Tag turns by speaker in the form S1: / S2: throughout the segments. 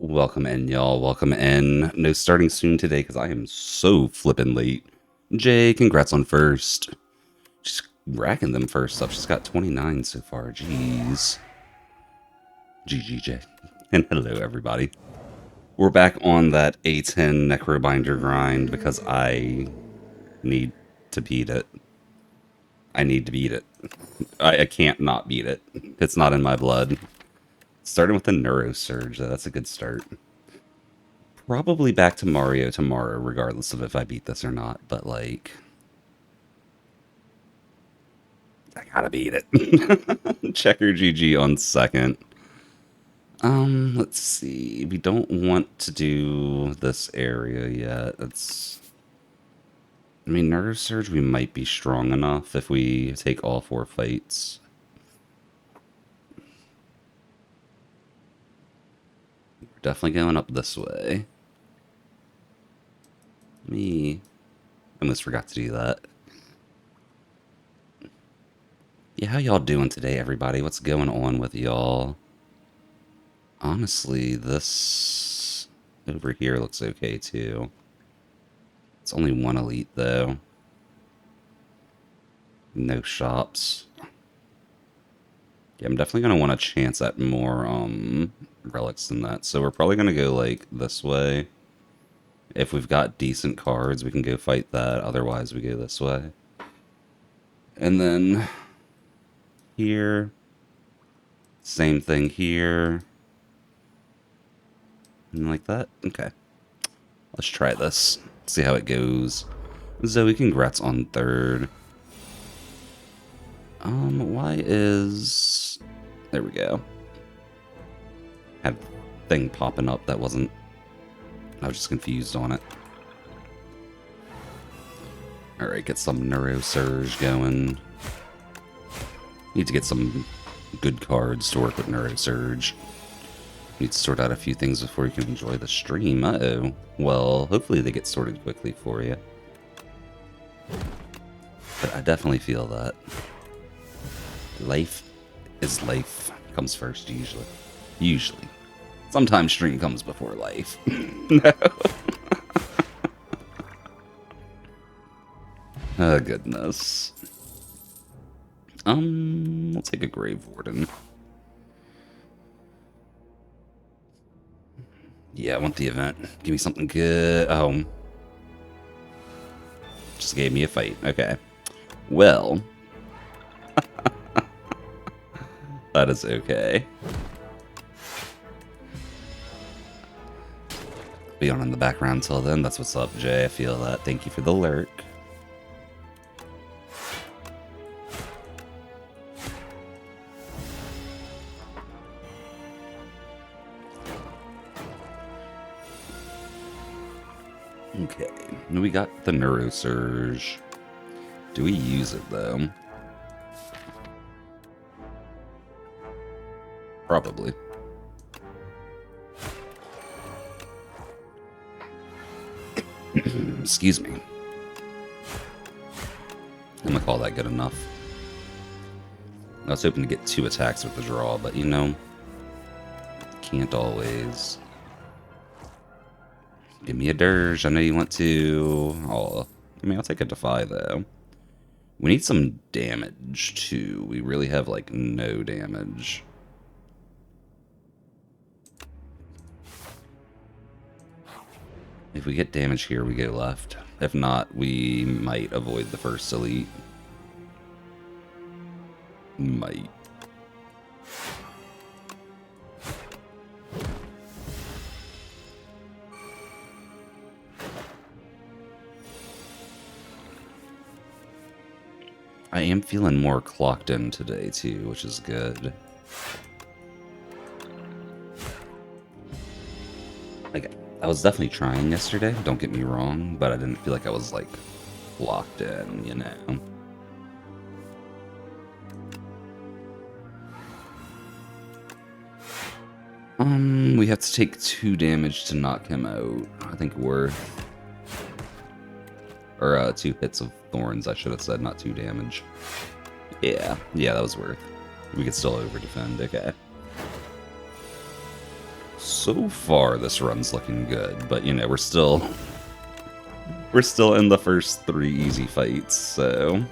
S1: Welcome in, y'all. Welcome in. No starting soon today because I am so flippin' late. Jay, congrats on first. She's racking them first up. She's got 29 so far. Jeez. GGJ. And hello, everybody. We're back on that A10 Necrobinder grind because I need to beat it. I need to beat it. I can't not beat it. It's not in my blood. Starting with the Neurosurge, though. That's a good start. Probably back to Mario tomorrow, regardless of if I beat this or not. But, like, I gotta beat it. Checker GG on second. Let's see. We don't want to do this area yet. I mean, Nerve Surge, we might be strong enough if we take all 4 fights. We're definitely going up this way. Me. Almost forgot to do that. Yeah, how y'all doing today, everybody? What's going on with y'all? Honestly, this over here looks okay, too. It's only one elite, though. No shops. Yeah, I'm definitely going to want to chance at more relics than that. So we're probably going to go, like, this way. If we've got decent cards, we can go fight that. Otherwise, we go this way. And then here. Same thing here. And like that? Okay. Let's try this. See how it goes. Zoe, congrats on third. Why is... There we go. Had a thing popping up that wasn't... I was just confused on it. Alright, get some Neurosurge going. Need to get some good cards to work with Neurosurge. Need to sort out a few things before you can enjoy the stream. Uh-oh. Well, hopefully they get sorted quickly for you. But I definitely feel that. Life is life. Comes first, usually. Usually. Sometimes stream comes before life. No. Oh, goodness. We'll take a Grave Warden. Yeah, I want the event. Give me something good. Oh. Just gave me a fight. Okay. Well. That is okay. Be on in the background till then. That's what's up, Jay. I feel that. Thank you for the lurk. Okay, we got the Neurosurge. Do we use it, though? Probably. Excuse me. I'm gonna call that good enough. I was hoping to get 2 attacks with the draw, but you know, can't always. Give me a dirge. I know you want to. Oh, I mean, I'll take a defy, though. We need some damage, too. We really have, like, no damage. If we get damage here, we go left. If not, we might avoid the first elite. Might. I am feeling more clocked in today, too, which is good. Like, I was definitely trying yesterday, don't get me wrong, but I didn't feel like I was, like, locked in, you know? We have to take 2 damage to knock him out. I think worth. Or, 2 hits of thorns, I should have said, not 2 damage. Yeah, that was worth. We could still over-defend, okay. So far, this run's looking good, but you know, we're still in the first 3 easy fights, so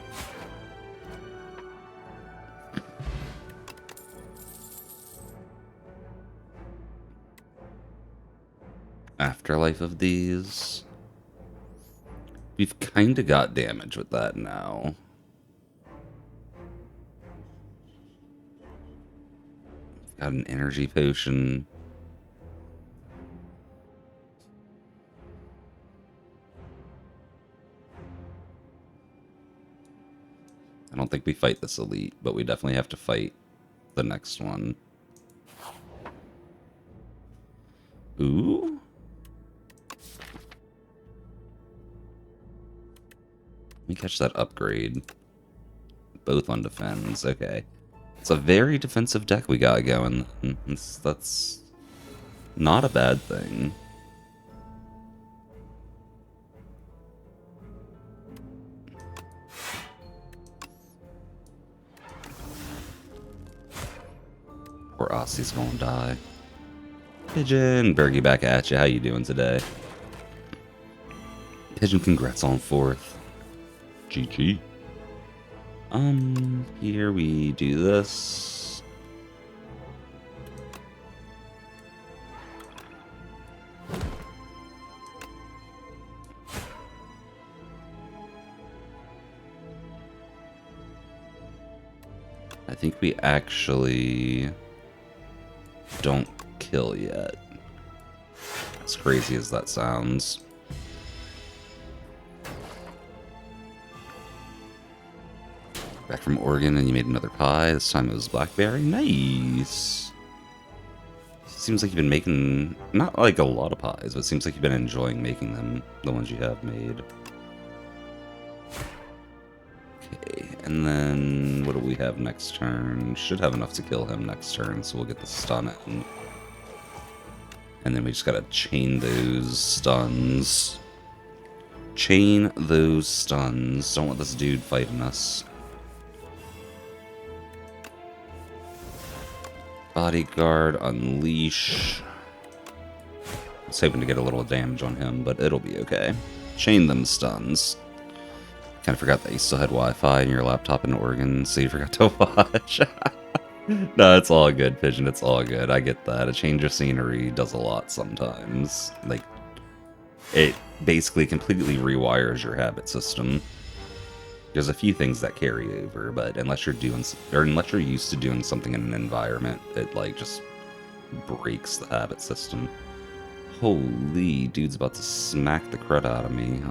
S1: afterlife of these. We've kinda got damage with that now. Got an energy potion. I don't think we fight this elite, but we definitely have to fight the next one. Ooh. Let me catch that upgrade. Both on defense. Okay. It's a very defensive deck we got going. That's not a bad thing. Poor Ossie's gonna die. Pigeon, Bergie back at you. How you doing today? Pigeon, congrats on 4th. GG. Here we do this. I think we actually don't kill yet. As crazy as that sounds. Back from Oregon and you made another pie. This time it was blackberry. Nice. Seems like you've been making, not like a lot of pies, but it seems like you've been enjoying making them, the ones you have made. Okay, and then what do we have next turn? Should have enough to kill him next turn, so we'll get the stun in. And then we just gotta chain those stuns. Chain those stuns. Don't let this dude fighting us. Bodyguard, unleash. I was hoping to get a little damage on him, but it'll be okay. Chain them stuns. Kind of forgot that you still had Wi-Fi in your laptop in Oregon, so you forgot to watch. No, it's all good, Pigeon. It's all good. I get that. A change of scenery does a lot sometimes. Like, it basically completely rewires your habit system. There's a few things that carry over, but unless you're used to doing something in an environment, it like just breaks the habit system. Holy, dude's about to smack the crud out of me.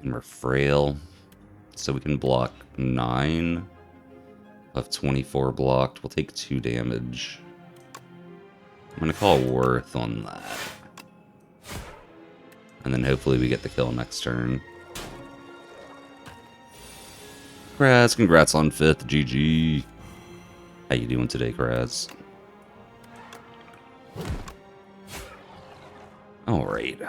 S1: And we're frail, so we can block 9 of 24 blocked. We'll take 2 damage. I'm gonna call Worth on that. And then hopefully we get the kill next turn. Kraz, congrats on 5th. GG. How you doing today, Kraz? Alright.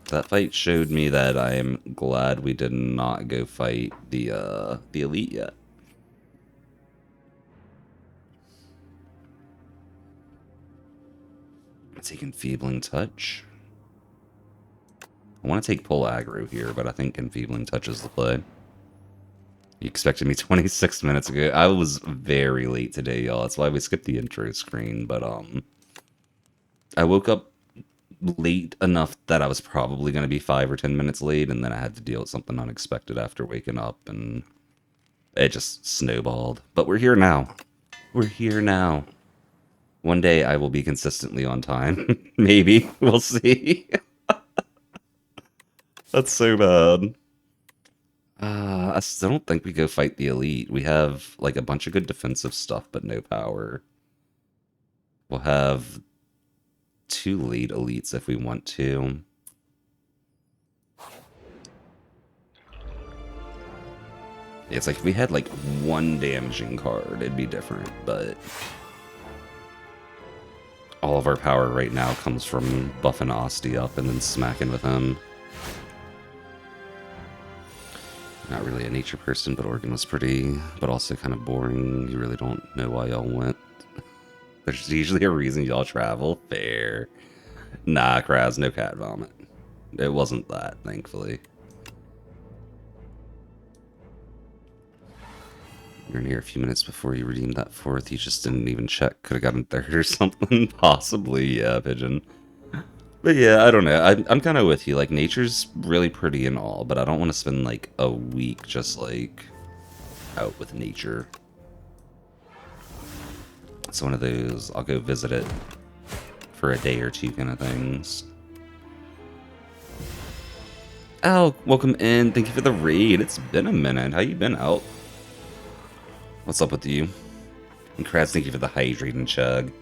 S1: That fight showed me that I am glad we did not go fight the elite yet. I'm taking Enfeebling Touch. I want to take Pull Aggro here, but I think Enfeebling Touch is the play. You expected me 26 minutes ago. I was very late today, y'all. That's why we skipped the intro screen. But I woke up late enough that I was probably going to be 5 or 10 minutes late, and then I had to deal with something unexpected after waking up, and it just snowballed. But we're here now. We're here now. One day I will be consistently on time. Maybe. We'll see. That's so bad. I still don't think we go fight the elite. We have like a bunch of good defensive stuff, but no power. We'll have 2 lead elites if we want to. It's like if we had like 1 damaging card, it'd be different, but all of our power right now comes from buffing Asti up and then smacking with him. Not really a nature person, but Oregon was pretty, but also kind of boring. You really don't know why y'all went. There's usually a reason y'all travel. Fair. Nah, Kraz, no cat vomit. It wasn't that, thankfully. You're near a few minutes before you redeemed that fourth. You just didn't even check. Could have gotten third or something. Possibly, yeah, Pigeon. But yeah, I don't know. I'm kind of with you. Like, nature's really pretty and all, but I don't want to spend, like, a week just, like, out with nature. It's one of those, I'll go visit it for a day or two kind of things. Oh, welcome in. Thank you for the raid. It's been a minute. How you been, Out? What's up with you? And Kraz, thank you for the hydrate and chug.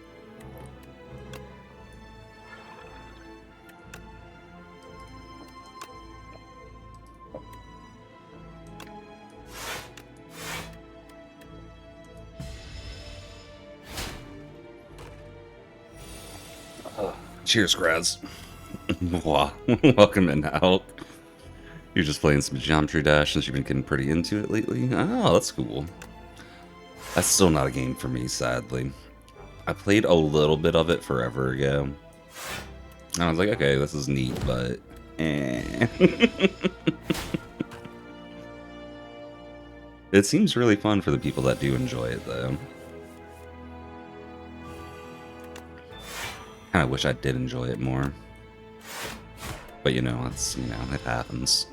S1: Cheers, Kraz. Wow. Welcome in, Out. You're just playing some Geometry Dash since you've been getting pretty into it lately? Oh, that's cool. That's still not a game for me, sadly. I played a little bit of it forever ago. And I was like, okay, this is neat, but... eh. It seems really fun for the people that do enjoy it, though. Kind of wish I did enjoy it more. But, you know, it's, you know, it happens.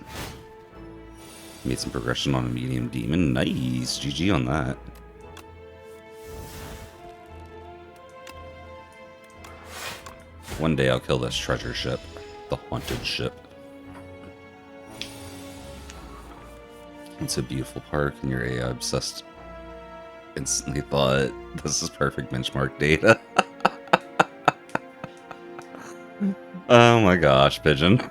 S1: Made some progression on a medium demon. Nice! GG on that. One day I'll kill this treasure ship. The haunted ship. It's a beautiful park, and your AI obsessed instantly thought, this is perfect benchmark data. Oh my gosh, Pigeon.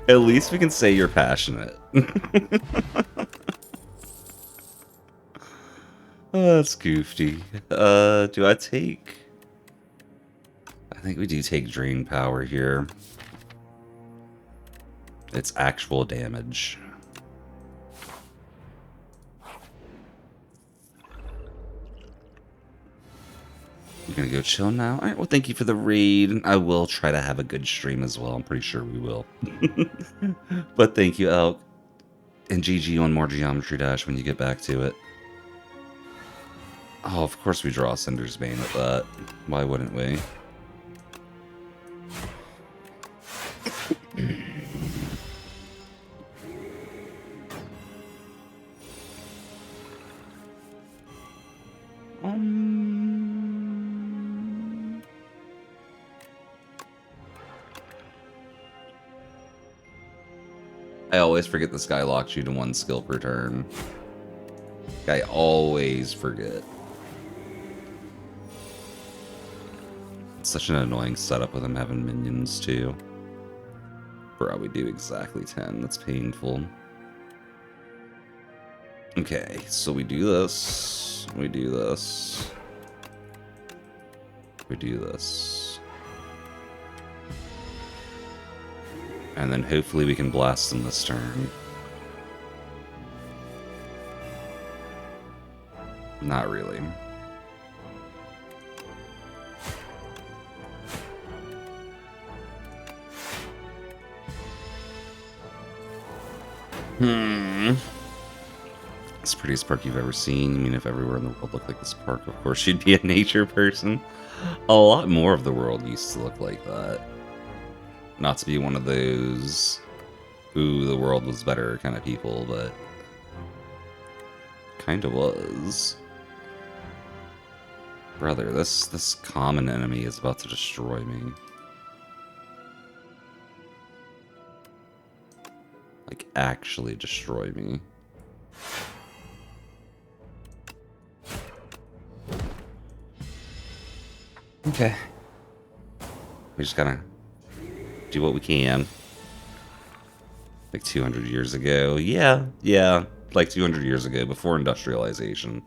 S1: At least we can say you're passionate. Oh, that's goofy. Do I take... I think we do take drain power here. It's actual damage. You're gonna go chill now? Alright, well thank you for the raid. I will try to have a good stream as well. I'm pretty sure we will. But thank you, Elk. And GG on more Geometry Dash when you get back to it. Oh, of course we draw Cinder's Bane with that. Why wouldn't we? I always forget this guy locks you to one skill per turn. I always forget. It's such an annoying setup with him having minions too. Bro, we do exactly 10. That's painful. Okay, so we do this. We do this. We do this. And then hopefully we can blast them this turn. Not really. It's the prettiest park you've ever seen. I mean, if everywhere in the world looked like this park, of course you'd be a nature person. A lot more of the world used to look like that. Not to be one of those, ooh, the world was better kind of people, but kind of was. Brother, this common enemy is about to destroy me. Like, actually destroy me. Okay. We just gotta do what we can. Like 200 years ago. Yeah, like 200 years ago, before industrialization.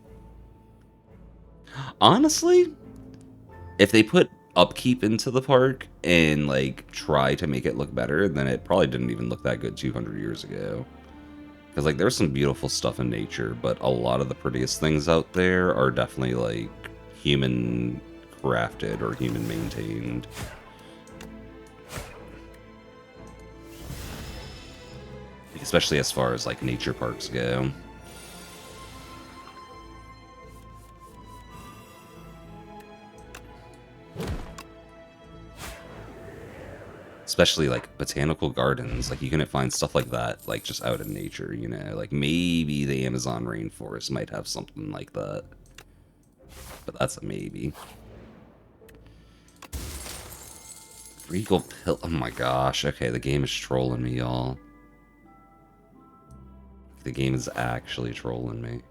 S1: Honestly, if they put upkeep into the park and like try to make it look better, then it probably didn't even look that good 200 years ago. Because like there's some beautiful stuff in nature, but a lot of the prettiest things out there are definitely like human crafted or human maintained. Especially as far as like nature parks go. Especially like botanical gardens, like you couldn't find stuff like that like just out in nature, you know, like maybe the Amazon rainforest might have something like that, but that's a maybe. Regal pill, oh my gosh, okay, the game is trolling me, y'all. The game is actually trolling me.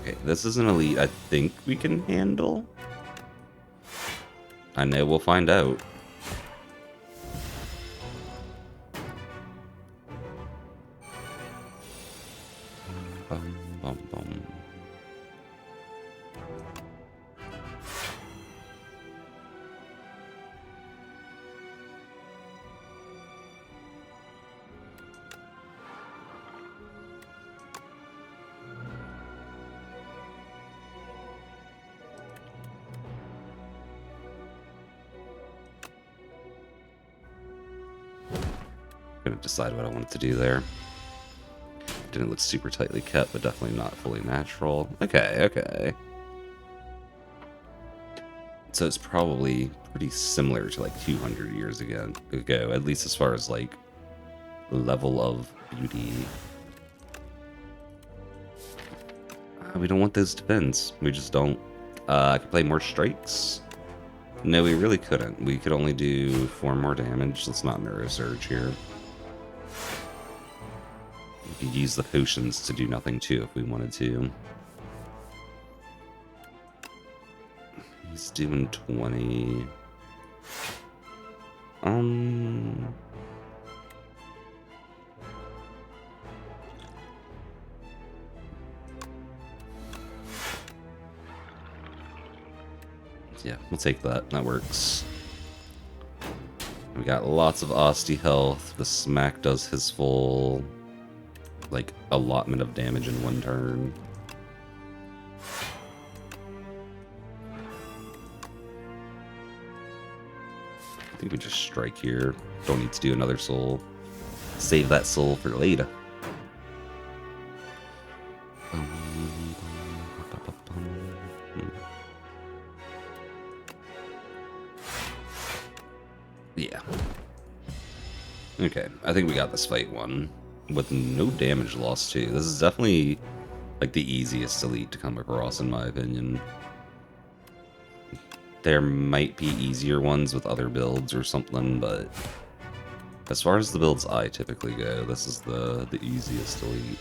S1: Okay, this is an elite I think we can handle. I know we'll find out. Bum, bum, bum. Gonna decide what I wanted to do there. Didn't look super tightly kept, but definitely not fully natural. Okay, okay. So it's probably pretty similar to like 200 years ago, at least as far as like level of beauty. We don't want those defense. We just don't. I could play more strikes. No, we really couldn't. We could only do 4 more damage. Let's not Neurosurge here. We could use the potions to do nothing too if we wanted to. He's doing 20. Yeah, we'll take that. That works. We got lots of Asti health. The smack does his full, like, allotment of damage in 1 turn. I think we just strike here. Don't need to do another soul. Save that soul for later. Yeah. Okay, I think we got this fight won. With no damage lost too. This is definitely like the easiest elite to come across in my opinion. There might be easier ones with other builds or something, but as far as the builds I typically go, this is the easiest elite.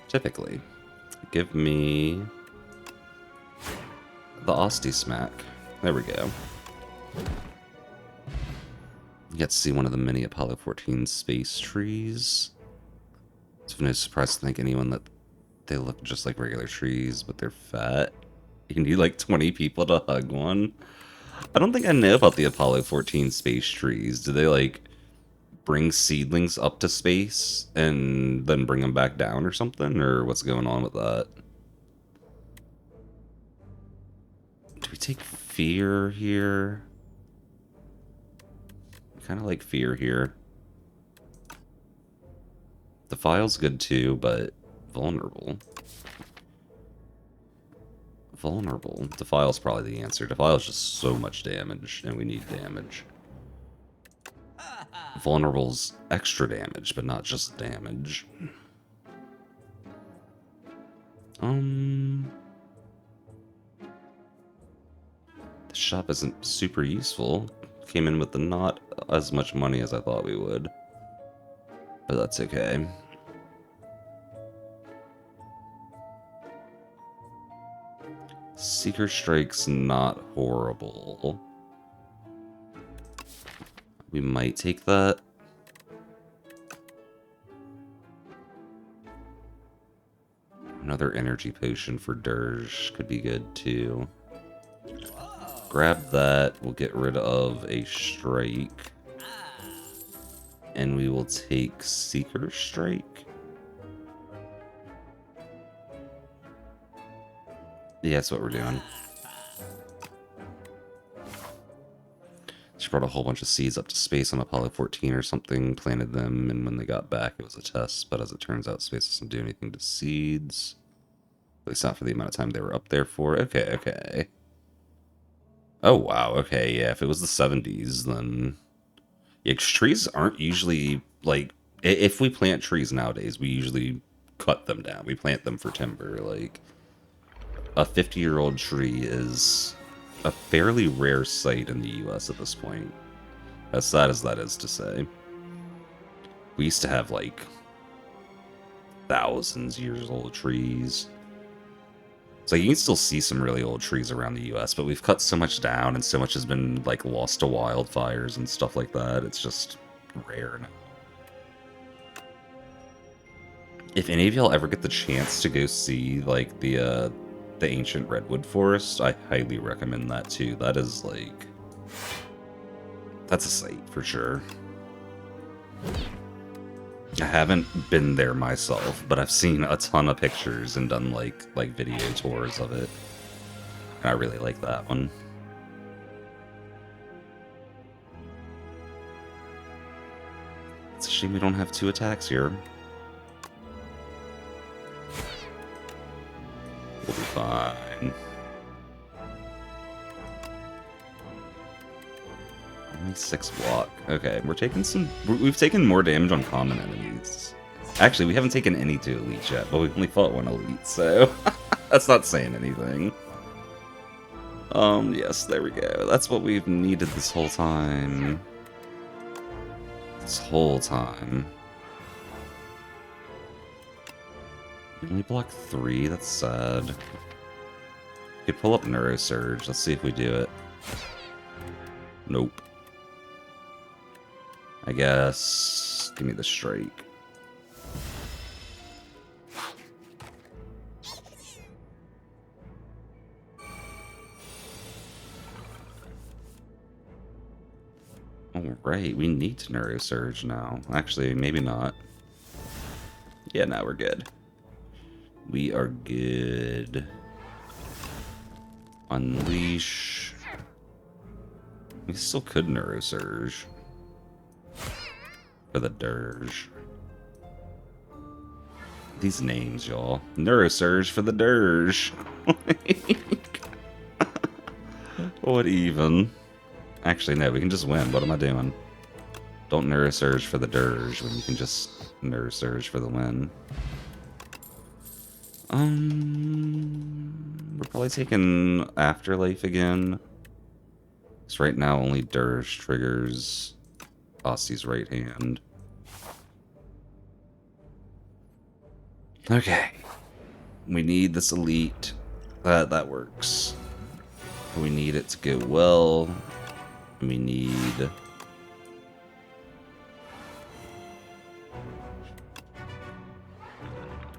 S1: Typically. Give me the Asti Smack. There we go. You get to see one of the mini Apollo 14 space trees. It's no surprise to think anyone that they look just like regular trees, but they're fat. You need like 20 people to hug one. I don't think I know about the Apollo 14 space trees. Do they like bring seedlings up to space and then bring them back down or something? Or what's going on with that? Do we take fear here? Kind of like fear here. Defile's good too, but vulnerable. Vulnerable. Defile's probably the answer. Defile's just so much damage, and we need damage. Vulnerable's extra damage, but not just damage. The shop isn't super useful. Came in with not as much money as I thought we would. But that's okay. Seeker Strike's not horrible. We might take that. Another energy potion for Dirge could be good too. Grab that. We'll get rid of a Strike. And we will take Seeker Strike. Yeah, that's what we're doing. She brought a whole bunch of seeds up to space on Apollo 14 or something, planted them, and when they got back, it was a test. But as it turns out, space doesn't do anything to seeds. At least not for the amount of time they were up there for. Okay, okay. Oh, wow. Okay, yeah. If it was the 70s, then... Yeah, 'cause trees aren't usually, like... If we plant trees nowadays, we usually cut them down. We plant them for timber. Like, a 50-year-old tree is a fairly rare sight in the U.S. at this point. As sad as that is to say. We used to have, like, thousands of years old trees. So you can still see some really old trees around the U.S., but we've cut so much down, and so much has been, like, lost to wildfires and stuff like that. It's just rare now. If any of y'all ever get the chance to go see, like, the ancient redwood forest, I highly recommend that too. That is like... That's a sight for sure. I haven't been there myself, but I've seen a ton of pictures and done like video tours of it. And I really like that one. It's a shame we don't have 2 attacks here. We'll be fine. Only 6 block. Okay, we're taking some... We've taken more damage on common enemies. Actually, we haven't taken any to elite yet, but we've only fought 1 elite, so... That's not saying anything. Yes, there we go. That's what we've needed this whole time. This whole time. Only block 3? That's sad. We could pull up Neurosurge. Let's see if we do it. Nope. I guess... Give me the Strike. Alright, we need to Neurosurge now. Actually, maybe not. Yeah, now we're good. We are good. Unleash. We still could Neurosurge. For the Dirge. These names, y'all. Neurosurge for the Dirge. What even? Actually, no, we can just win. What am I doing? Don't Neurosurge for the Dirge when you can just Neurosurge for the win. We're probably taking Afterlife again. Because right now only Dirge triggers Osty's right hand. Okay. We need this elite. That works. We need it to go well. We need...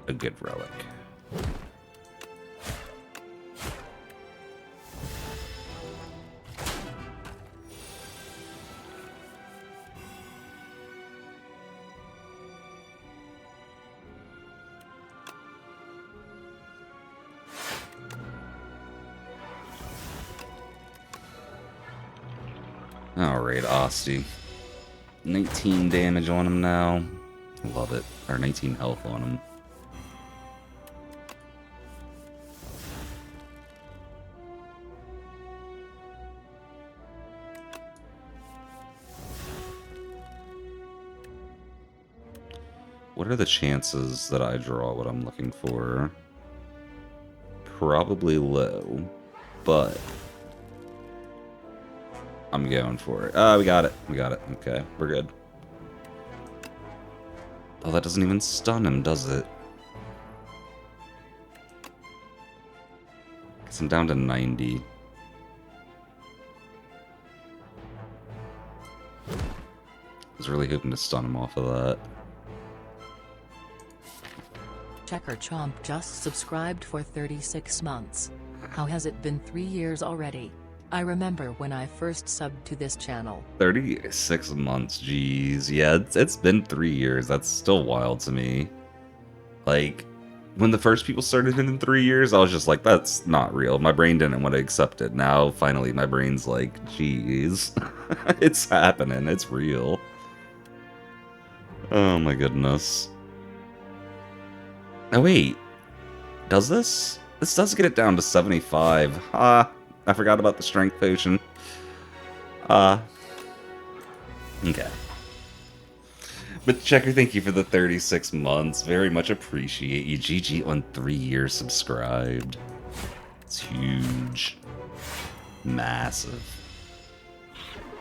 S1: a good relic. Alright, Osty. 19 damage on him now. Love it. Or 19 health on him. What are the chances that I draw what I'm looking for? Probably low, but I'm going for it. We got it. We got it. Okay, we're good. Oh, that doesn't even stun him, does it? I'm down to 90. I was really hoping to stun him off of that.
S2: Checker Chomp just subscribed for 36 months. How has it been 3 years already? I remember when I first subbed to this channel.
S1: 36 months, jeez. Yeah, it's been 3 years. That's still wild to me. Like, when the first people started in 3 years, I was just like, that's not real. My brain didn't want to accept it. Now, finally, my brain's like, jeez. It's happening. It's real. Oh my goodness. Oh wait, does this? This does get it down to 75. Ah, I forgot about the strength potion. Okay. But Checker, thank you for the 36 months. Very much appreciate you. GG on 3 years subscribed. It's huge. Massive.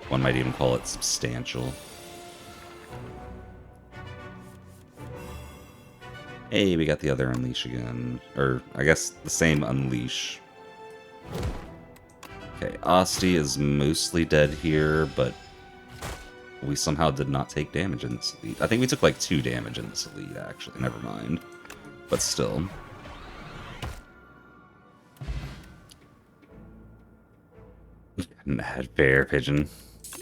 S1: One might even call it substantial. Hey, we got the other Unleash again. Or, I guess, the same Unleash. Okay, Asti is mostly dead here, but we somehow did not take damage in this elite. I think we took like 2 damage in this elite, actually. Never mind. But still. Mad Bear Pigeon.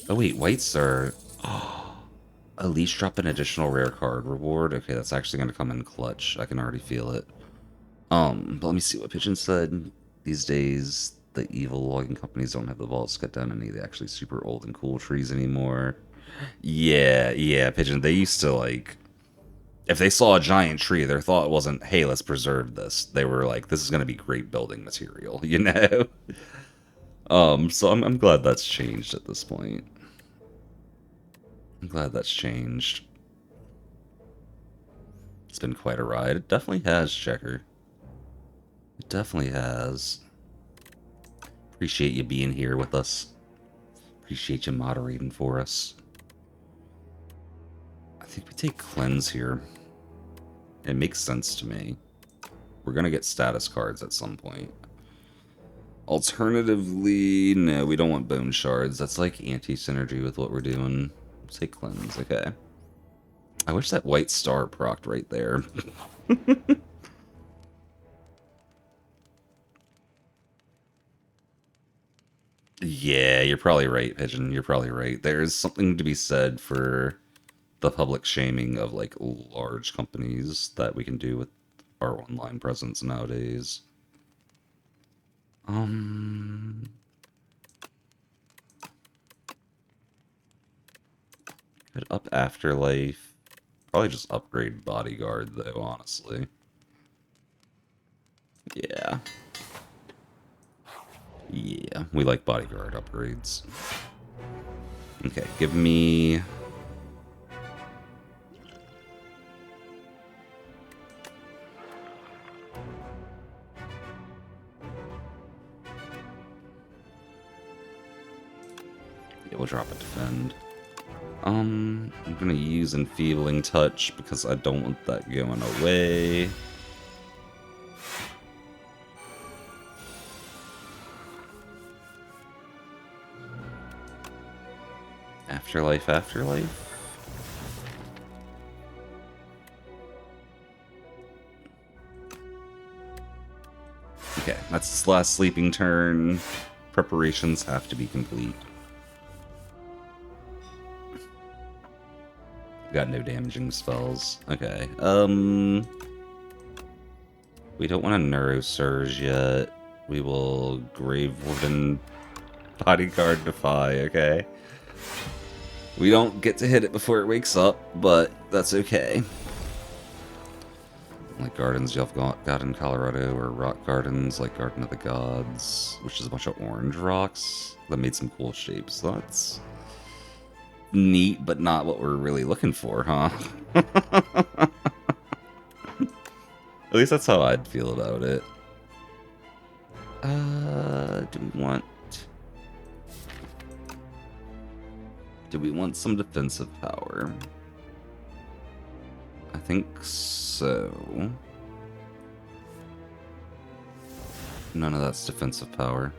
S1: Oh wait, whites are... Oh, Elite drop an additional rare card reward. Okay, that's actually going to come in clutch. I can already feel it. But let me see what Pigeon said. These days, the evil logging companies don't have the balls to cut down any of the actually super old and cool trees anymore. Yeah, Pigeon. They used to, like... If they saw a giant tree, their thought wasn't, hey, let's preserve this. They were like, this is going to be great building material, you know? So I'm glad that's changed at this point. I'm glad that's changed. It's been quite a ride. It definitely has, Checker. It definitely has. Appreciate you being here with us. Appreciate you moderating for us. I think we take Cleanse here. It makes sense to me. We're going to get status cards at some point. Alternatively, no, we don't want Bone Shards. That's like anti-synergy with what we're doing. Say Cleanse, okay. I wish that white star procced right there. Yeah, you're probably right, Pigeon. You're probably right. There's something to be said for the public shaming of, like, large companies that we can do with our online presence nowadays. Could up Afterlife. Probably just upgrade Bodyguard, though, honestly. Yeah. Yeah, we like Bodyguard upgrades. Okay, give me... Yeah, we'll drop a Defend. I'm gonna use Enfeebling Touch because I don't want that going away. Afterlife. Okay, that's its last sleeping turn. Preparations have to be complete. Got no damaging spells. Okay, we don't want a Neurosurge yet. We will Grave Warden Bodyguard Defy, okay. We don't get to hit it before it wakes up, but that's okay. Like gardens you've got in Colorado, or rock gardens like Garden of the Gods, which is a bunch of orange rocks that made some cool shapes. So that's neat, but not what we're really looking for, huh? At least that's how I'd feel about it. Do we want some defensive power? I think so. None of that's defensive power.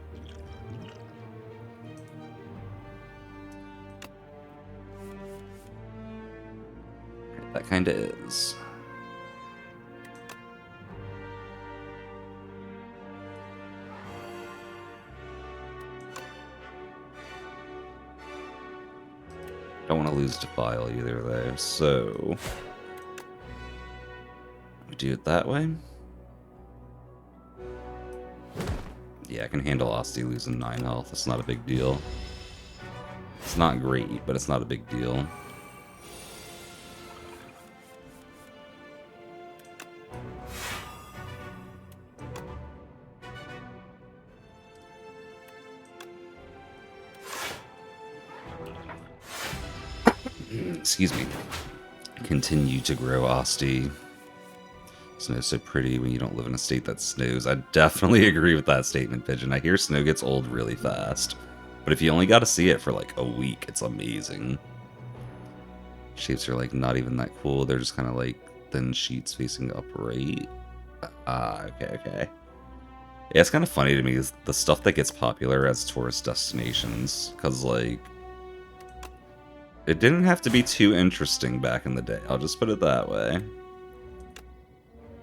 S1: That kinda is. Don't want to lose Defile either there, so we do it that way. Yeah, I can handle Asti losing 9 health. It's not a big deal. It's not great, but it's not a big deal. Excuse me. Continue to grow Asti. Snow's so pretty when you don't live in a state that snows. I definitely agree with that statement, Pigeon. I hear snow gets old really fast. But if you only got to see it for like a week, it's amazing. Shapes are like not even that cool. They're just kind of like thin sheets facing upright. Okay. Yeah, it's kind of funny to me is the stuff that gets popular as tourist destinations. Because, like, it didn't have to be too interesting back in the day. I'll just put it that way.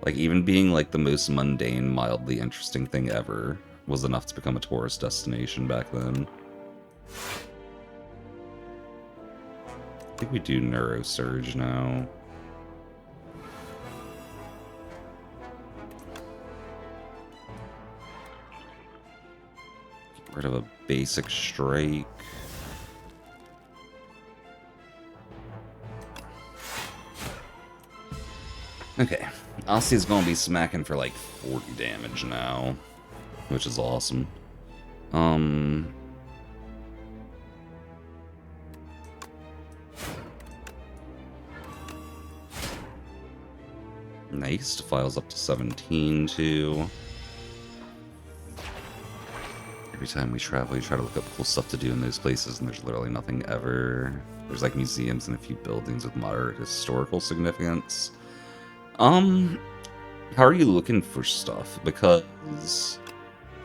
S1: Like, even being, like, the most mundane, mildly interesting thing ever was enough to become a tourist destination back then. I think we do Neurosurge now. Get rid of a basic strike. Okay, Asti's gonna be smacking for like 40 damage now, which is awesome. Nice, Defile's up to 17 too. Every time we travel, we try to look up cool stuff to do in those places, and there's literally nothing ever. There's like museums and a few buildings with moderate historical significance. How are you looking for stuff? Because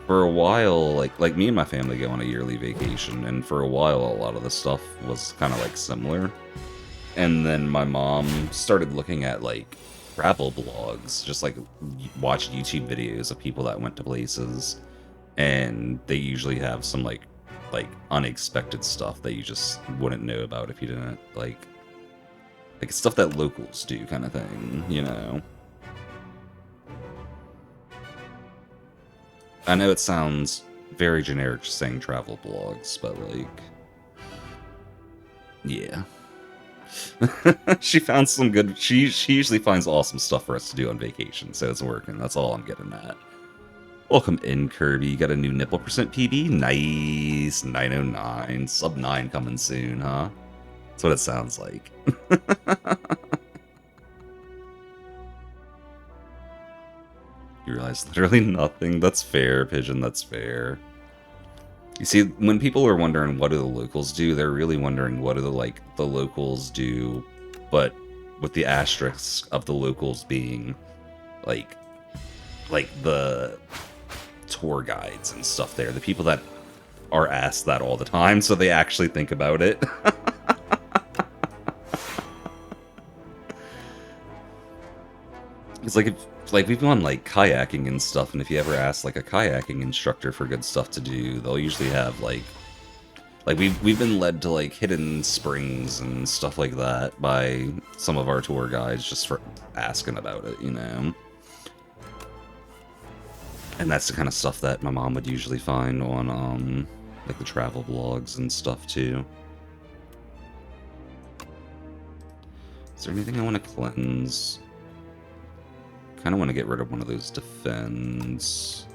S1: for a while, like me and my family go on a yearly vacation, and for a while, a lot of the stuff was kind of like similar. And then my mom started looking at like travel blogs, just like watch YouTube videos of people that went to places, and they usually have some like unexpected stuff that you just wouldn't know about if you didn't like stuff that locals do, kind of thing, you know. I know it sounds very generic just saying travel blogs, but like, yeah. She found some good. She usually finds awesome stuff for us to do on vacation, so it's working. That's all I'm getting at. Welcome in, Kirby. You got a new nipple percent PB? Nice. 909. Sub 9 coming soon, huh? That's what it sounds like. You realize literally nothing. That's fair, Pigeon. That's fair. You see, when people are wondering what do the locals do, they're really wondering what do the locals do, but with the asterisk of the locals being like the tour guides and stuff there, the people that are asked that all the time, so they actually think about it. It's like we've gone like kayaking and stuff, and if you ever ask like a kayaking instructor for good stuff to do, they'll usually have like we've been led to like hidden springs and stuff like that by some of our tour guides just for asking about it, you know. And that's the kind of stuff that my mom would usually find on like the travel blogs and stuff too. Is there anything I want to cleanse? Kind of want to get rid of one of those defends.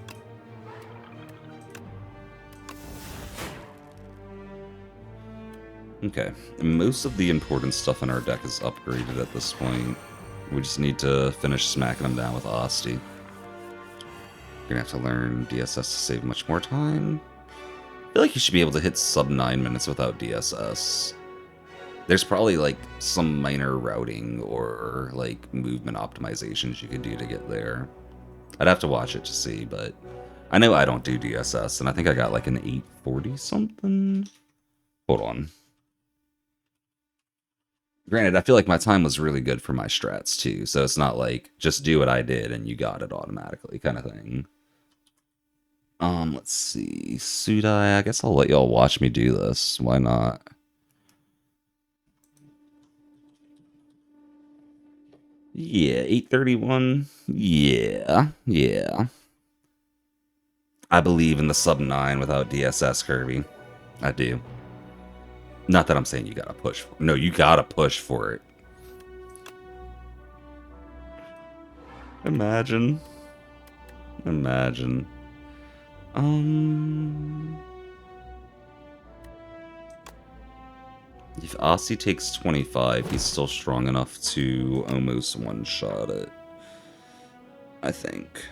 S1: Okay, most of the important stuff in our deck is upgraded at this point. We just need to finish smacking them down with Asti. You're gonna have to learn DSS to save much more time. I feel like you should be able to hit sub 9 minutes without DSS. There's probably like some minor routing or like movement optimizations you could do to get there. I'd have to watch it to see, but I know I don't do DSS, and I think I got like an 840 something. Hold on. Granted, I feel like my time was really good for my strats too, so it's not like just do what I did and you got it automatically kind of thing. Let's see. Sudai, I guess I'll let y'all watch me do this. Why not? Yeah, 831. Yeah, yeah. I believe in the sub 9 without DSS, Kirby. I do. Not that I'm saying you gotta push for it. No, you gotta push for it. Imagine. Imagine. If Aussie takes 25, he's still strong enough to almost one-shot it. I think.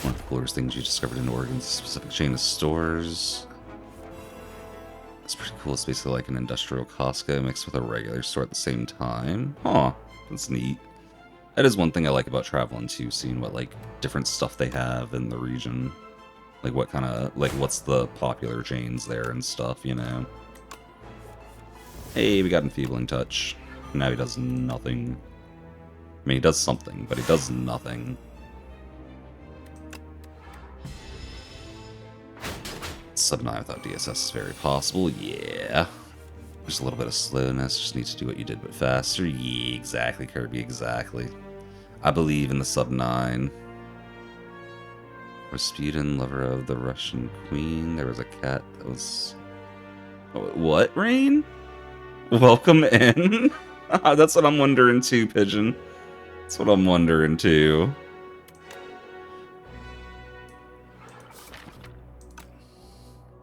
S1: One of the coolest things you discovered in Oregon's specific chain of stores. It's pretty cool. It's basically like an industrial Costco mixed with a regular store at the same time. Huh. That's neat. That is one thing I like about traveling too, seeing what like different stuff they have in the region. Like what kind of, like what's the popular chains there and stuff, you know? Hey, we got Enfeebling Touch. Now he does nothing. I mean, he does something, but he does nothing. Sub 9 without DSS is very possible, yeah. There's a little bit of slowness, just need to do what you did but faster. Yeah, exactly, Kirby, exactly. I believe in the sub 9. Rasputin, lover of the Russian queen. There was a cat that was... Oh, what, Rain? Welcome in? That's what I'm wondering too, Pigeon. That's what I'm wondering too.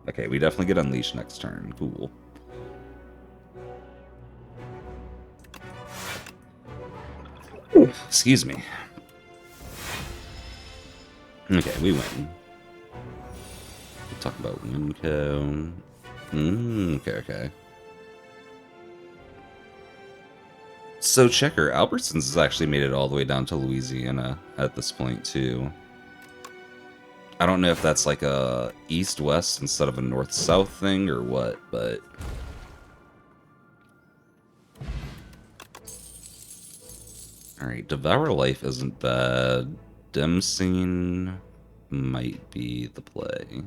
S1: Okay, we definitely get Unleashed next turn. Cool. Excuse me. Okay, we win. We'll talk about Winco. Okay. So, Checker, Albertsons has actually made it all the way down to Louisiana at this point, too. I don't know if that's like a east-west instead of a north-south thing or what, but... Alright, Devour Life isn't bad. Dim Scene might be the play.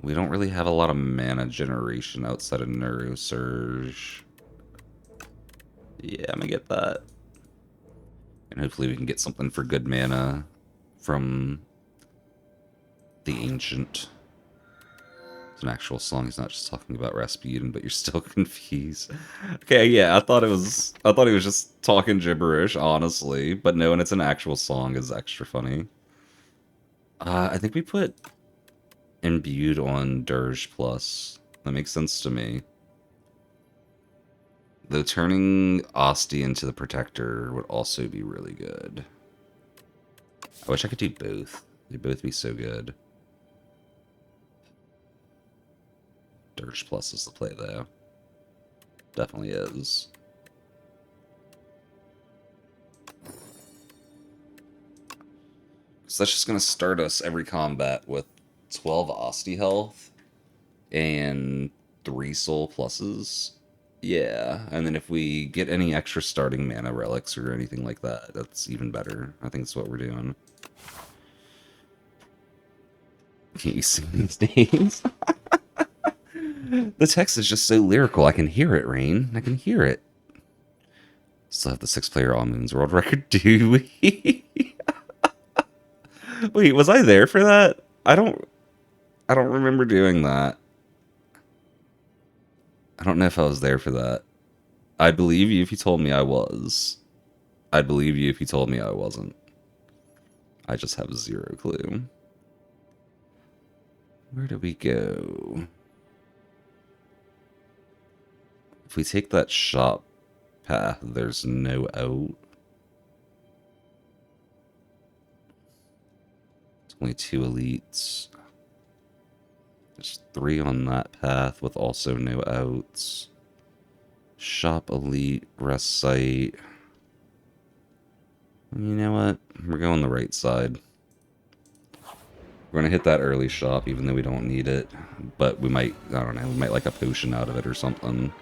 S1: We don't really have a lot of mana generation outside of Neurosurge. Yeah, I'm gonna get that. And hopefully we can get something for good mana from the Ancient. It's an actual song. He's not just talking about Rasputin, but you're still confused. Okay, yeah, I thought he was just talking gibberish, honestly. But no, when it's an actual song, is extra funny. I think we put Imbued on Dirge Plus. That makes sense to me. Though turning Asti into the Protector would also be really good. I wish I could do both. They'd both be so good. Dirge Plus is the play, though. Definitely is. So that's just going to start us every combat with 12 Asti health and 3 soul pluses. Yeah, and then if we get any extra starting mana relics or anything like that, that's even better. I think that's what we're doing. Can't you sing these days? The text is just so lyrical. I can hear it, Rain. I can hear it. Still have the 6-player All Moons world record, do we? Wait, was I there for that? I don't remember doing that. I don't know if I was there for that. I'd believe you if you told me I was. I'd believe you if you told me I wasn't. I just have zero clue. Where do we go? If we take that shop path, there's no out. It's only 2 elites. There's 3 on that path with also no outs. Shop elite, rest site. You know what? We're going the right side. We're going to hit that early shop, even though we don't need it. But we might, I don't know, we might like a potion out of it or something.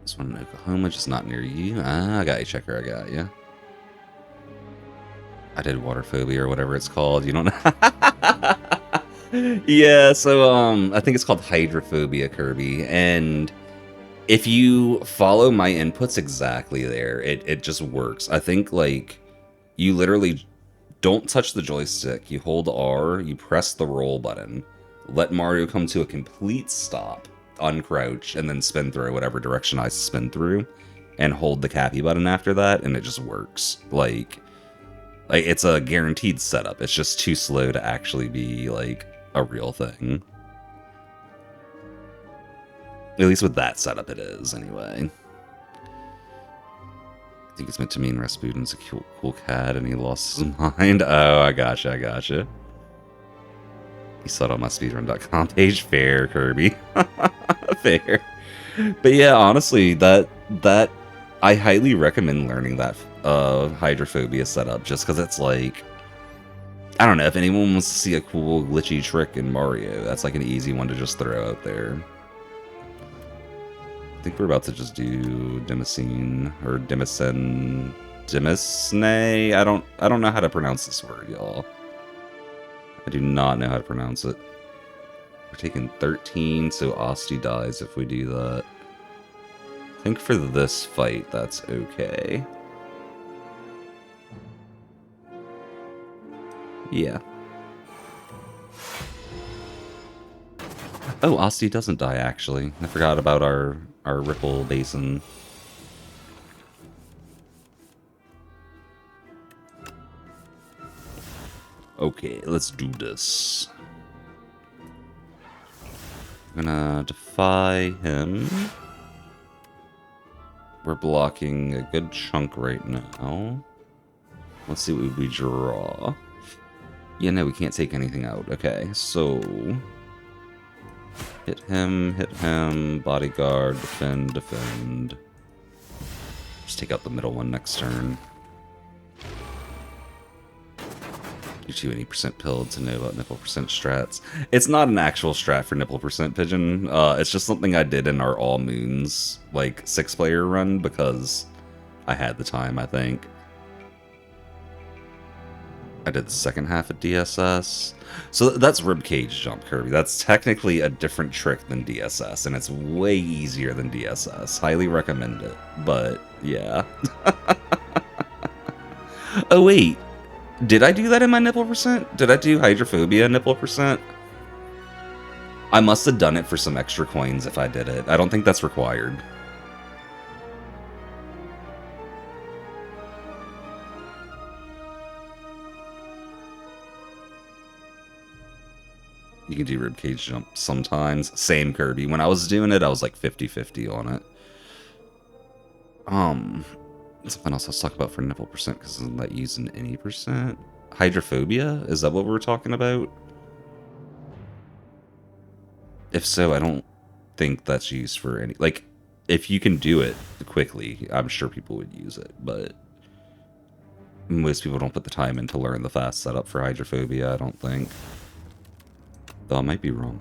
S1: This one in Oklahoma, just not near you. Ah, I got you, Checker, I got you. I did water phobia or whatever it's called. You don't know? Yeah, so, I think it's called hydrophobia, Kirby. And if you follow my inputs exactly there, it just works. I think, like, you literally don't touch the joystick. You hold R, you press the roll button, let Mario come to a complete stop, uncrouch, and then spin through whatever direction I spin through, and hold the cappy button after that, and it just works. Like it's a guaranteed setup. It's just too slow to actually be, like, a real thing. At least with that setup it is, anyway. I think it's meant to mean Rasputin's a cool cat and he lost his mind. Oh, I gotcha. He saw it on my speedrun.com page. Fair, Kirby. Fair. But yeah, honestly, that I highly recommend learning that hydrophobia setup, just because it's like, I don't know, if anyone wants to see a cool glitchy trick in Mario, that's like an easy one to just throw out there. I think we're about to just do Demoscene or Demoscene. I don't know how to pronounce this word, y'all. I do not know how to pronounce it. We're taking 13, so Asti dies if we do that. I think for this fight, that's okay. Yeah. Oh, Asti doesn't die, actually. I forgot about our Ripple Basin. Okay, let's do this. I'm gonna defy him. We're blocking a good chunk right now. Let's see what we draw. Yeah, no, we can't take anything out. Okay, so... hit him, bodyguard, defend. Just take out the middle one next turn. You're too many percent pilled to know about nipple percent strats. It's not an actual strat for nipple percent pigeon. It's just something I did in our All Moons, like, 6-player run because I had the time, I think. I did the second half of DSS. So that's Ribcage Jump, Kirby. That's technically a different trick than DSS, and it's way easier than DSS. Highly recommend it. But, yeah. Oh, wait. Did I do that in my nipple percent? Did I do hydrophobia nipple percent? I must have done it for some extra coins if I did it. I don't think that's required. You can do ribcage jump sometimes. Same, Kirby. When I was doing it, I was like 50-50 on it. Something else let's talk about for nipple percent, because isn't that used in any percent? Hydrophobia? Is that what we're talking about? If so, I don't think that's used for any... Like, if you can do it quickly, I'm sure people would use it, but... most people don't put the time in to learn the fast setup for hydrophobia, I don't think. Though I might be wrong.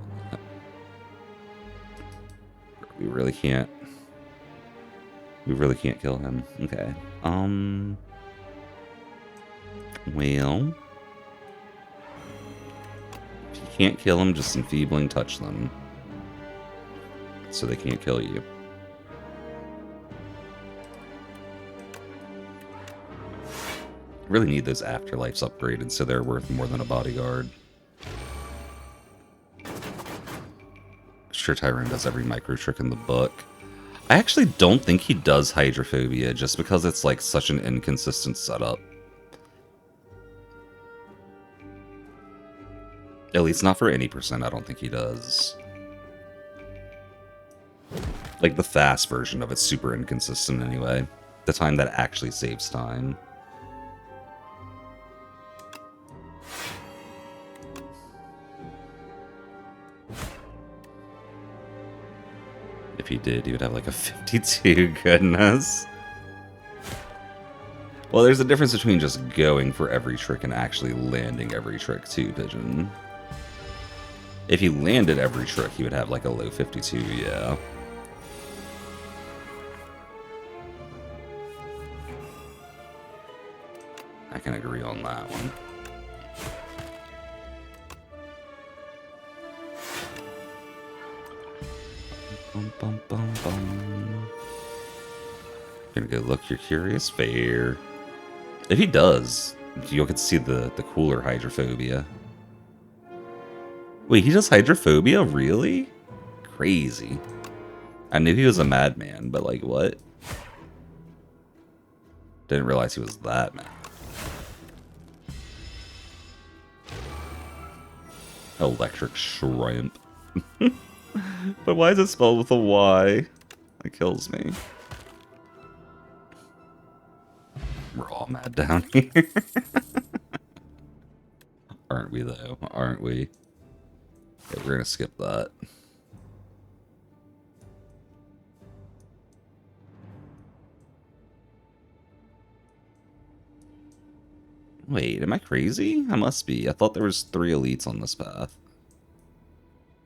S1: We really can't. We really can't kill him. Okay. Well... if you can't kill him, just enfeebling touch them. So they can't kill you. Really need those afterlives upgraded so they're worth more than a bodyguard. Sure, Tyrone does every micro trick in the book. I actually don't think he does hydrophobia just because it's like such an inconsistent setup. At least not for any percent, I don't think he does. Like the fast version of it's super inconsistent anyway. The time that actually saves time. If he did, he would have like a 52. Goodness. Well, there's a difference between just going for every trick and actually landing every trick too, Pigeon. If he landed every trick, he would have like a low 52, yeah. I can agree on that one. Bum, bum, bum, bum. Gonna go look, you're curious? Fair. If he does, you can see the cooler hydrophobia. Wait, he does hydrophobia? Really? Crazy. I knew he was a madman, but like, what? Didn't realize he was that mad. Electric shrimp. But why is it spelled with a Y? That kills me. We're all mad down here. Aren't we, though? Aren't we? Okay, we're gonna skip that. Wait, am I crazy? I must be. I thought there was 3 elites on this path.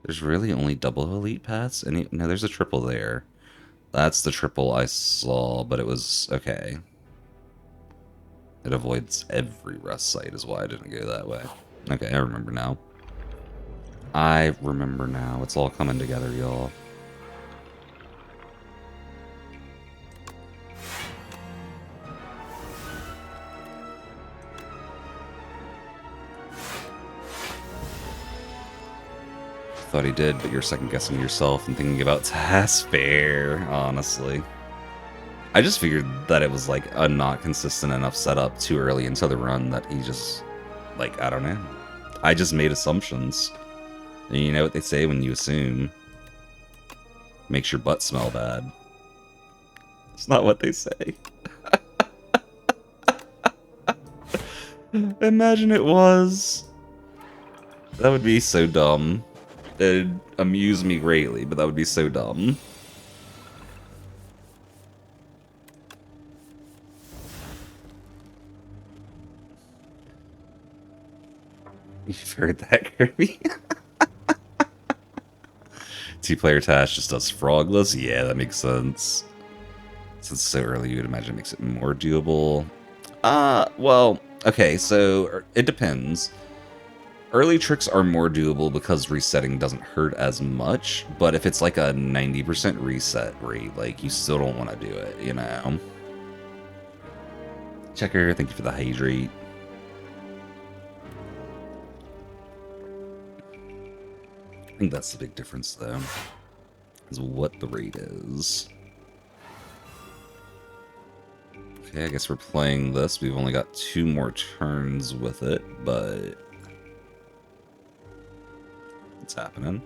S1: There's really only double elite paths? No, there's a triple there. That's the triple I saw, but it was... okay. It avoids every rest site is why I didn't go that way. Okay, I remember now. I remember now. It's all coming together, y'all. Thought he did, but you're second guessing yourself and thinking about task. Fair, honestly. I just figured that it was like a not consistent enough setup too early into the run that he just, like, I don't know. I just made assumptions. And you know what they say when you assume? Makes your butt smell bad. It's not what they say. Imagine it was. That would be so dumb. It'd amuse me greatly, but that would be so dumb. You've heard that, Kirby? Two-player Tash just does frogless? Yeah, that makes sense. Since it's so early, you would imagine it makes it more doable. Well, okay, so it depends. Early tricks are more doable because resetting doesn't hurt as much, but if it's like a 90% reset rate, like, you still don't want to do it, you know? Checker, thank you for the hydrate. I think that's the big difference, though, is what the rate is. Okay, I guess we're playing this. We've only got 2 more turns with it, but... it's happening.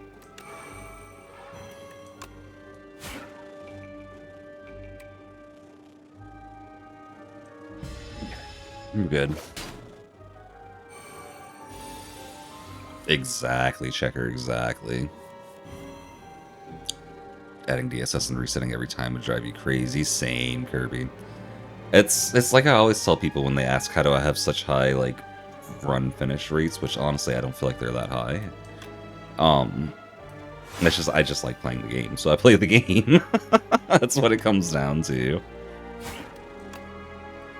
S1: We're good. Exactly, Checker, exactly. Adding DSS and resetting every time would drive you crazy. Same, Kirby. It's like I always tell people when they ask how do I have such high, like, run finish rates, which honestly I don't feel like they're that high. It's just I just like playing the game, so I play the game. That's what it comes down to.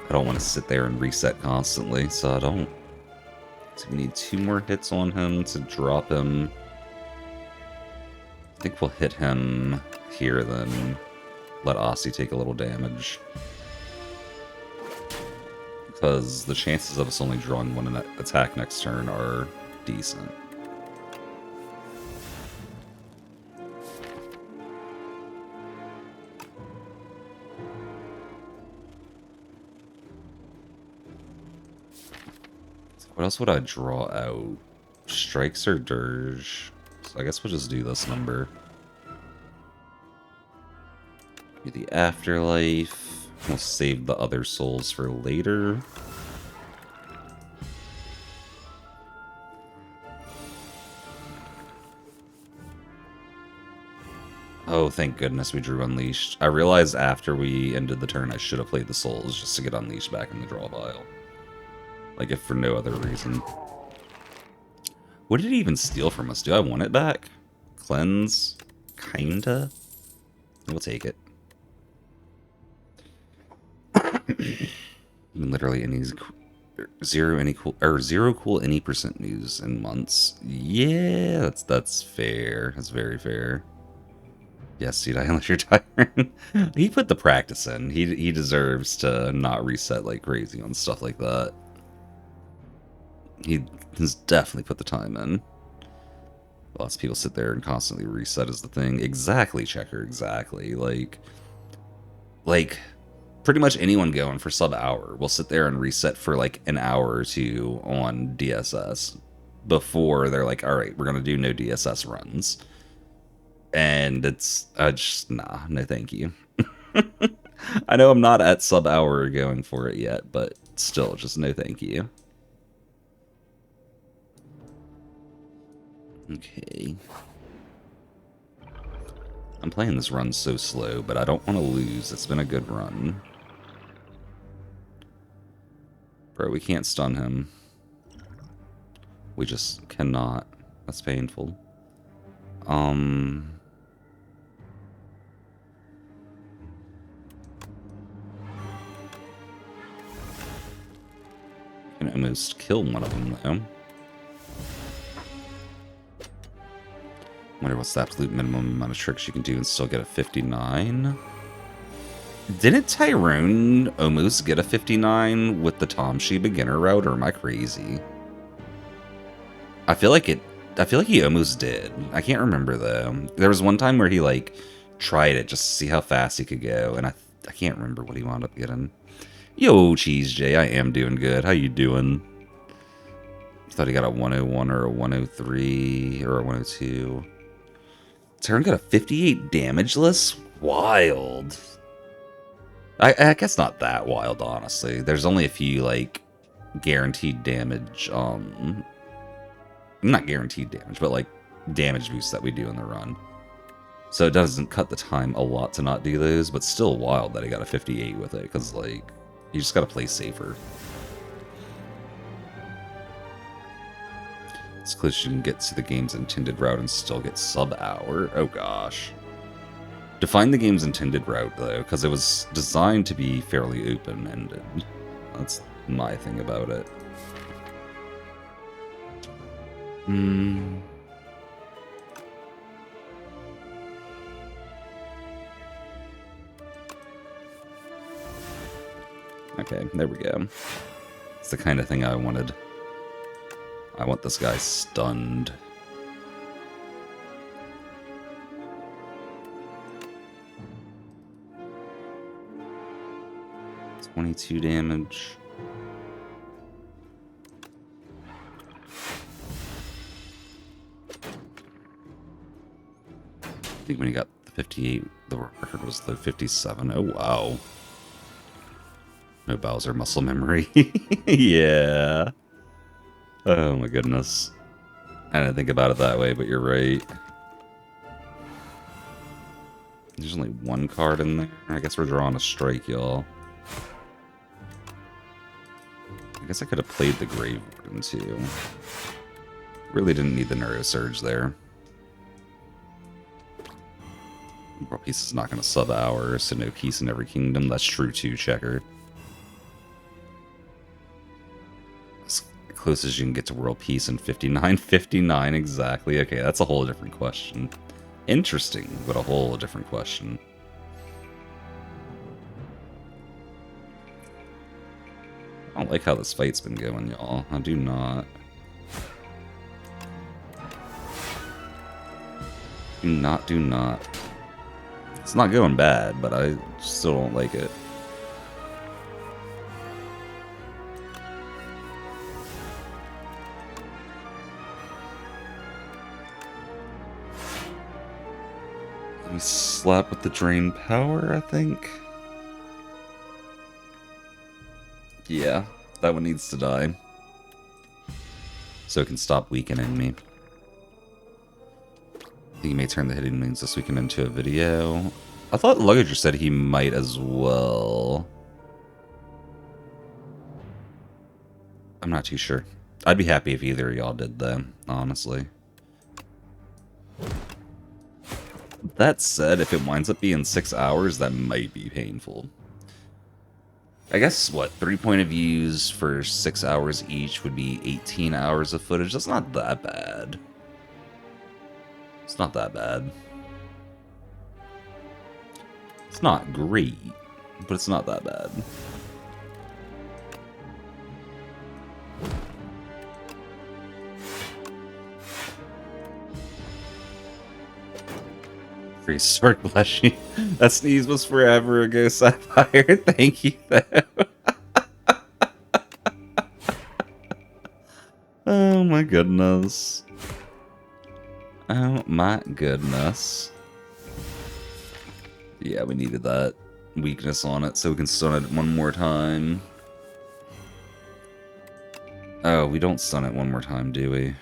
S1: I don't want to sit there and reset constantly, so I don't. So we need 2 more hits on him to drop him. I think we'll hit him here, then let Aussie take a little damage. Because the chances of us only drawing 1 attack next turn are decent. What else would I draw out? Strikes or Dirge? So I guess we'll just do this number. Maybe the Afterlife. We'll save the other souls for later. Oh, thank goodness we drew Unleashed. I realized after we ended the turn I should have played the Souls just to get Unleashed back in the draw pile. Like, if for no other reason. What did he even steal from us? Do I want it back? Cleanse? Kinda? We'll take it. Literally any zero cool any percent news in months. Yeah, that's fair. That's very fair. Yes, dude, I unless you're tired. He put the practice in. He deserves to not reset like crazy on stuff like that. He has definitely put the time in. Lots of people sit there and constantly reset is the thing. Exactly, Checker, exactly. Like pretty much anyone going for sub hour will sit there and reset for like an hour or two on DSS before they're like, all right, we're gonna do no DSS runs. And it's just nah, no thank you. I know I'm not at sub hour going for it yet, but still, just no thank you. Okay. I'm playing this run so slow, but I don't want to lose. It's been a good run. Bro, we can't stun him. We just cannot. That's painful. Can almost kill one of them, though. Wonder what's the absolute minimum amount of tricks you can do and still get a 59? Didn't Tyrone almost get a 59 with the Tomshi beginner route, or am I crazy? I feel like he almost did. I can't remember though. There was one time where he like tried it just to see how fast he could go, and I can't remember what he wound up getting. Yo, Cheese J, I am doing good. How you doing? I thought he got a 101 or a 103 or a 102. Tyrone got a 58 damageless? Wild. I guess not that wild, honestly. There's only a few, like, guaranteed damage, not guaranteed damage, but, like, damage boosts that we do in the run. So it doesn't cut the time a lot to not do those, but still wild that he got a 58 with it, because, like, you just gotta play safer. As close as you can get to the game's intended route and still get sub-hour? Oh gosh. Define the game's intended route, though, because it was designed to be fairly open-ended. That's my thing about it. Okay, there we go. It's the kind of thing I wanted. I want this guy stunned. 22 damage. I think when he got the 58, the record was the 57. Oh, wow. No Bowser muscle memory. Yeah. Oh, my goodness. I didn't think about it that way, but you're right. There's only one card in there. I guess we're drawing a strike, y'all. I guess I could have played the Grave Warden, too. Really didn't need the Neurosurge there. World Peace is not going to sub-hour, so no peace in every kingdom. That's true, too, Checker. As close as you can get to World Peace in 59. 59, exactly. Okay, that's a whole different question. Interesting, but a whole different question. I don't like how this fight's been going, y'all. I do not. Do not. It's not going bad, but I still don't like it. Let me slap with the drain power, I think. Yeah, that one needs to die. So it can stop weakening me. think he may turn the hidden moons this weekend into a video. I thought Luggager said he might as well. I'm not too sure. I'd be happy if either of y'all did that, honestly. That said, if it winds up being 6 hours, that might be painful. I guess, what, 3 point of views for 6 hours each would be 18 hours of footage? That's not that bad. It's not that bad. It's not great, but it's not that bad. Prehistoric bless you. That sneeze was forever ago, Sapphire. Thank you, though. Oh my goodness. Oh my goodness. Yeah, we needed that weakness on it so we can stun it one more time. Oh, we don't stun it one more time, do we?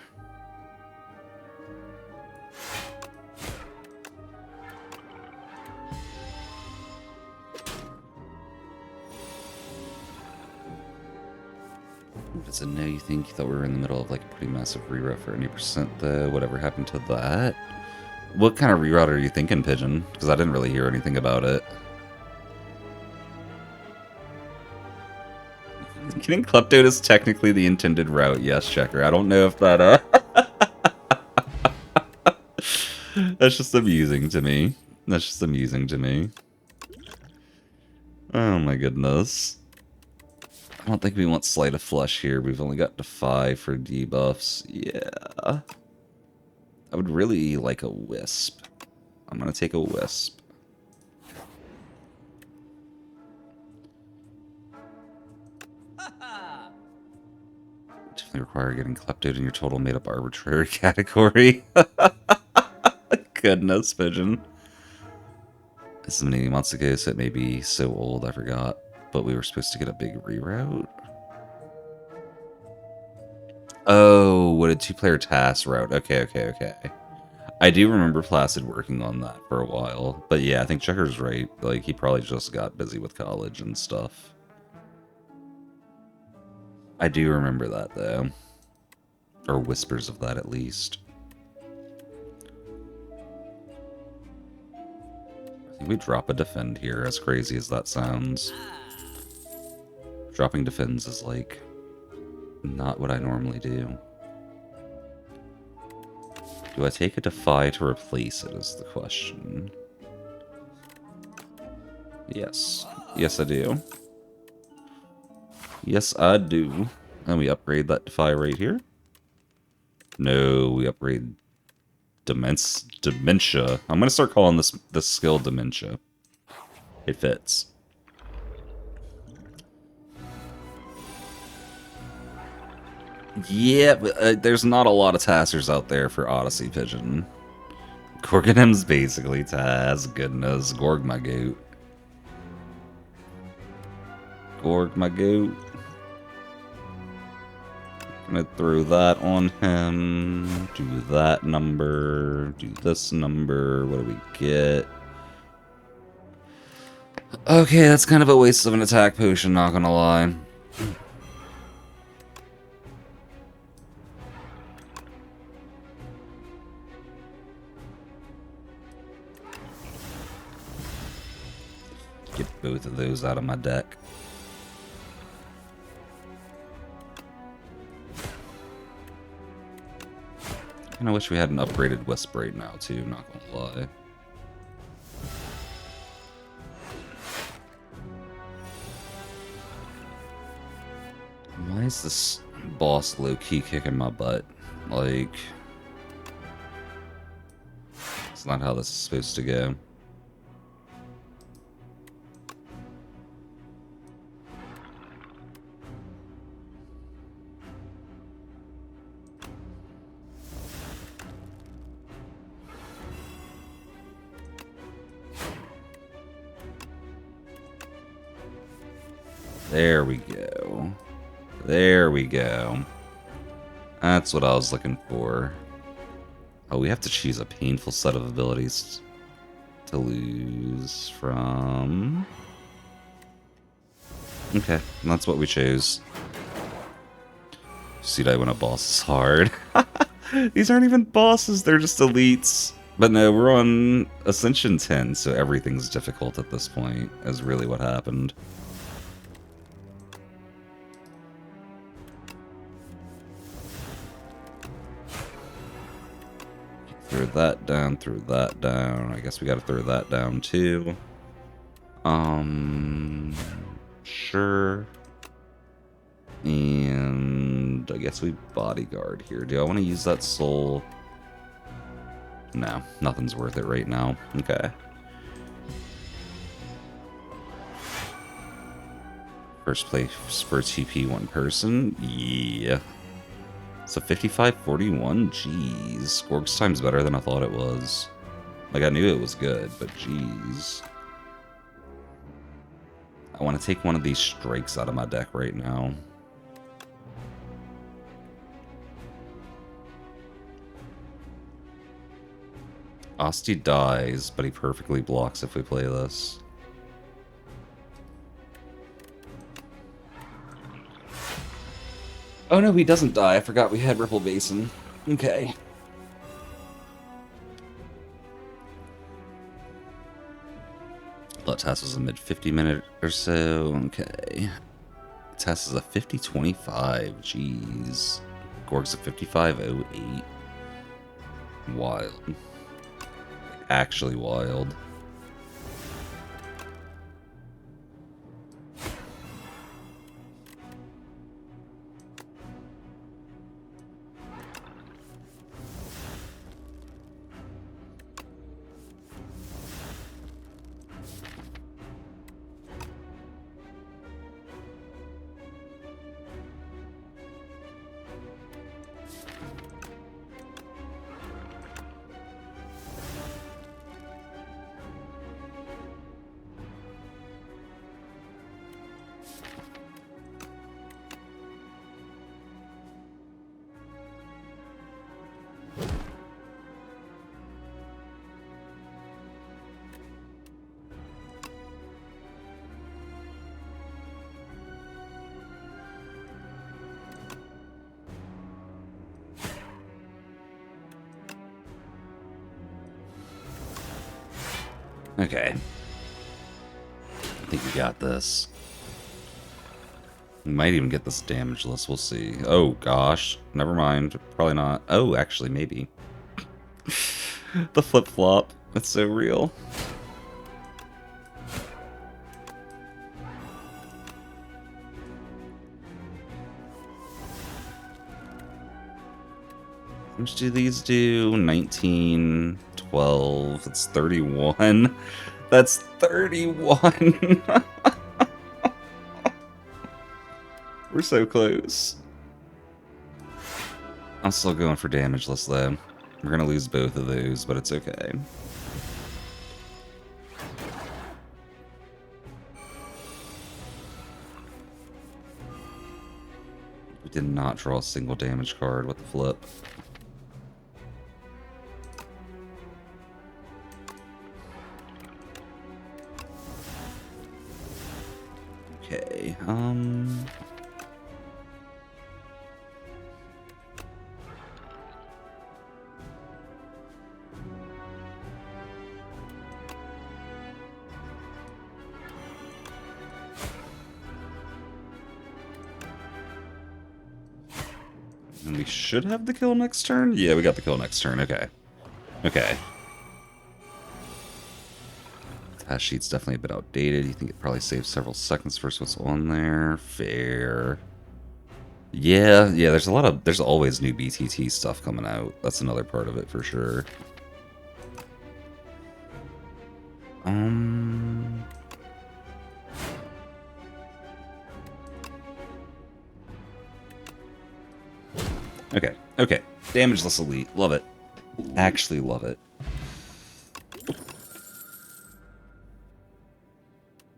S1: Does it know you think you thought we were in the middle of like a pretty massive reroute for any percent though? Whatever happened to that? What kind of reroute are you thinking, Pigeon? Because I didn't really hear anything about it. Getting Kleptoed is technically the intended route, yes, Checker. I don't know if that, That's just amusing to me. That's just amusing to me. Oh my goodness. I don't think we want Sleight of Flesh here. We've only got Defy for debuffs. Yeah. I would really like a Wisp. I'm gonna take a Wisp. Definitely require getting Kleptoed in your total made-up arbitrary category. Goodness, Pigeon. This is many months ago, so it may be so old I forgot. But we were supposed to get a big reroute. Oh, what a two-player task route. Okay. I do remember Placid working on that for a while. But yeah, I think Checker's right. Like, he probably just got busy with college and stuff. I do remember that, though. Or whispers of that, at least. I think we drop a defend here, as crazy as that sounds. Dropping defends is, like, not what I normally do. Do I take a Defy to replace it, is the question. Yes. Yes, I do. Yes, I do. And we upgrade that Defy right here. No, we upgrade Dementia. I'm gonna start calling this skill Dementia. It fits. Yeah, but, there's not a lot of Tassers out there for Odyssey Pigeon. Gorgonim's basically Taz. Goodness, Gorg my goat. Gorg my goat. Gonna throw that on him. Do that number. Do this number. What do we get? Okay, that's kind of a waste of an attack potion, not gonna lie. Get both of those out of my deck. I wish we had an upgraded Wisp right now, too, not gonna lie. Why is this boss low-key kicking my butt? Like, it's not how this is supposed to go. There we go. There we go. That's what I was looking for. Oh, we have to choose a painful set of abilities to lose from. Okay, that's what we chose. See, when a boss is hard. These aren't even bosses, they're just elites. But no, we're on Ascension 10, so everything's difficult at this point, is really what happened. Throw that down, throw that down. I guess we gotta throw that down too. Sure. And I guess we bodyguard here. Do I want to use that soul? No, nothing's worth it right now. Okay. First place for TP one person. Yeah. So 55-41. Jeez. Gorg's time's better than I thought it was. Like, I knew it was good, but jeez. I want to take one of these strikes out of my deck right now. Asti dies, but he perfectly blocks if we play this. Oh no, he doesn't die. I forgot we had Ripple Basin. Okay. Thought Tess was a mid 50 minute or so. Okay. Tess is a 50-25. Jeez. Gorg's a 55-08. Wild. Actually wild. Okay. I think we got this. We might even get this damageless. We'll see. Oh, gosh. Never mind. Probably not. Oh, actually, maybe. The flip-flop. That's so real. How much do these do? 19, 12. That's 31. That's 31. We're so close. I'm still going for damageless, though. We're going to lose both of those, but it's okay. We did not draw a single damage card with the flip. Okay, and we should have the kill next turn? Yeah, we got the kill next turn. Okay. Okay. Task sheet's definitely a bit outdated. You think it probably saves several seconds versus what's on there? Fair. Yeah, there's always new BTT stuff coming out. That's another part of it for sure. Okay. Damageless Elite. Love it. Actually love it.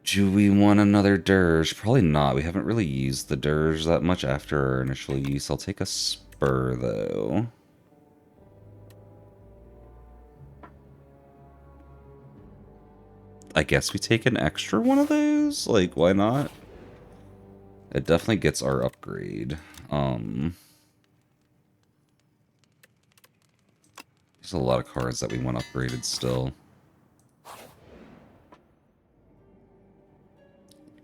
S1: Do we want another dirge? Probably not. We haven't really used the dirge that much after our initial use. I'll take a spur, though. I guess we take an extra one of those? Like, why not? It definitely gets our upgrade. There's a lot of cards that we want upgraded still.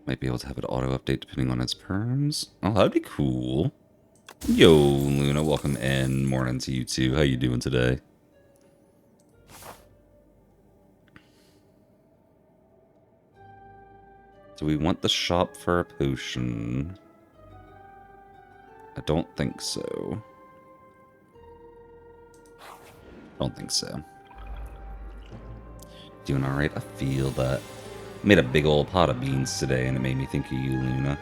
S1: Might be able to have it auto-update depending on its perms. Oh, that'd be cool. Yo, Luna, welcome in. Morning to you too. How you doing today? Do we want the shop for a potion? I don't think so. Don't think so. Doing alright? I feel that. Made a big old pot of beans today and it made me think of you, Luna.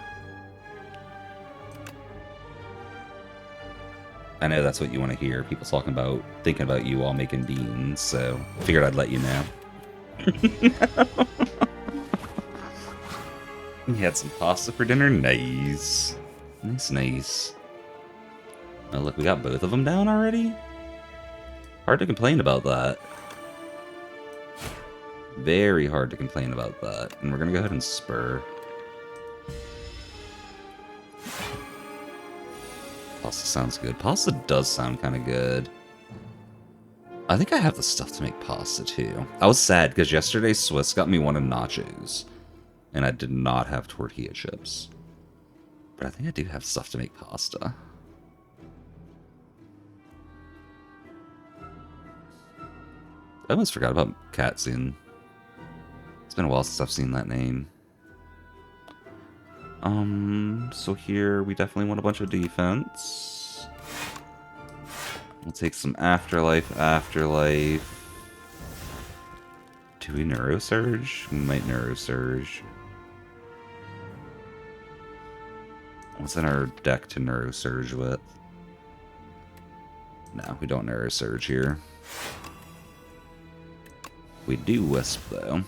S1: I know that's what you want to hear. People talking about, thinking about you while making beans, so figured I'd let you know. We had some pasta for dinner. Nice. Nice, nice. Oh, look, we got both of them down already? Hard to complain about that. Very hard to complain about that. And we're going to go ahead and spur. Pasta sounds good. Pasta does sound kind of good. I think I have the stuff to make pasta, too. I was sad because yesterday Swiss got me one of nachos. And I did not have tortilla chips. But I think I do have stuff to make pasta. I almost forgot about Katsune. It's been a while since I've seen that name. So here we definitely want a bunch of defense. We'll take some Afterlife. Do we Neurosurge? We might Neurosurge. What's in our deck to Neurosurge with? No, we don't Neurosurge here. We do Wisp, though.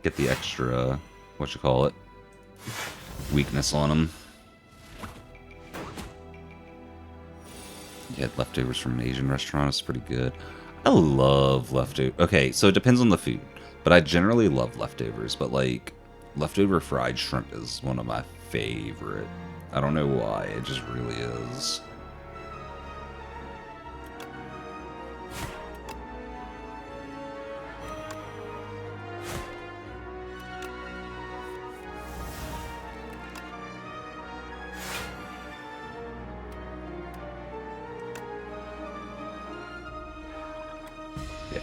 S1: Get the extra, weakness on them. Yeah, leftovers from an Asian restaurant is pretty good. I love leftovers. Okay, so it depends on the food. But I generally love leftovers. But, like, leftover fried shrimp is one of my favorite. I don't know why. It just really is. I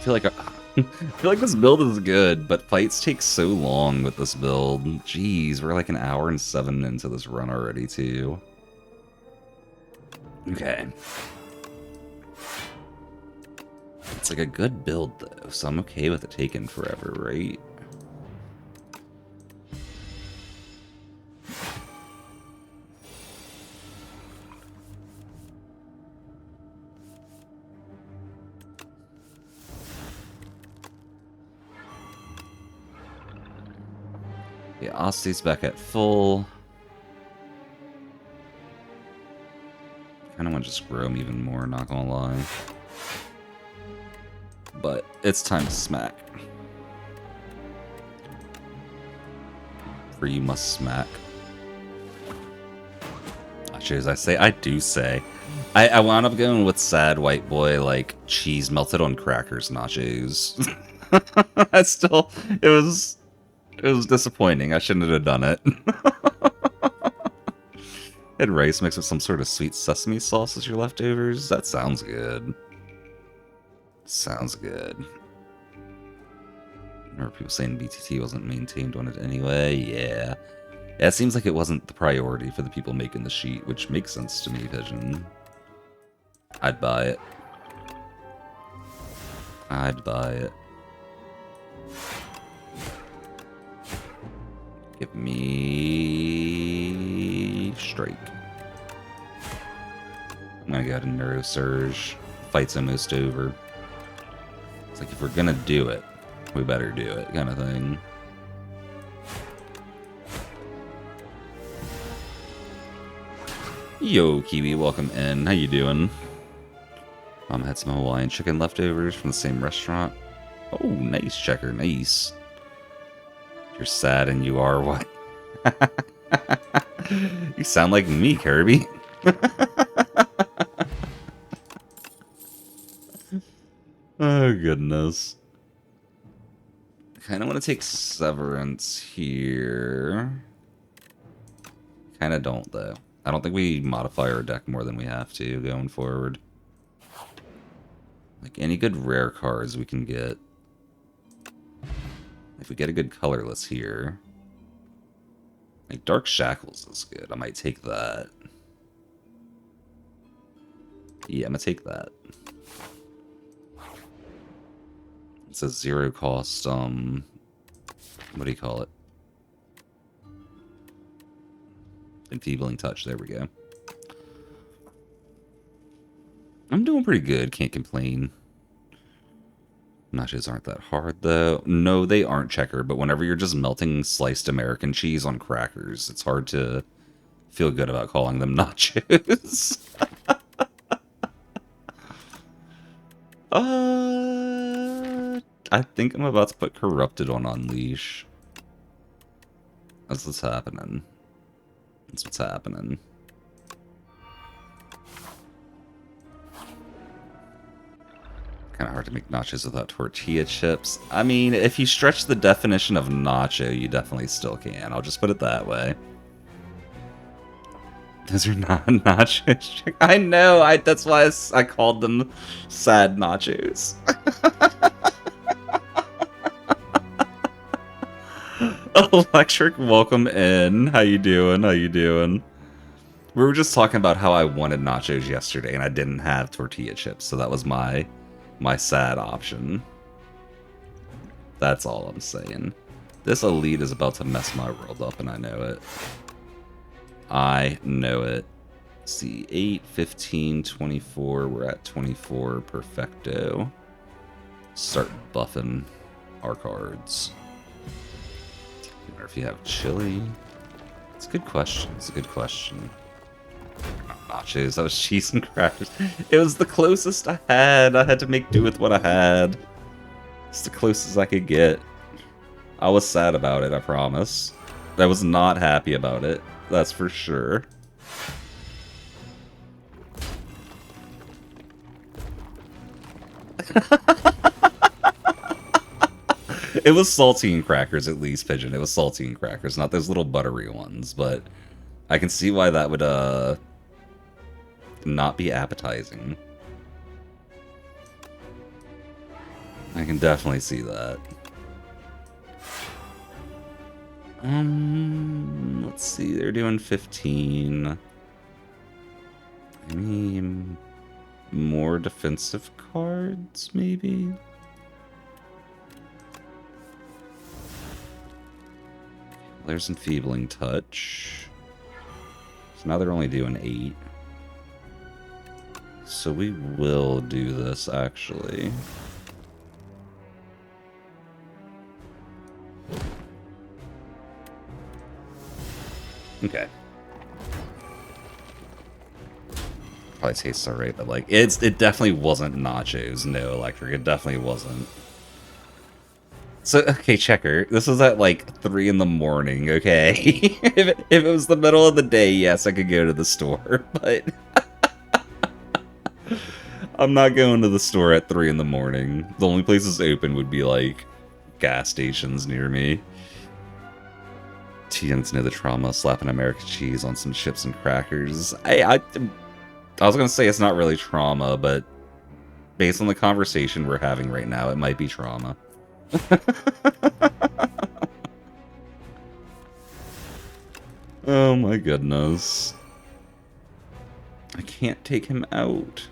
S1: feel like this build is good, but fights take so long with this build. Jeez, we're like an hour and 7 into this run already, too. Okay. It's like a good build, though, so I'm okay with it taking forever, right? Yeah, Osty's back at full. Kinda want to just grow him even more, not gonna lie. But it's time to smack. For you must smack. I do say. I wound up going with sad white boy, like, cheese melted on crackers nachos. It was disappointing. I shouldn't have done it. And rice mixed with some sort of sweet sesame sauce as your leftovers? That sounds good. Sounds good. I remember people saying BTT wasn't maintained on it anyway. Yeah. It seems like it wasn't the priority for the people making the sheet, which makes sense to me, Pigeon. I'd buy it. I'd buy it. Give me Strike. I'm gonna go ahead and Neurosurge. Fight's almost over. It's like if we're gonna do it, we better do it, kind of thing. Yo, Kiwi, welcome in. How you doing? Mom had some Hawaiian chicken leftovers from the same restaurant. Oh, nice, Checker, nice. You're sad and you are what? You sound like me, Kirby. Oh, goodness. I kind of want to take Severance here. Kind of don't, though. I don't think we modify our deck more than we have to going forward. Like, any good rare cards we can get. If we get a good colorless here. Like, Dark Shackles is good. I might take that. Yeah, I'm gonna take that. It's a 0 cost, what do you call it? Enfeebling Touch, there we go. I'm doing pretty good, can't complain. Nachos aren't that hard, though. No, they aren't, Checker, but whenever you're just melting sliced American cheese on crackers, it's hard to feel good about calling them nachos. I think I'm about to put Corrupted on Unleash. That's what's happening. That's what's happening. Kind of hard to make nachos without tortilla chips. I mean, if you stretch the definition of nacho, you definitely still can. I'll just put it that way. Those are not nachos. I know. That's why I called them sad nachos. Electric, welcome in. How you doing? How you doing? We were just talking about how I wanted nachos yesterday and I didn't have tortilla chips, so that was my sad option. That's all I'm saying. This elite is about to mess my world up and I know it. I know it. Let's see, 8, 15, 24. We're at 24. Perfecto. Start buffing our cards. I wonder if you have chili. It's a good question. It's a good question. Nachos. That was cheese and crackers. It was the closest I had. I had to make do with what I had. It's the closest I could get. I was sad about it, I promise. I was not happy about it. That's for sure. It was saltine crackers, at least, Pigeon. It was saltine crackers, not those little buttery ones, but I can see why that would, not be appetizing. I can definitely see that. Let's see, they're doing 15. I mean, more defensive cards, maybe? There's Enfeebling Touch. So now they're only doing 8. So we will do this, actually. Okay. Probably tastes alright, but like it definitely wasn't nachos, no electric. It definitely wasn't. So okay, Checker. This was at like 3 in the morning, okay? if it was the middle of the day, yes, I could go to the store, but I'm not going to the store at 3 in the morning. The only places open would be like gas stations near me. Too young to know the trauma of slapping American cheese on some chips and crackers. I was gonna say it's not really trauma, but based on the conversation we're having right now, it might be trauma. Oh my goodness. I can't take him out.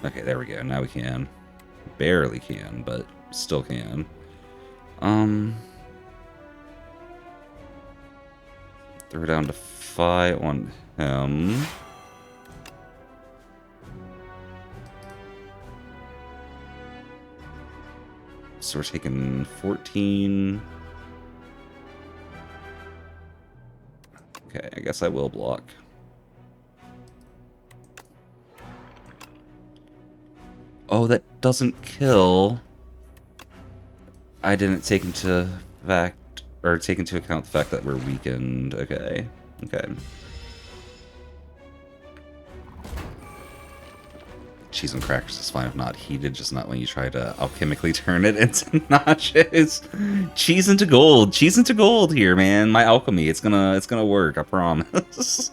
S1: Okay, there we go. Now we can. Barely can, but still can. Throw down to 5 on him. So we're taking 14. Okay, I guess I will block. Oh, that doesn't kill. I didn't take into account the fact that we're weakened. Okay. Okay. Cheese and crackers is fine if not heated, just not when you try to alchemically turn it into nachos. Cheese into gold. Cheese into gold here, man. My alchemy, it's gonna work, I promise.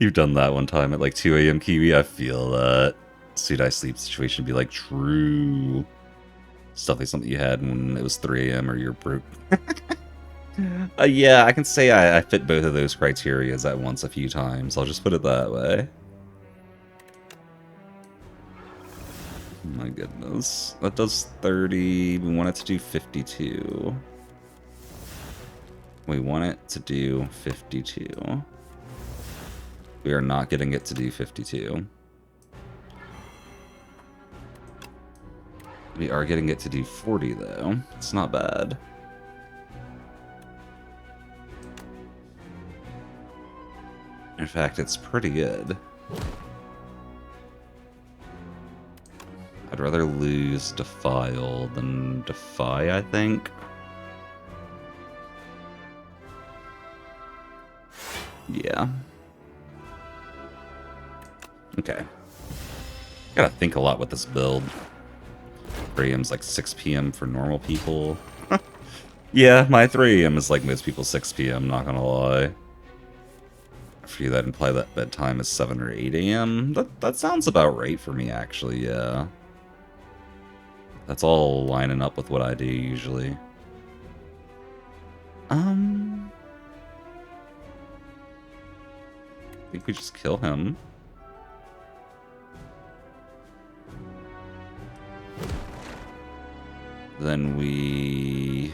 S1: You've done that one time at like 2 a.m. Kiwi. I feel that. Suit I sleep situation be like, true. It's definitely something you had when it was 3 a.m. or you're broke. Yeah, I can say I fit both of those criterias at once a few times. I'll just put it that way. My goodness. That does 30. We want it to do 52. We want it to do 52. We are not getting it to do 52. We are getting it to do 40, though. It's not bad. In fact, it's pretty good. I'd rather lose Defile than Defy, I think. Yeah. Okay. Gotta think a lot with this build. 3 a.m.'s like 6 p.m. for normal people. Yeah, my 3 a.m. is like most people's 6 p.m., not gonna lie. For you, that imply that bedtime is 7 or 8 a.m.? That sounds about right for me, actually, yeah. That's all lining up with what I do, usually. I think we just kill him. Then we...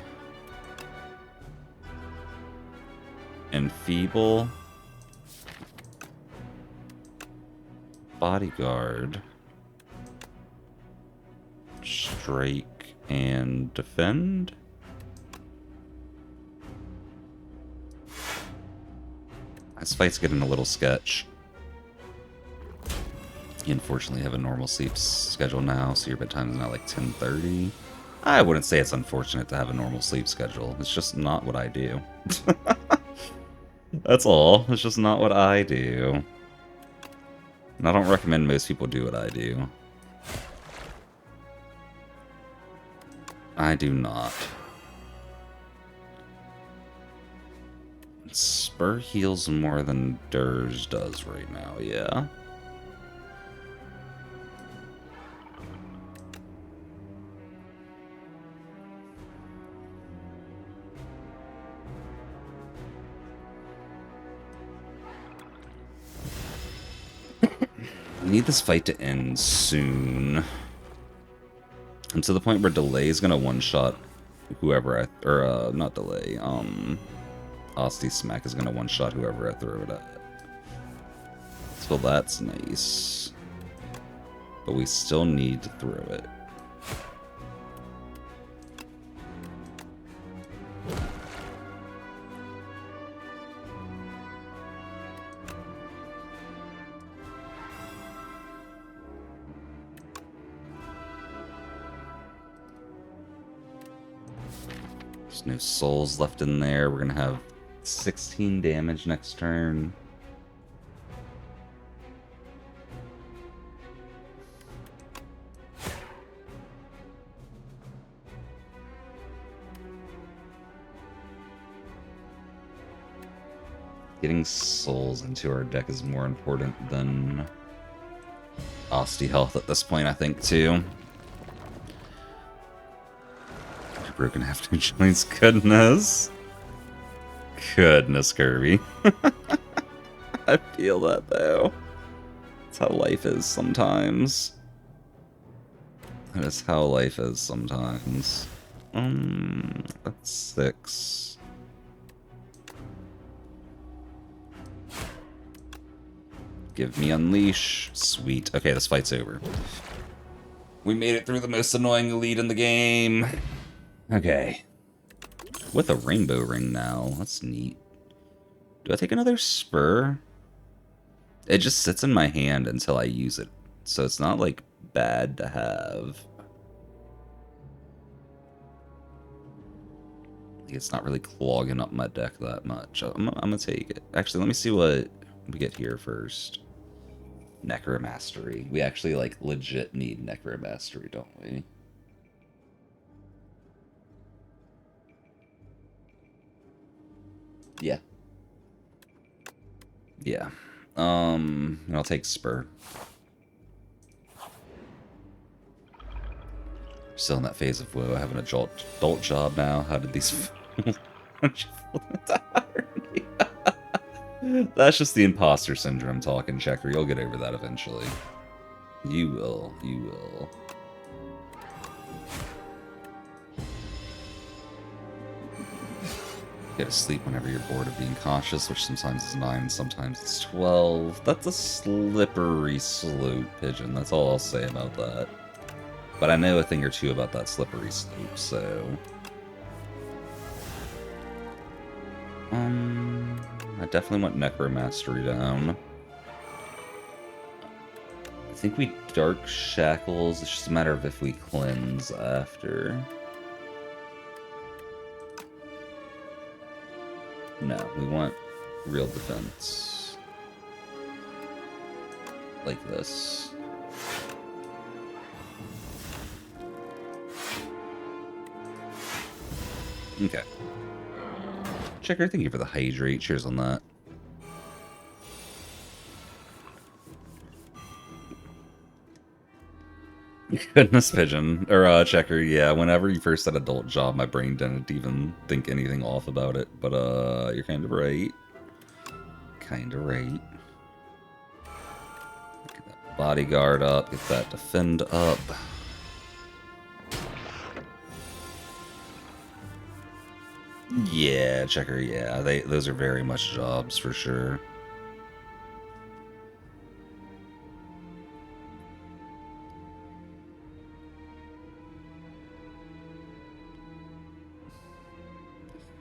S1: enfeeble. Bodyguard. Strike and defend. This fight's getting a little sketch. You unfortunately have a normal sleep schedule now, so your bedtime is now like 10:30. I wouldn't say it's unfortunate to have a normal sleep schedule. It's just not what I do. That's all. It's just not what I do. And I don't recommend most people do what I do. I do not. Spur heals more than Durs does right now, yeah. I need this fight to end soon. I'm to the point where Delay is gonna one-shot whoever not Delay, Asti Smack is gonna one-shot whoever I throw it at. So that's nice. But we still need to throw it. There's no souls left in there. We're gonna have 16 damage next turn. Getting souls into our deck is more important than Asti health at this point, I think, too. Broken after joints. Goodness. Goodness, Kirby. I feel that, though. That's how life is sometimes. That is how life is sometimes. That's 6. Give me Unleash. Sweet. Okay, this fight's over. We made it through the most annoying elite in the game. Okay. With a rainbow ring now. That's neat. Do I take another spur? It just sits in my hand until I use it. So it's not, like, bad to have. It's not really clogging up my deck that much. I'm gonna take it. Actually, let me see what we get here first. Necromastery. We actually, like, legit need Necromastery, don't we? Yeah. Yeah. And I'll take Spur. Still in that phase of, whoa, I have an adult job now. How did these... That's just the imposter syndrome talking, Checker. You'll get over that eventually. You will. You will. Go to sleep whenever you're bored of being cautious, which sometimes is 9, sometimes it's 12. That's a slippery slope, Pigeon. That's all I'll say about that. But I know a thing or two about that slippery slope, so... I definitely want Necromastery down. I think we Dark Shackles. It's just a matter of if we cleanse after. No, we want real defense. Like this. Okay. Checker, thank you for the hydrate. Cheers on that. Goodness, Pigeon. Or, Checker, yeah, whenever you first said adult job, my brain didn't even think anything off about it. But, you're kind of right. Kind of right. Get that bodyguard up, get that defend up. Yeah, Checker, yeah. Those are very much jobs, for sure.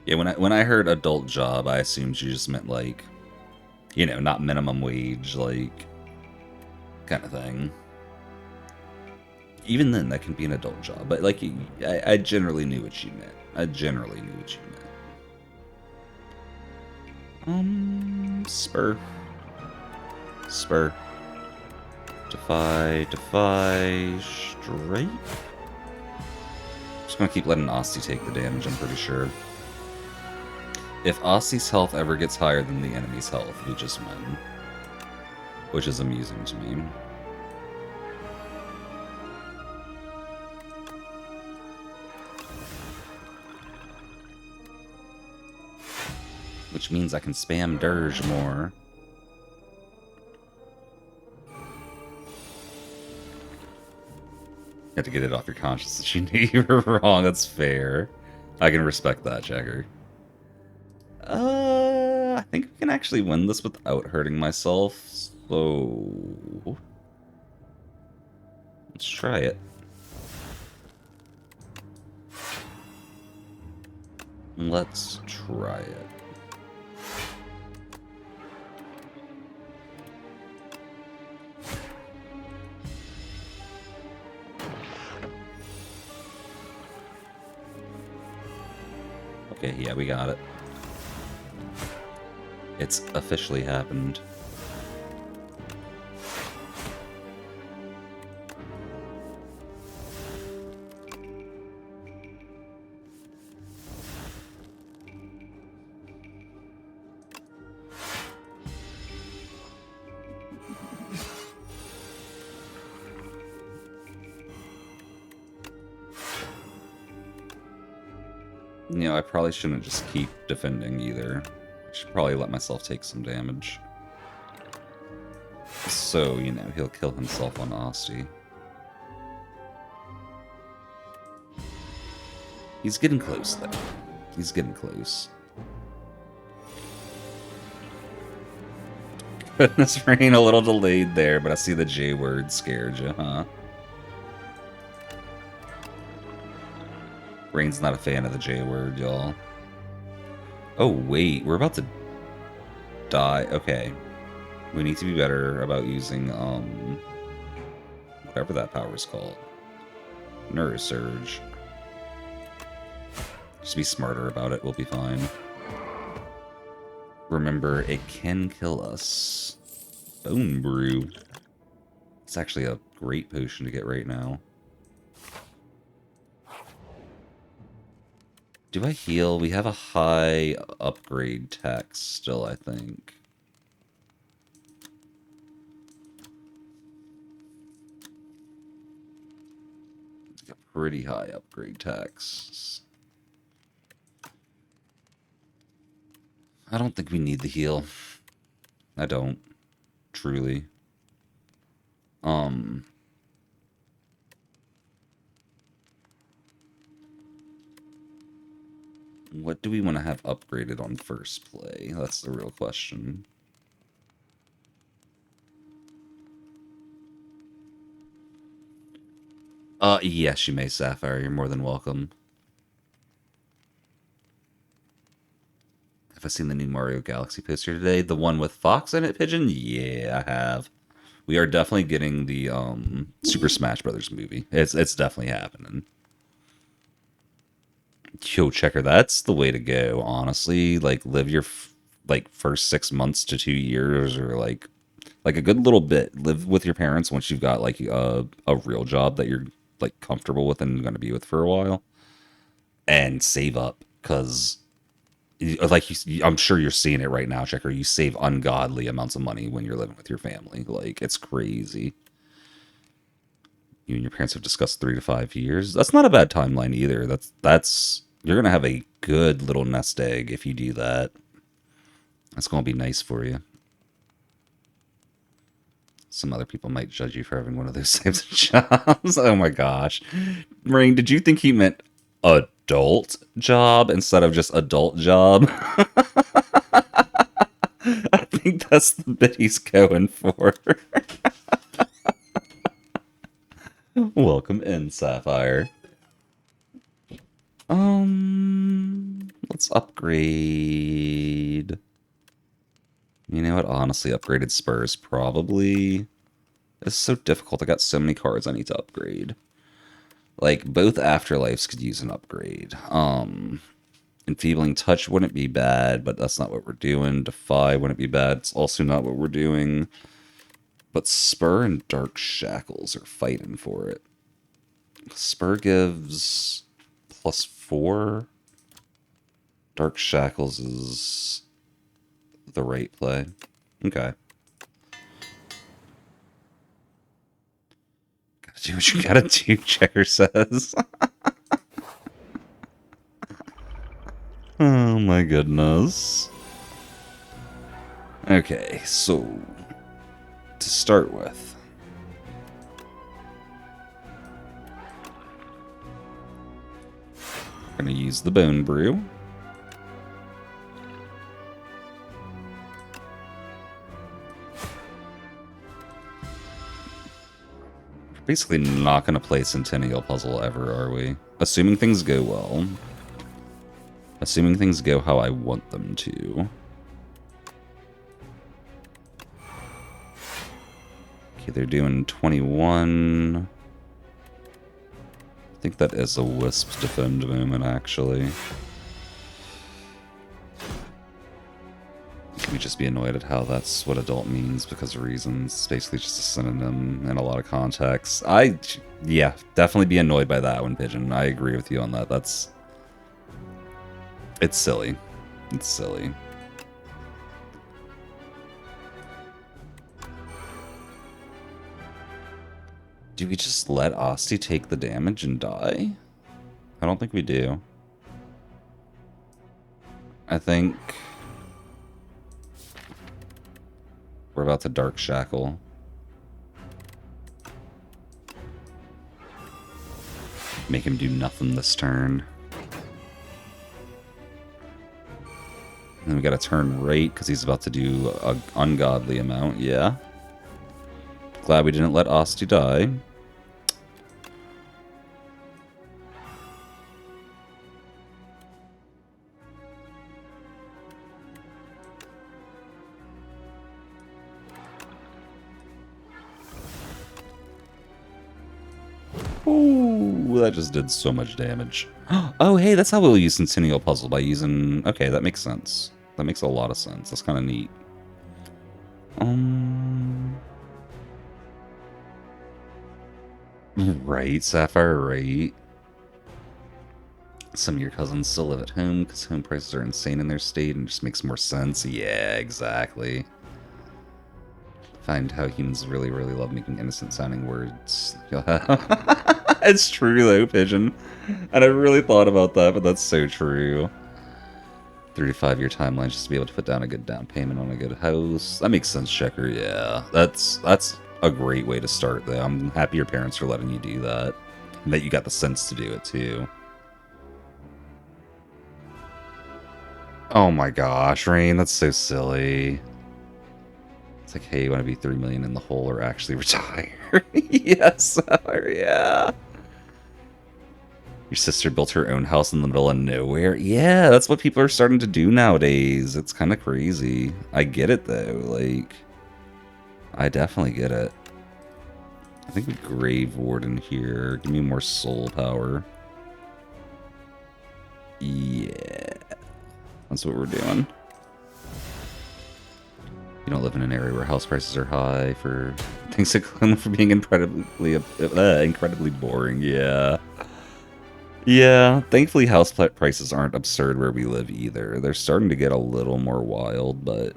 S1: Yeah, when I heard adult job, I assumed you just meant, like, you know, not minimum wage, like, kind of thing. Even then, that can be an adult job. But, like, I generally knew what you meant. I generally knew what you meant. Spur. Spur. Defy, straight. Just gonna keep letting Aussie take the damage, I'm pretty sure. If Aussie's health ever gets higher than the enemy's health, we just win. Which is amusing to me. Which means I can spam Dirge more. You have to get it off your conscience that you knew you were wrong. That's fair. I can respect that, Checker. I think we can actually win this without hurting myself, so... let's try it. Let's try it. Okay, yeah, we got it. It's officially happened. You know, I probably shouldn't just keep defending either. I should probably let myself take some damage. So, you know, he'll kill himself on Asti. He's getting close, though. He's getting close. Goodness, Rain, a little delayed there, but I see the J word scared you, huh? Rain's not a fan of the J word, y'all. Oh, wait, we're about to die. Okay. We need to be better about using, whatever that power is called. Neurosurge. Just be smarter about it, we'll be fine. Remember, it can kill us. Bone Brew. It's actually a great potion to get right now. Do I heal? We have a high upgrade tax still, I think. It's a pretty high upgrade tax. I don't think we need the heal. I don't. Truly. What do we want to have upgraded on first play? That's the real question. Yes, you may, Sapphire. You're more than welcome. Have I seen the new Mario Galaxy poster today? The one with Fox in it, Pigeon? Yeah, I have. We are definitely getting the Super Smash Brothers movie. It's definitely happening. Yo, Checker, that's the way to go, honestly. Like, live your like first 6 months to 2 years, or like a good little bit. Live with your parents once you've got like a real job that you're like comfortable with and going to be with for a while, and save up, because like I'm sure you're seeing it right now, Checker. You save ungodly amounts of money when you're living with your family. Like, it's crazy. You and your parents have discussed 3 to 5 years. That's not a bad timeline either. That's you're gonna have a good little nest egg if you do that. That's gonna be nice for you. Some other people might judge you for having one of those types of jobs. Oh my gosh. Marine, did you think he meant adult job instead of just adult job? I think that's the bit he's going for. Welcome in, Sapphire. Let's upgrade. You know what? Honestly, upgraded Spurs probably. It's so difficult. I got so many cards I need to upgrade. Like, both Afterlives could use an upgrade. Enfeebling Touch wouldn't be bad, but that's not what we're doing. Defy wouldn't be bad. It's also not what we're doing. But Spur and Dark Shackles are fighting for it. Spur gives +4. Dark Shackles is the right play. Okay. Gotta do what you gotta do, Checker says. Oh my goodness. Okay, so to start with, we're gonna use the Bone Brew. Basically not going to play Centennial Puzzle ever, are we? Assuming things go well. Assuming things go how I want them to. Okay, they're doing 21. I think that is a Wisp defend moment, actually. We just be annoyed at how that's what adult means because of reasons. It's basically just a synonym in a lot of contexts. Yeah, definitely be annoyed by that one, Pigeon. I agree with you on that. It's silly. It's silly. Do we just let Asti take the damage and die? I don't think we do. I think we're about to Dark Shackle. Make him do nothing this turn. And then we gotta turn right because he's about to do an ungodly amount. Yeah. Glad we didn't let Asti die. Oh, that just did so much damage. Oh, hey, that's how we'll use Centennial Puzzle, by using... Okay, that makes sense. That makes a lot of sense. That's kind of neat. Right, Sapphire, right. Some of your cousins still live at home because home prices are insane in their state and it just makes more sense. Yeah, exactly. Find how humans really, really love making innocent-sounding words. It's true, though, Pigeon. And I really thought about that, but that's so true. 3 to 5 year timeline just to be able to put down a good down payment on a good house. That makes sense, Checker. Yeah, that's a great way to start, though. I'm happy your parents are letting you do that, and that you got the sense to do it too. Oh my gosh, Rain, that's so silly. It's like, hey, you want to be 3 million in the hole or actually retire? Yes, yeah. Your sister built her own house in the middle of nowhere. Yeah, that's what people are starting to do nowadays. It's kind of crazy. I get it, though. Like, I definitely get it. I think we Grave Warden here. Give me more soul power. Yeah. That's what we're doing. You don't live in an area where house prices are high for things for being incredibly boring. Yeah. Yeah, thankfully house prices aren't absurd where we live either. They're starting to get a little more wild, but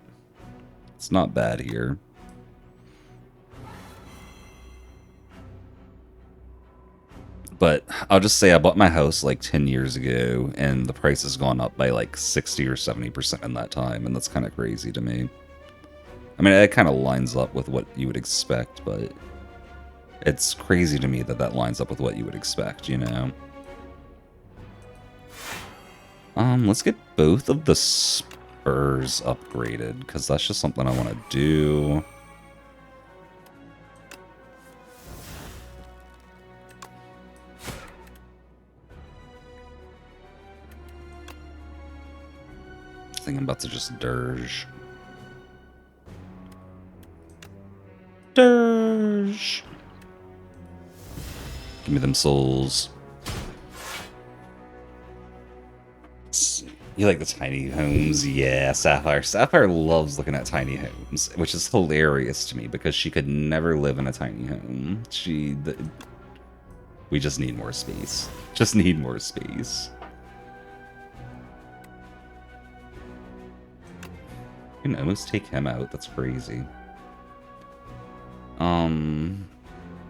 S1: it's not bad here. But I'll just say I bought my house like 10 years ago, and the price has gone up by like 60 or 70% in that time, and that's kind of crazy to me. I mean, it kind of lines up with what you would expect, but it's crazy to me that that lines up with what you would expect, you know? Let's get both of the spurs upgraded, because that's just something I want to do. I think I'm about to just dirge. Dirge! Give me them souls. You like the tiny homes? Yeah, Sapphire. Sapphire loves looking at tiny homes, which is hilarious to me because she could never live in a tiny home. We just need more space. Just need more space. You can almost take him out. That's crazy.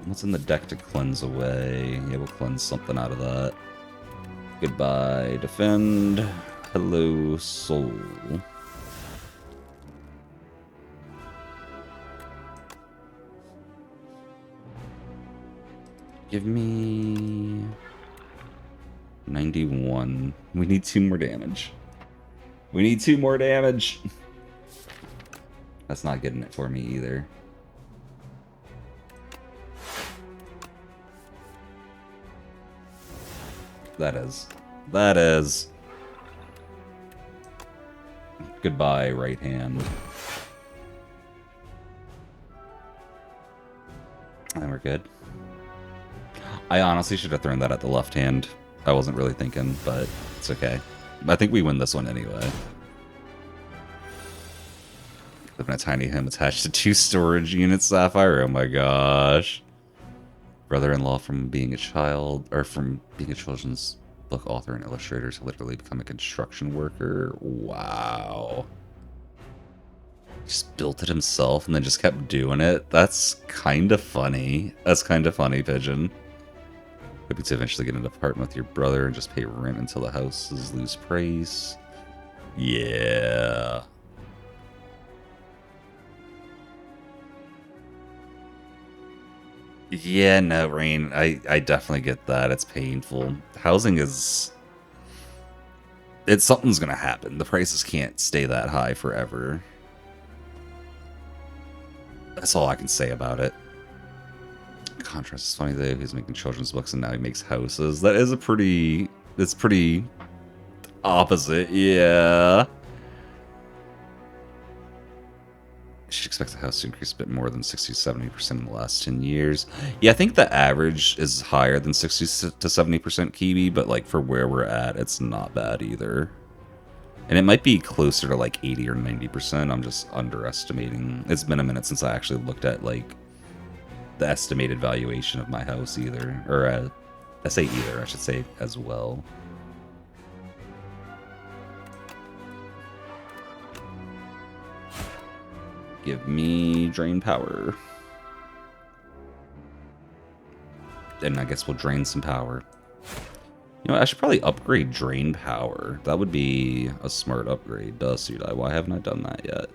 S1: What's in the deck to cleanse away? Yeah, we'll cleanse something out of that. Goodbye, defend. Hello, soul. Give me 91. We need 2 more damage. We need 2 more damage. That's not getting it for me either. That is. That is. Goodbye, right hand. And we're good. I honestly should have thrown that at the left hand. I wasn't really thinking, but it's okay. I think we win this one anyway. Living a tiny home attached to 2 storage units, Sapphire. Oh my gosh. Brother-in-law from being a child, or from being a children's book author and illustrator to literally become a construction worker. Wow. Just built it himself and then just kept doing it. That's kind of funny. That's kind of funny, Pigeon. Hoping to eventually get an apartment with your brother and just pay rent until the houses lose price. Yeah. Yeah, no, Rain. I definitely get that. It's painful. Housing is... something's gonna happen. The prices can't stay that high forever. That's all I can say about it. Contrast is funny though. He's making children's books and now he makes houses. That is a pretty... It's pretty... opposite, yeah. You should expect the house to increase a bit more than 60-70% in the last 10 years. Yeah, I think the average is higher than 60 to 70% Kiwi, but like for where we're at, it's not bad either. And it might be closer to like 80 or 90%. I'm just underestimating. It's been a minute since I actually looked at like the estimated valuation of my house either. Or I say either, I should say as well. Give me drain power. And I guess we'll drain some power. You know, I should probably upgrade drain power. That would be a smart upgrade. Duh, Sudai. Why haven't I done that yet?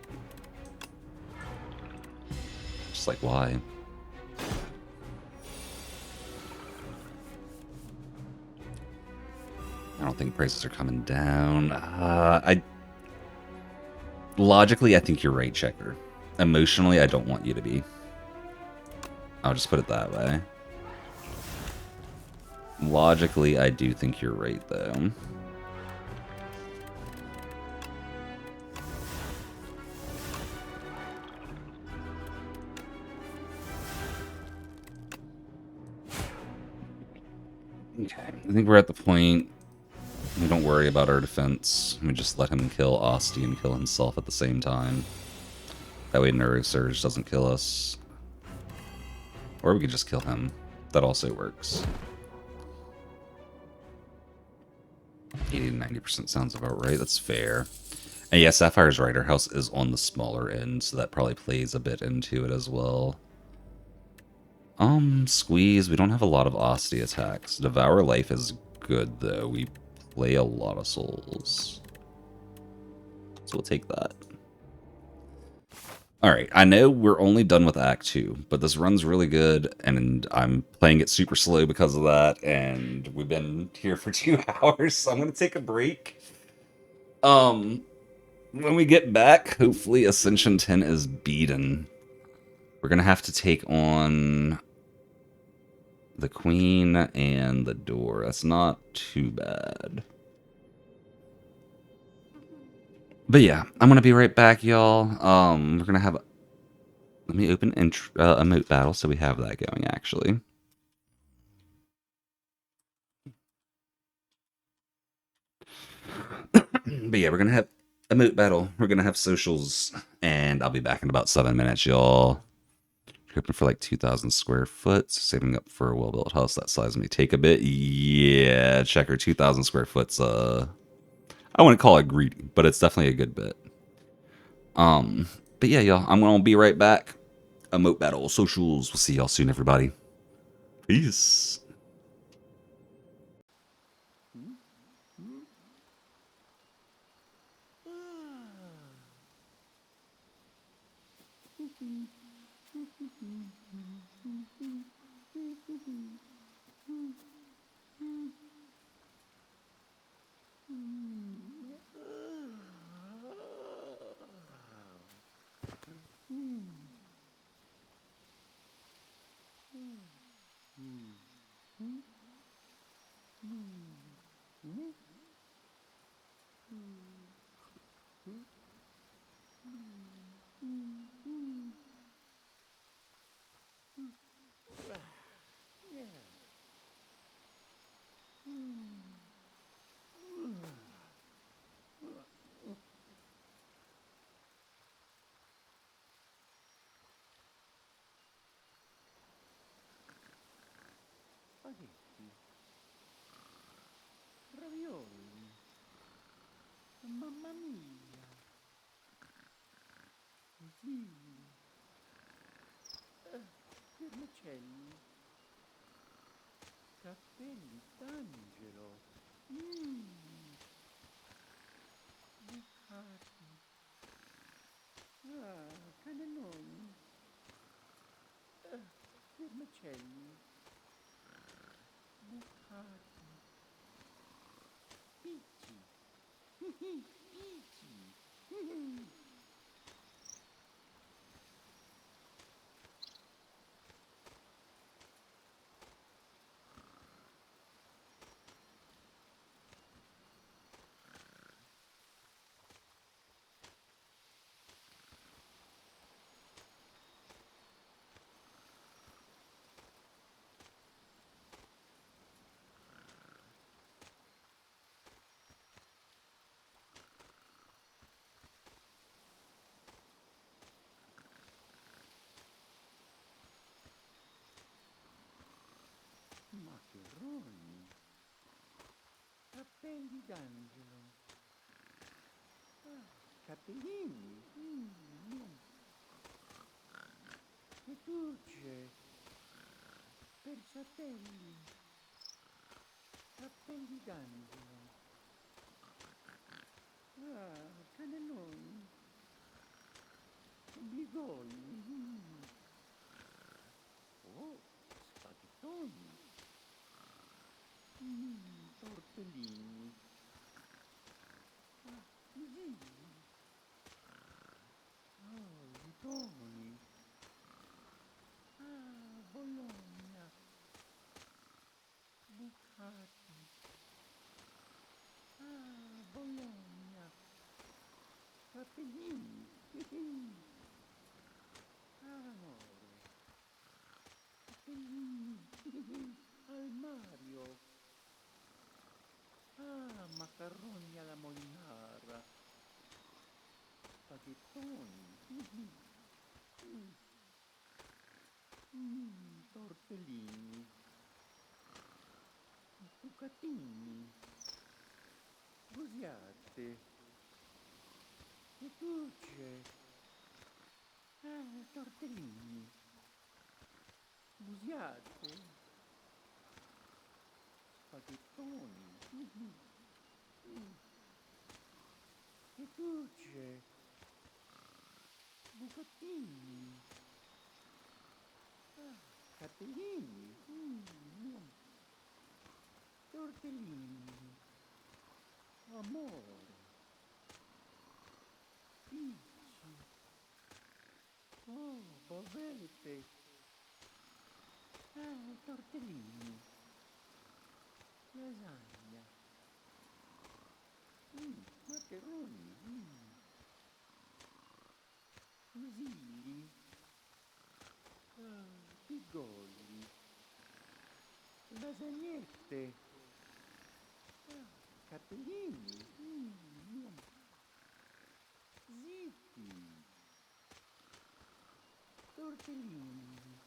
S1: Just like, why? I don't think prices are coming down. Logically, I think you're right, Checker. Emotionally, I don't want you to be. I'll just put it that way. Logically, I do think you're right, though. Okay, I think we're at the point. We don't worry about our defense. We just let him kill Asti and kill himself at the same time. That way Neurosurge doesn't kill us. Or we could just kill him. That also works. 80 to 90% sounds about right. That's fair. And yeah, Sapphire's right. Our house is on the smaller end, so that probably plays a bit into it as well. Squeeze. We don't have a lot of Asti attacks. Devour Life is good, though. We play a lot of souls. So we'll take that. Alright, I know we're only done with Act 2, but this run's really good, and I'm playing it super slow because of that, and we've been here for 2 hours, so I'm going to take a break. When we get back, hopefully Ascension 10 is beaten. We're going to have to take on the Queen and the Door. That's not too bad. But yeah, I'm going to be right back, y'all. We're going to have... Let me open emote battle so we have that going, actually. But yeah, we're going to have emote battle. We're going to have socials. And I'll be back in about 7 minutes, y'all. Hoping for like 2,000 square foot. Saving up for a well-built house that size may take a bit. Yeah, Checker, 2,000 square foot's... I wouldn't call it greedy, but it's definitely a good bit. But yeah, y'all, I'm going to be right back. Emote battle, socials. We'll see y'all soon, everybody. Peace.
S3: Spaghetti, ravioli, mamma mia, fusilli, vermicelli, cappelli d'angelo, bucati, cannelloni, vermicelli, bucati, picci, picci. Capelli d'angelo. Ah, capellini. Fettucce. Perciatelli. Cappelli d'angelo. Ah, cannelloni. Bigoni. Oh, spaghettoni. Tortellini. Ah, fusilli. Oh, vitoni. Ah, Bologna. Bucati. Ah, Bologna. Capellini. Ah, amore. Capellini. Al Mario. Ah, macarroni alla molinara. Spaghettoni. Tortellini. Bucatini. Busiate. Fettucce. Ah, tortellini. Busiate. Spaghettoni. Fettucce. Bucatini. Ah, capellini. Tortellini. Amore. Picci. Oh, bavette. Ah, tortellini. Lasagna. Macaroni. Fusilli. Ah, figolli. Lasagnette. Ah, capellini. Zitti. Tortellini.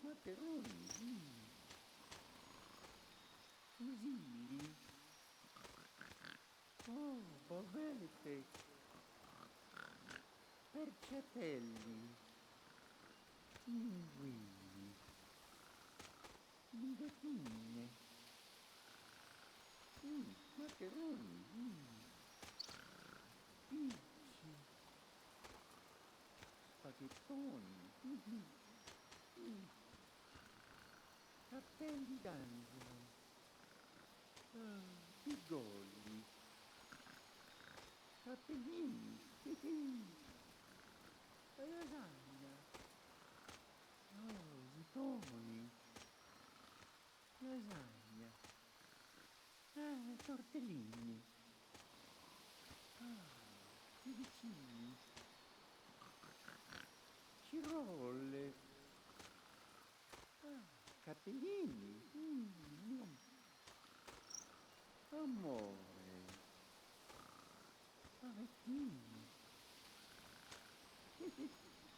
S3: Macaroni. Fusilli. Oh, bavette. Perciatelli. Linguini. Bugatine. Macaroni. Picci. Spaghettoni. Cappelli d'angelo. Ah, figolli. Cappellini. Lasagna. Oh, vitoni. Lasagna. Ah, tortellini. Ah, fettuccini. Cirolle. Ah, capellini. Amore. Favettini.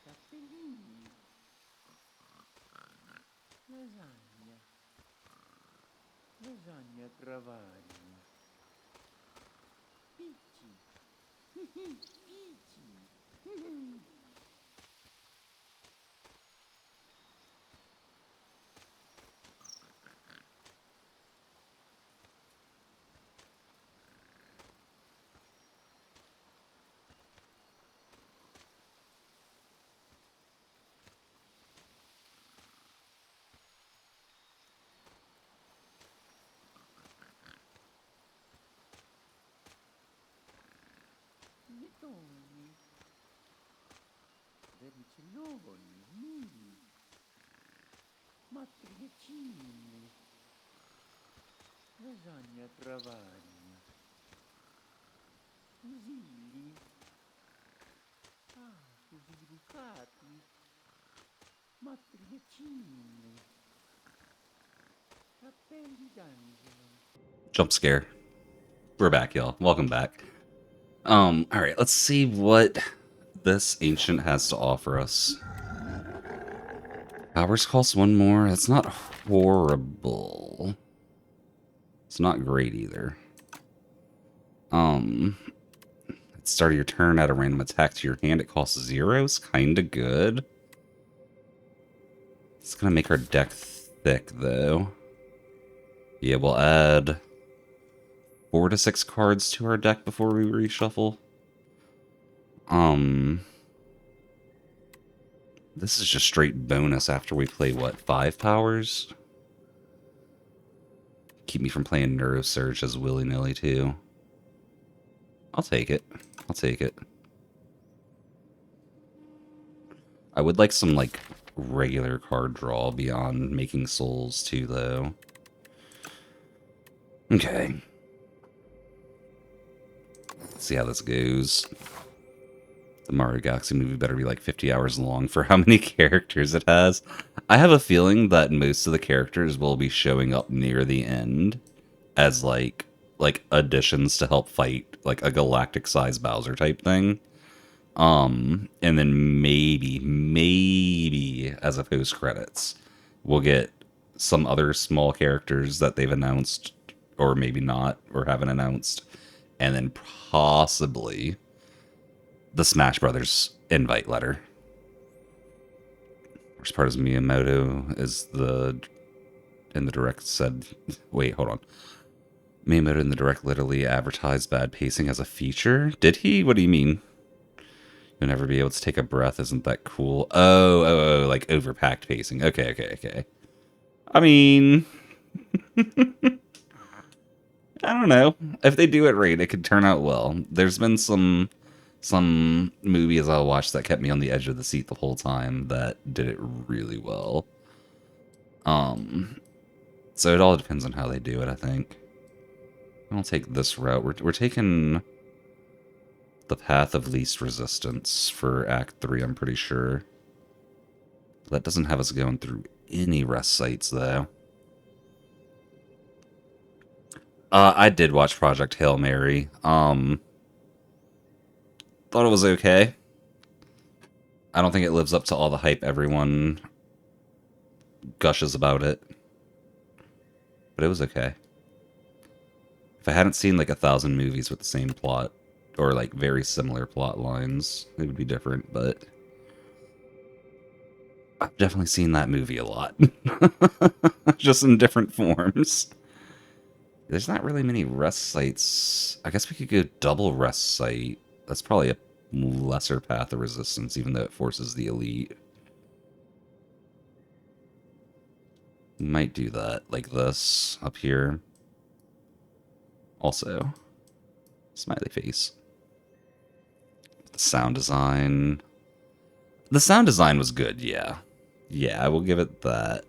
S3: Cappellini. Lasagna. Lasagna travaglia. Picci. Picci. Letoni. Vermicelloni. Matriciane. Lasagna travaglia. Fusilli. Ah, fusilli bucati. Matriciane. Cappelli d'angelo.
S1: Jump scare. We're back, y'all. Welcome back. All right, let's see what this ancient has to offer us. Powers cost one more. That's not horrible. It's not great either. At the start of your turn, add a random attack to your hand. It costs 0. It's kind of good. It's gonna make our deck thick, though. Yeah, we'll add 4 to 6 cards to our deck before we reshuffle. This is just straight bonus after we play, what, 5 powers? Keep me from playing Neurosurge as willy-nilly, too. I'll take it. I'll take it. I would like some, like, regular card draw beyond making souls, too, though. Okay. Let's see how this goes. The Mario Galaxy movie better be like 50 hours long for how many characters it has. I have a feeling that most of the characters will be showing up near the end as like additions to help fight like a galactic size Bowser type thing. And then maybe as a post credits, we'll get some other small characters that they've announced or maybe not or haven't announced, and then possibly the Smash Brothers invite letter. Worst part is Miyamoto is in the direct said, wait, hold on. Miyamoto in the direct literally advertised bad pacing as a feature. Did he? What do you mean? You'll never be able to take a breath. Isn't that cool? Oh, like overpacked pacing. Okay. I mean, I don't know. If they do it right, it could turn out well. There's been some movies I watched that kept me on the edge of the seat the whole time that did it really well. So it all depends on how they do it, I think. I'll take this route. We're taking the path of least resistance for Act 3, I'm pretty sure. That doesn't have us going through any rest sites, though. I did watch Project Hail Mary. Thought it was okay. I don't think it lives up to all the hype everyone gushes about it. But it was okay. If I hadn't seen like 1,000 movies with the same plot, or like very similar plot lines, it would be different, but I've definitely seen that movie a lot. Just in different forms. There's not really many rest sites. I guess we could go double rest site. That's probably a lesser path of resistance, even though it forces the elite. We might do that, like this, up here. Also, smiley face. The sound design. The sound design was good, yeah. Yeah, I will give it that.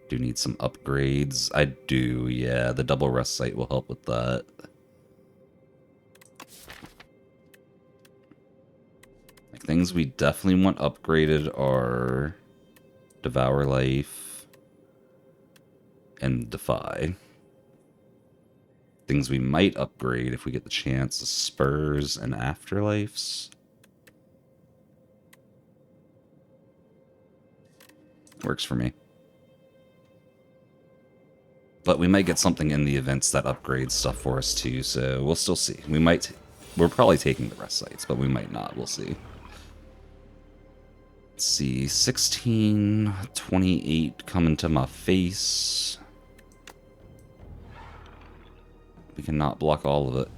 S1: Do need some upgrades. I do, yeah. The double rest site will help with that. Like, things we definitely want upgraded are Devour Life and Defy. Things we might upgrade if we get the chance is Spurs and Afterlives. Works for me. But we might get something in the events that upgrades stuff for us too, so we'll still see. We're probably taking the rest sites, but we might not. We'll see. Let's see, 16, 28 coming to my face. We cannot block all of it.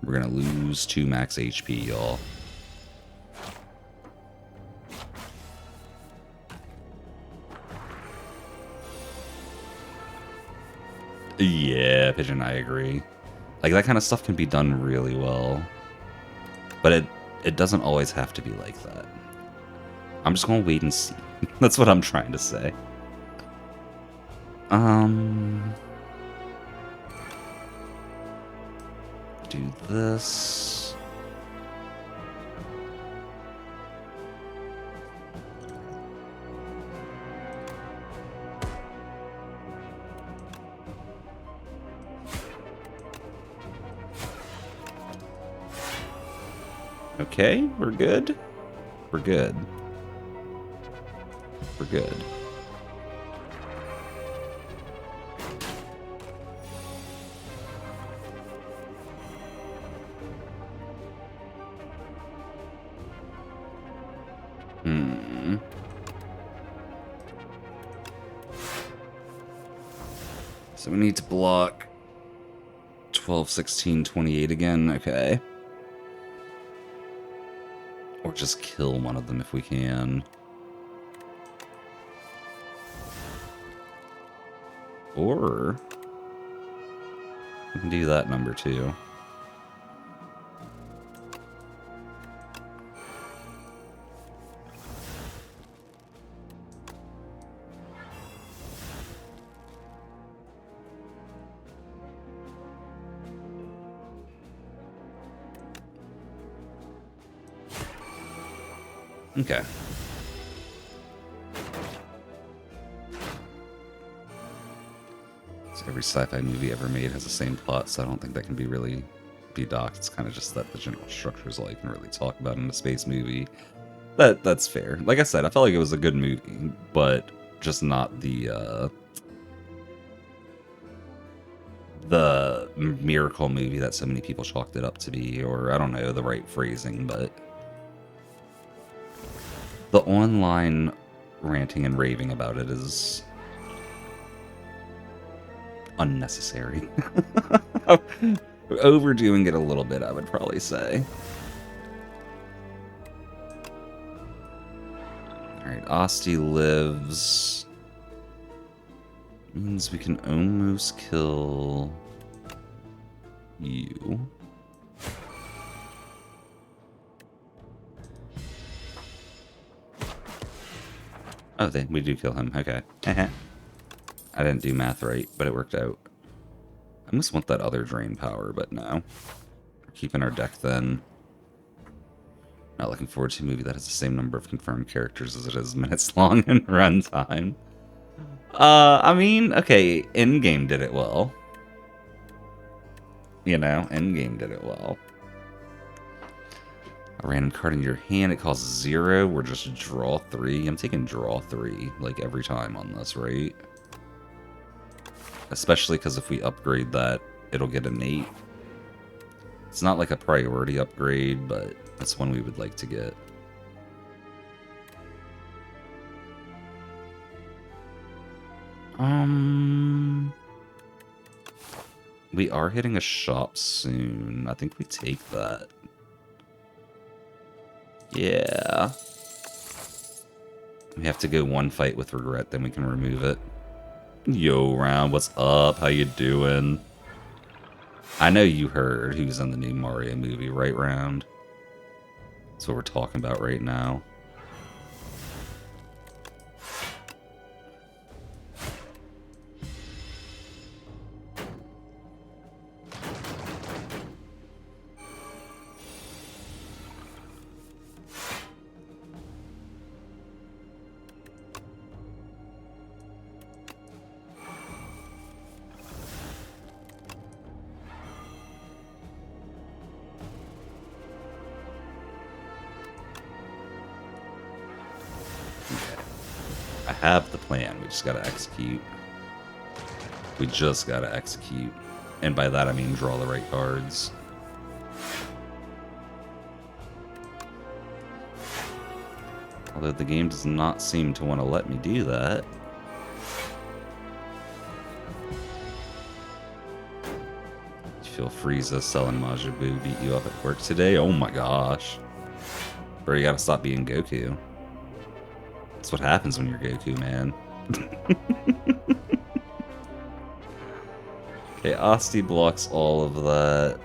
S1: We're gonna lose 2 max HP, y'all. Yeah, Pigeon, I agree. Like, that kind of stuff can be done really well. But it doesn't always have to be like that. I'm just gonna wait and see. That's what I'm trying to say. Do this. Okay, we're good. We're good. We're good. Hmm. So we need to block 12, 16, 28 again. Okay. Or just kill one of them if we can. Or we can do that number too. Okay. So every sci-fi movie ever made has the same plot, so I don't think that can be docked. It's kind of just that the general structure is all you can really talk about in a space movie. That's fair. Like I said, I felt like it was a good movie, but just not the miracle movie that so many people chalked it up to be, or I don't know the right phrasing, but the online ranting and raving about it is unnecessary. Overdoing it a little bit, I would probably say. Alright, Asti lives. Means we can almost kill you. Oh, we do kill him. Okay. I didn't do math right, but it worked out. I almost want that other drain power, but no. We're keeping our deck then. Not looking forward to a movie that has the same number of confirmed characters as it is minutes long in runtime. I mean, okay, Endgame did it well. You know, Endgame did it well. A random card in your hand, it costs 0, or just draw 3. I'm taking draw 3, like, every time on this, right? Especially because if we upgrade that, it'll get an 8. It's not like a priority upgrade, but that's one we would like to get. We are hitting a shop soon. I think we take that. Yeah. We have to go one fight with regret, then we can remove it. Yo, Round, what's up? How you doing? I know you heard who's in the new Mario movie, right, Round? That's what we're talking about right now. I have the plan, we just gotta execute. We just gotta execute. And by that I mean draw the right cards. Although the game does not seem to want to let me do that. You feel Frieza selling Majin Buu beat you up at work today? Oh my gosh. Bro, you gotta stop being Goku. That's what happens when you're Goku, man. Okay, Asti blocks all of that.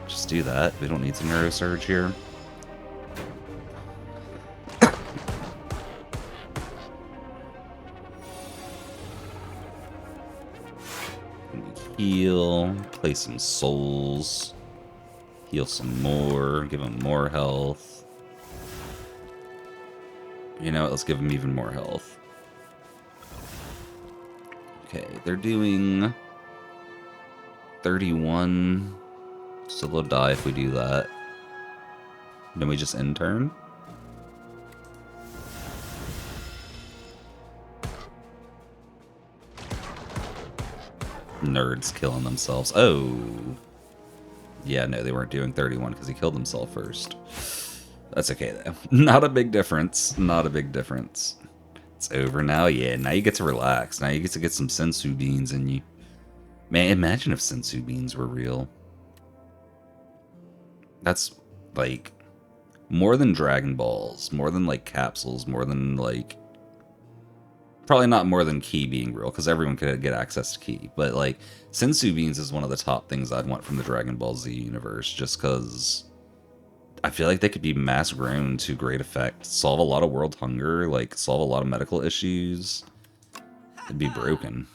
S1: Just do that. We don't need to Neurosurge here. Heal. Play some souls. Heal some more. Give him more health. You know what? Let's give him even more health. Okay, they're doing 31. So they'll die if we do that. Then we just end turn. Nerds killing themselves. Oh. Yeah, no, they weren't doing 31 because he killed himself first. That's okay, though. Not a big difference. Not a big difference. It's over now. Yeah, now you get to relax. Now you get to get some sensu beans in you. Man, imagine if sensu beans were real. That's, like, more than Dragon Balls, more than, like, capsules, more than, like... Probably not more than Ki being real, because everyone could get access to Ki. But, like, sensu beans is one of the top things I'd want from the Dragon Ball Z universe, just because... I feel like they could be mass grown to great effect, solve a lot of world hunger, like solve a lot of medical issues. It'd be broken.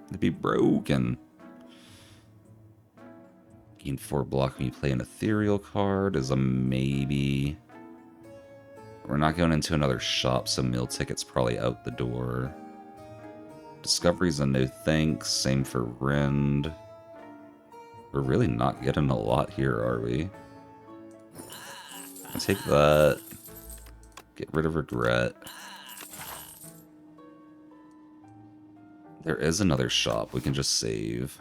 S1: It'd be broken. Gain 4 block when you play an ethereal card is a maybe. We're not going into another shop, so meal ticket's probably out the door. Discovery's a no thanks, same for Rend. We're really not getting a lot here, are we? I'll take that. Get rid of regret. There is another shop we can just save.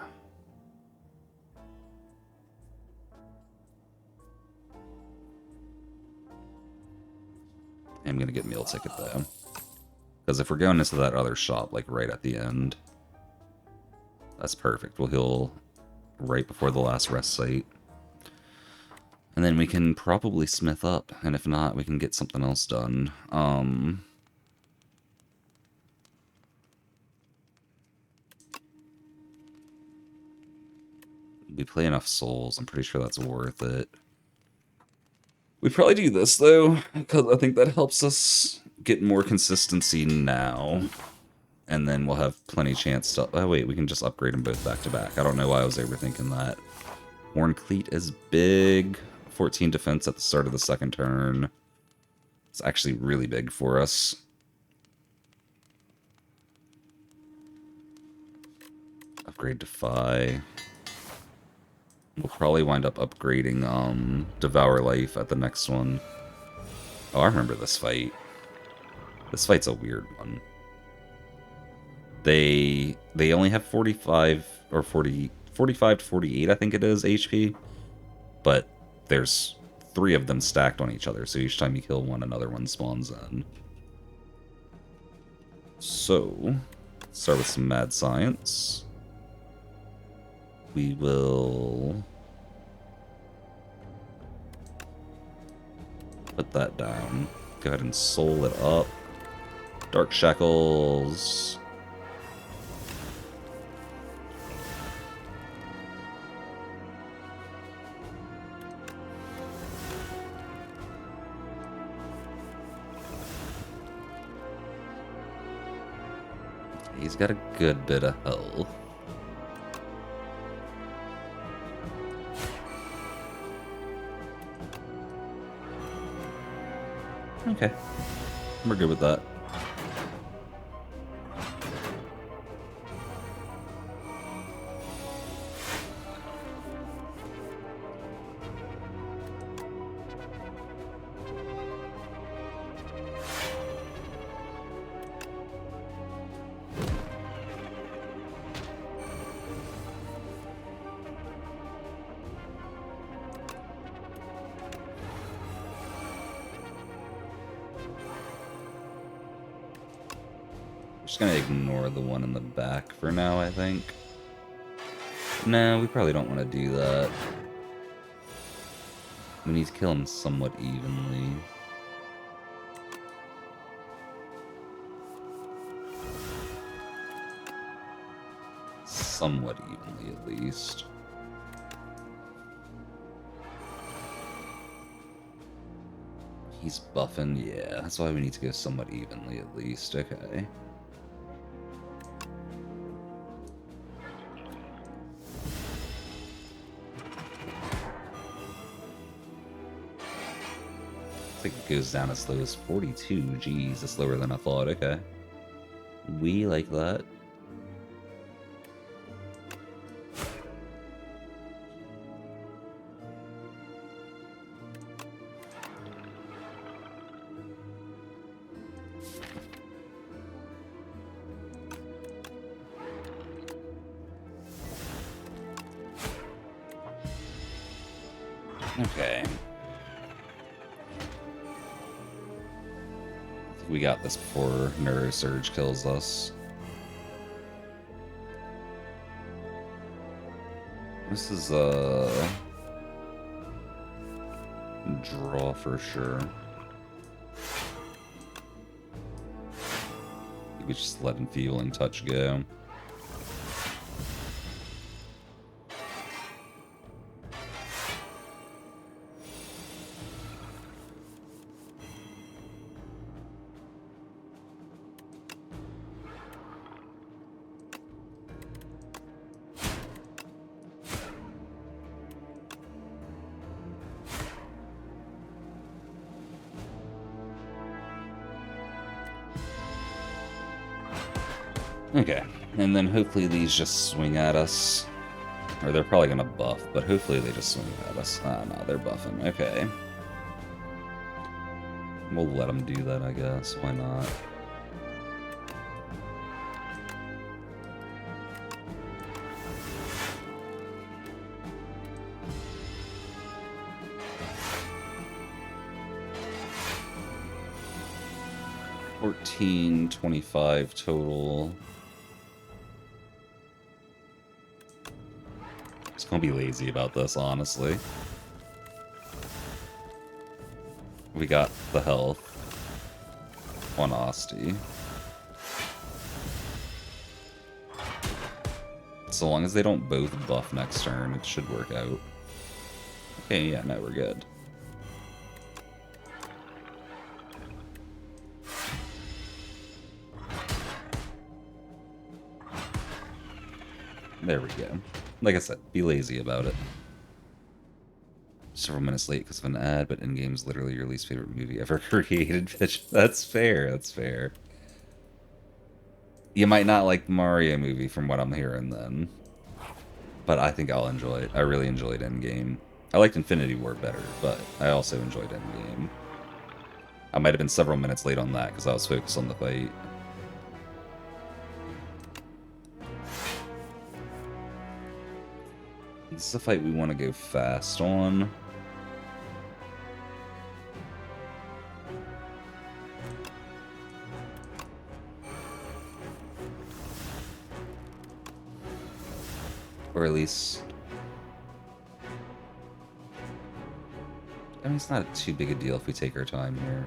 S1: I'm gonna get meal ticket though. Because if we're going into that other shop, like right at the end, that's perfect. We'll heal right before the last rest site. And then we can probably smith up, and if not, we can get something else done. We play enough souls, I'm pretty sure that's worth it. We probably do this, though, because I think that helps us get more consistency now. And then we'll have plenty chance to... Oh, wait, we can just upgrade them both back to back. I don't know why I was overthinking that. Horn Cleat is big. 14 defense at the start of the second turn. It's actually really big for us. Upgrade Defy. We'll probably wind up upgrading Devour Life at the next one. Oh, I remember this fight. This fight's a weird one. They only have 45 or 45 to 48, I think it is, HP. But there's 3 of them stacked on each other, so each time you kill one, another one spawns in. So, start with some mad science. We will put that down. Go ahead and soul it up. Dark Shackles. He's got a good bit of health. Okay. We're good with that. Just gonna ignore the one in the back for now, I think. No, we probably don't want to do that. We need to kill him somewhat evenly. Somewhat evenly, at least. He's buffing, yeah. That's why we need to go somewhat evenly, at least. Okay. I think it goes down as slow as 42. Jeez, that's lower than I thought. Okay. We like that. Okay. I think we got this before Neurosurge kills us. This is a draw for sure. We just let Enfeebling Touch go. Okay, and then hopefully these just swing at us. Or they're probably gonna buff, but hopefully they just swing at us. Ah, no, they're buffing. Okay. We'll let them do that, I guess. Why not? $14.25 total. Just gonna be lazy about this, honestly. We got the health on Asti. So long as they don't both buff next turn, it should work out. Okay, yeah, no, we're good. There we go. Like I said, be lazy about it. Several minutes late because of an ad, but in-game's literally your least favorite movie ever created, bitch. That's fair, that's fair. You might not like the Mario movie from what I'm hearing then. But I think I'll enjoy it. I really enjoyed Endgame. I liked Infinity War better, but I also enjoyed Endgame. I might have been several minutes late on that because I was focused on the fight. This is a fight we want to go fast on. Or at least... I mean, it's not too big a deal if we take our time here.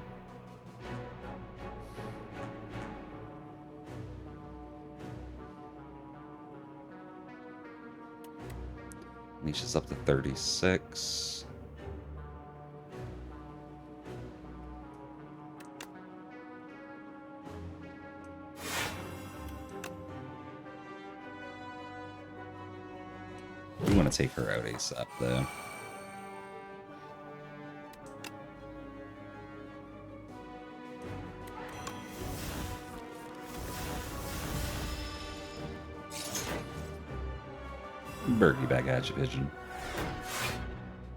S1: Leash up to 36. We want to take her out ASAP, though. Bergie back at you, Vision.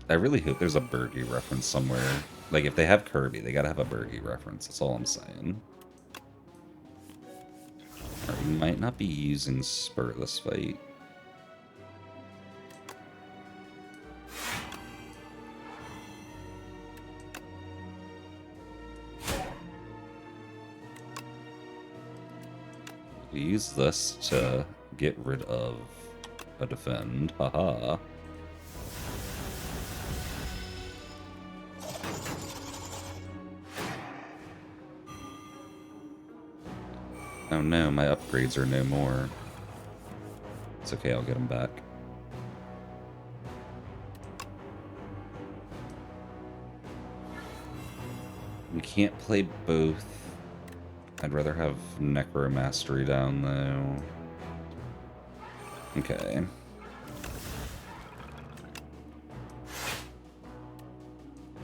S1: I really hope there's a Bergie reference somewhere. Like, if they have Kirby, they gotta have a Bergie reference. That's all I'm saying. Or we might not be using Spur this fight. We use this to get rid of a defend. Haha. Oh no, my upgrades are no more. It's okay, I'll get them back. We can't play both. I'd rather have Necromastery down, though. Okay.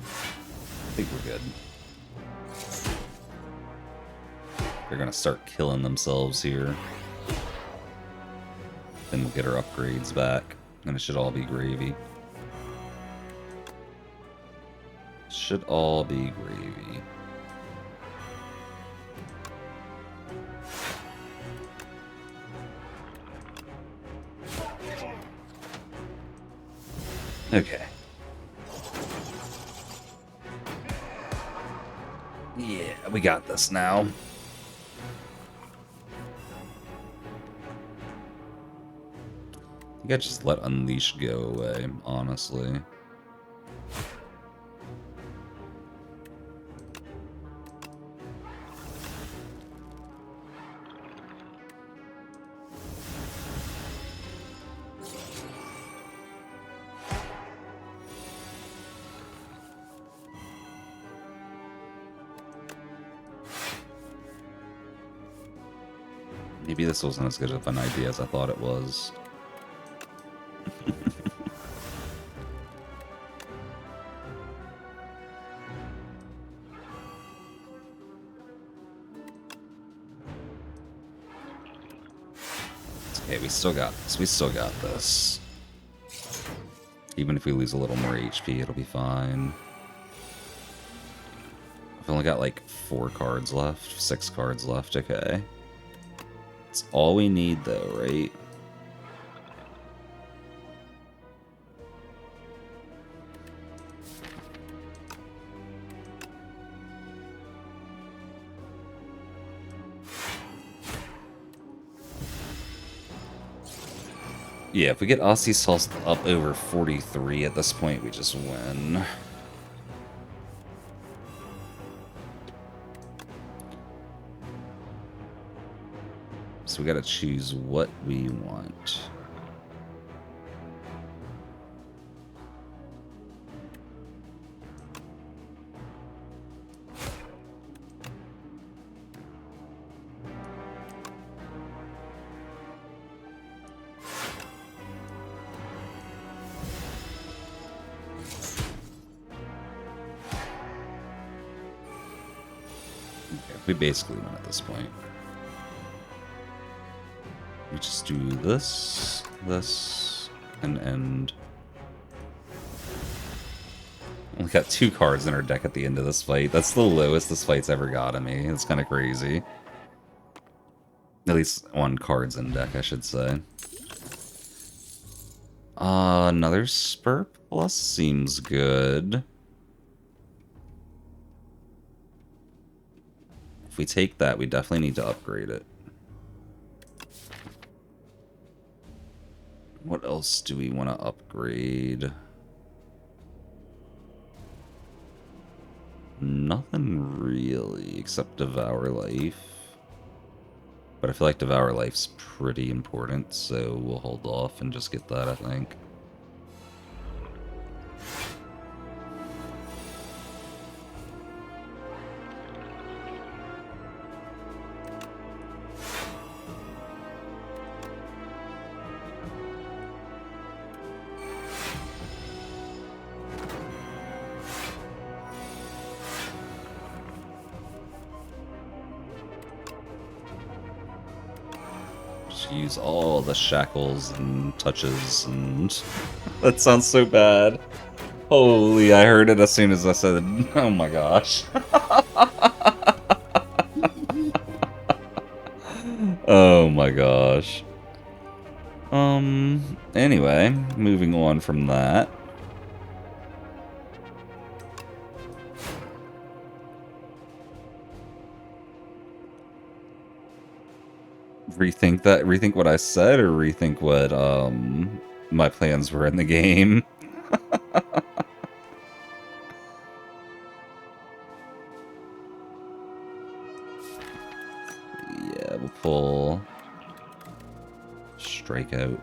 S1: I think we're good. They're gonna start killing themselves here. Then we'll get our upgrades back, and it should all be gravy. Should all be gravy. Okay. Yeah, we got this now. I think I just let Unleash go away, honestly. Maybe this wasn't as good of an idea as I thought it was. Okay, we still got this. We still got this. Even if we lose a little more HP, it'll be fine. I've only got like 4 cards left, 6 cards left, okay. It's all we need though, right? Yeah, if we get Aussie Sauce up over 43 at this point, we just win. So we gotta choose what we want. Okay, we basically win at this point. We just do this, and end. Only got 2 cards in our deck at the end of this fight. That's the lowest this fight's ever got on me. It's kind of crazy. At least 1 card's in deck, I should say. Another Spur Plus seems good. If we take that, we definitely need to upgrade it. What else do we want to upgrade? Nothing really, except Devour Life. But I feel like Devour Life's pretty important, so we'll hold off and just get that, I think. Use all the shackles and touches and... That sounds so bad. Holy, I heard it as soon as I said it. Oh my gosh. Oh my gosh. Anyway, moving on from that. Rethink what I said, or rethink what my plans were in the game. Yeah, we'll pull Strikeout.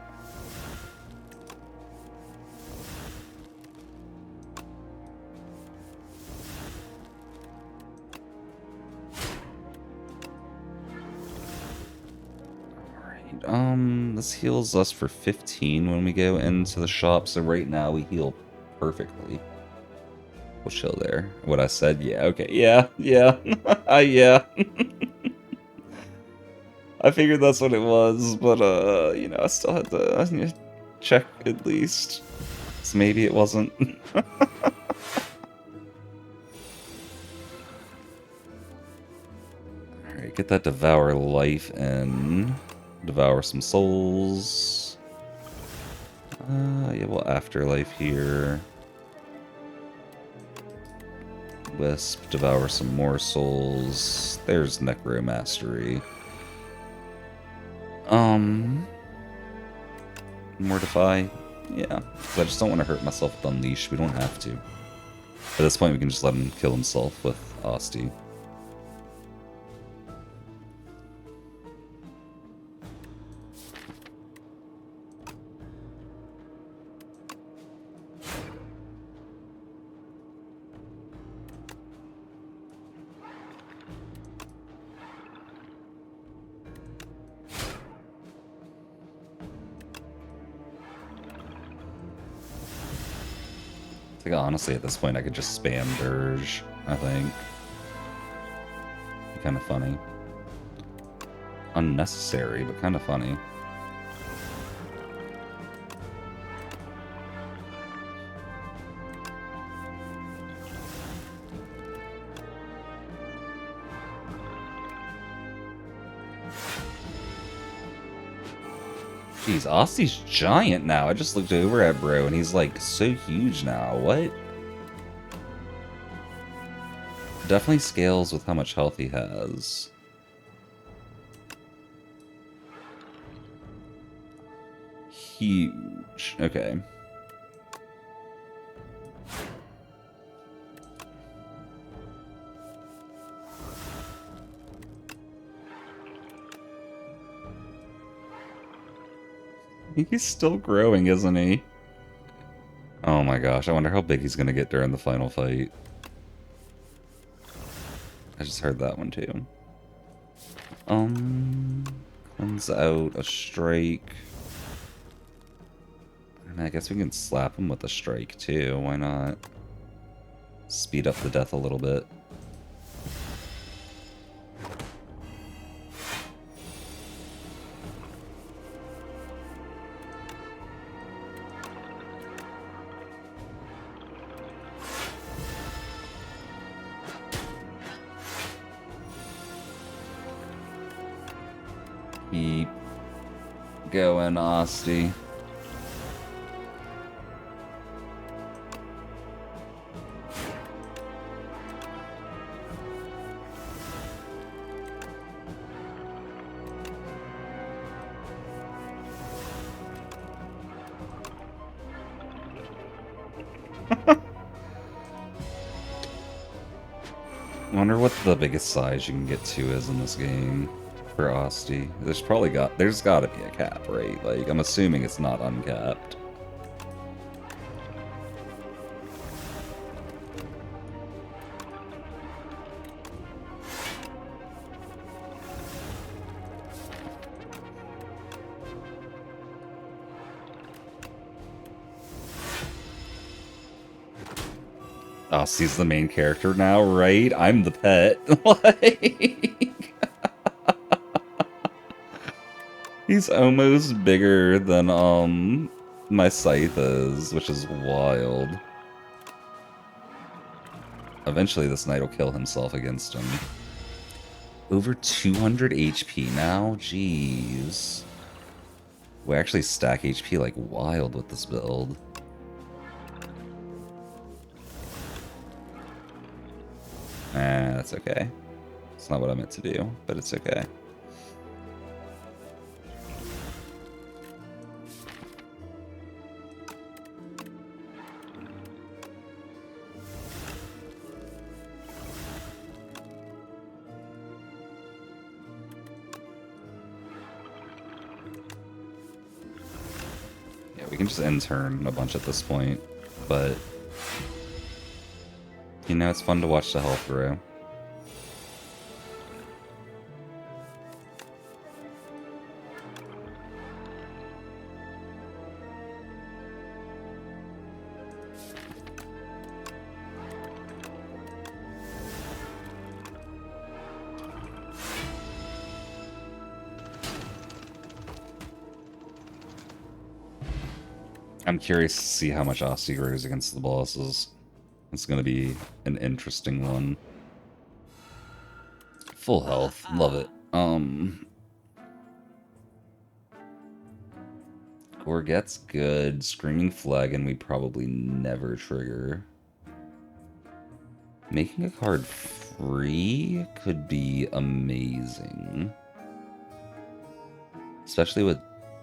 S1: This heals us for 15 when we go into the shop, so right now we heal perfectly. We'll chill there. What I said, yeah, okay, yeah. Yeah. I figured that's what it was, but, you know, I still had to check at least. So maybe it wasn't. Alright, get that Devour Life in. Devour some souls. Yeah, well, Afterlife here. Wisp, devour some morsels. There's Necromastery. Mortify. Yeah, because I just don't want to hurt myself with Unleash. We don't have to. At this point, we can just let him kill himself with Asti. I think honestly at this point I could just spam Dirge, I think. Kind of funny. Unnecessary, but kind of funny. Jeez, Aussie's giant now. I just looked over at bro and he's like so huge now. What? Definitely scales with how much health he has. Huge. Okay. He's still growing, isn't he? Oh my gosh, I wonder how big he's gonna get during the final fight. I just heard that one too. Cleanse out a strike. I mean, I guess we can slap him with a strike too, why not? Speed up the death a little bit. Keep going, Asti. I wonder what the biggest size you can get to is in this game for Asti. There's gotta be a cap, right? Like, I'm assuming it's not uncapped. Asti's the main character now, right? I'm the pet. Like... He's almost bigger than, my Scythe is, which is wild. Eventually this knight will kill himself against him. Over 200 HP now? Jeez. We actually stack HP like wild with this build. That's okay. It's not what I meant to do, but it's okay. Yeah, we can just end turn a bunch at this point, but you know, it's fun to watch the health grow. I'm curious to see how much Asti grows against the bosses. It's going to be an interesting one. Full health. Love it. Gorget's good. Screaming Flagon we probably never trigger. Making a card free could be amazing. Especially with,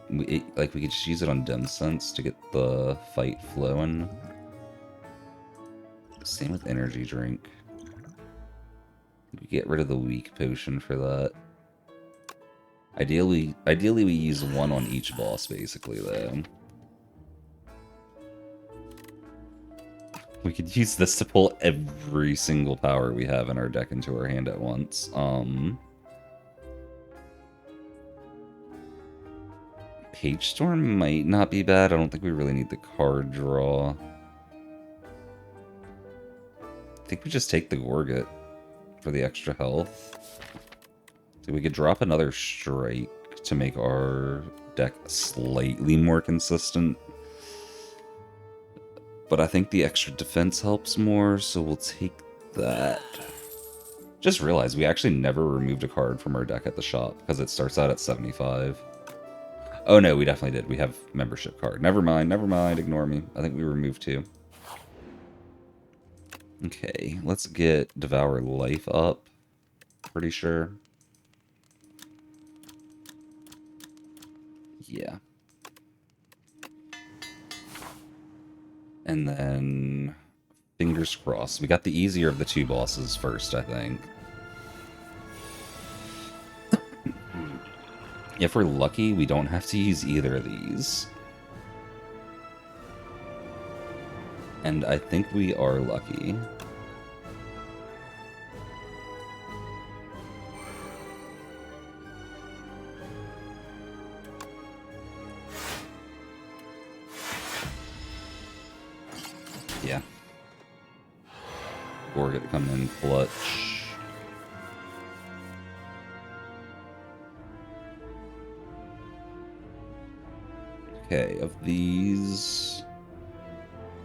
S1: like, we could just use it on Dim Sense to get the fight flowing. Same with Energy Drink. We get rid of the weak potion for that. Ideally we use one on each boss, basically, though. We could use this to pull every single power we have in our deck into our hand at once. Page Storm might not be bad. I don't think we really need the card draw. I think we just take the Gorget for the extra health. So we could drop another Strike to make our deck slightly more consistent. But I think the extra defense helps more, so we'll take that. Just realized we actually never removed a card from our deck at the shop, because it starts out at 75. Oh no, we definitely did. We have membership card. Never mind, ignore me. I think we removed 2. Okay, let's get Devour Life up. Pretty sure. Yeah. And then, fingers crossed. We got the easier of the 2 bosses first, I think. If we're lucky, we don't have to use either of these. And I think we are lucky. Yeah. Gorget to come in clutch. Okay, of these...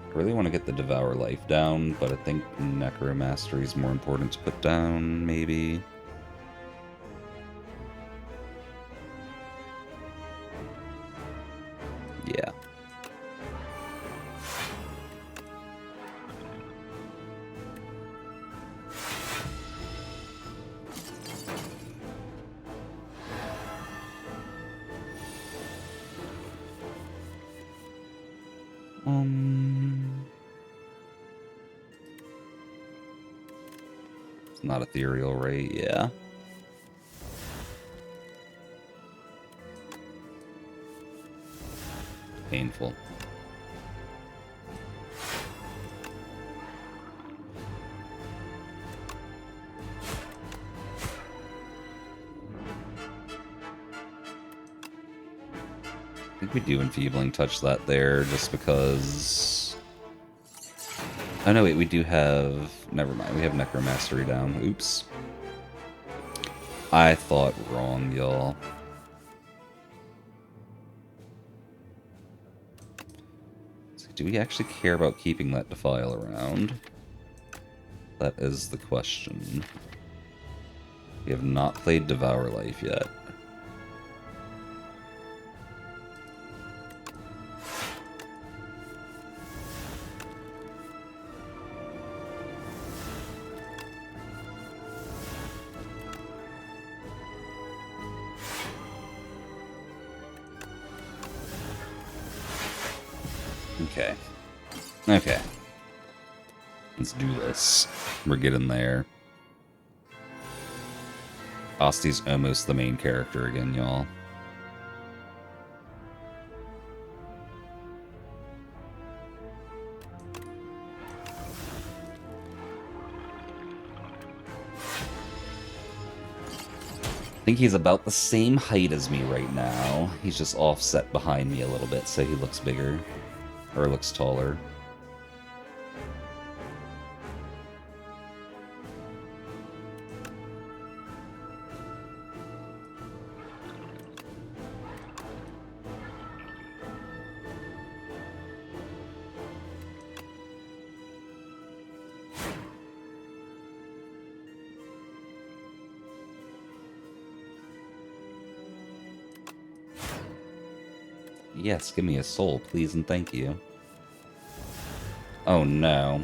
S1: I really want to get the Devour Life down, but I think Necromastery is more important to put down, maybe. Yeah. It's not ethereal, right? Yeah. Painful. I think we do Enfeebling Touch that there, just because... Oh no, wait, we do have... Never mind, we have Necromastery down. Oops. I thought wrong, y'all. So do we actually care about keeping that Defile around? That is the question. We have not played Devour Life yet. Okay. Okay. Let's do this. We're getting there. Osti's almost the main character again, y'all. I think he's about the same height as me right now. He's just offset behind me a little bit, so he looks bigger. Or looks taller. Yes, give me a soul, please and thank you. Oh no.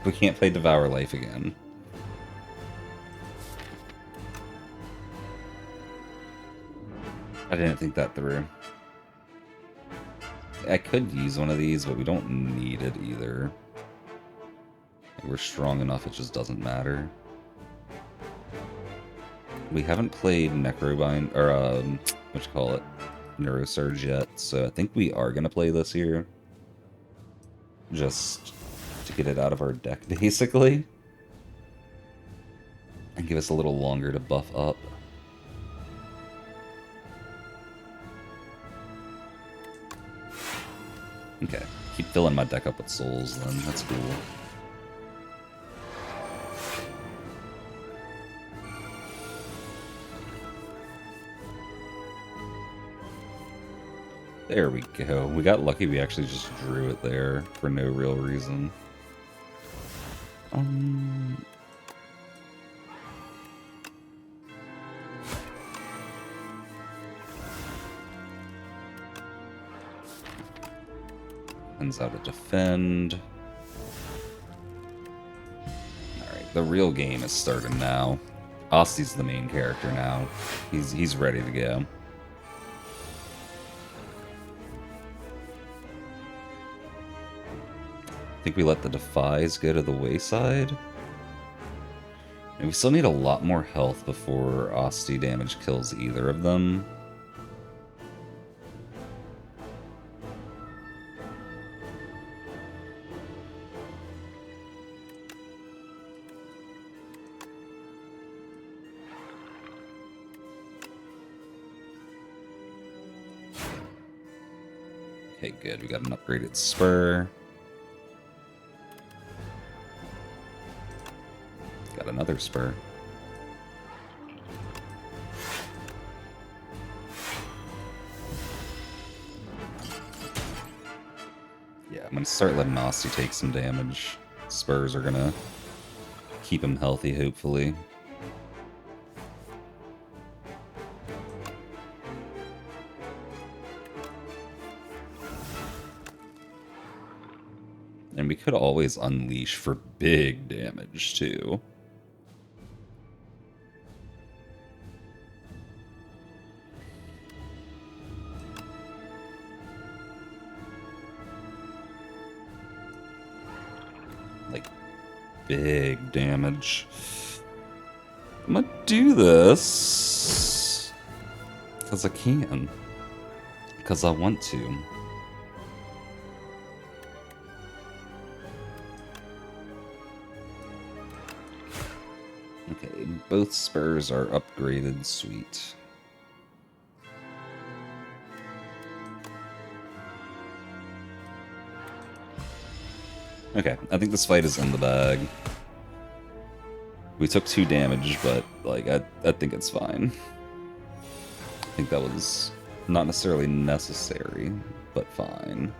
S1: We can't play Devour Life again. I didn't think that through. I could use one of these, but we don't need it either. We're strong enough, it just doesn't matter. We haven't played Necrobinder, or, what you call it? Neurosurge yet, so I think we are going to play this here. Just to get it out of our deck, basically. And give us a little longer to buff up. Okay, keep filling my deck up with souls then, that's cool. There we go. We got lucky we actually just drew it there for no real reason. Ends out a defend. Alright, the real game is starting now. Osti's the main character now. He's ready to go. I think we let the Defies go to the wayside. And we still need a lot more health before Osti damage kills either of them. Okay, good. We got an upgraded spur. Got another spur. Yeah, I'm gonna start letting Osti take some damage. Spurs are gonna keep him healthy, hopefully. And we could always unleash for big damage, too. Like, big damage. I'm gonna do this because I can. Because I want to. Okay, both spurs are upgraded, sweet. Okay, I think this fight is in the bag. We took 2 damage, but, like, I think it's fine. I think that was not necessarily necessary, but fine.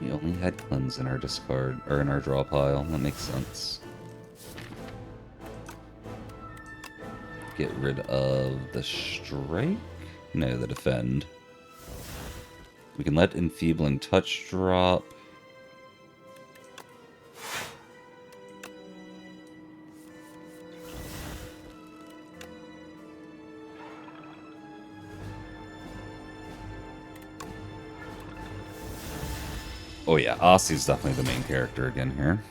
S1: We only had cleanse in our discard, or in our draw pile. That makes sense. Get rid of the strike? No, the defend. We can let enfeebling touch drop. Oh yeah, Osti's definitely the main character again here.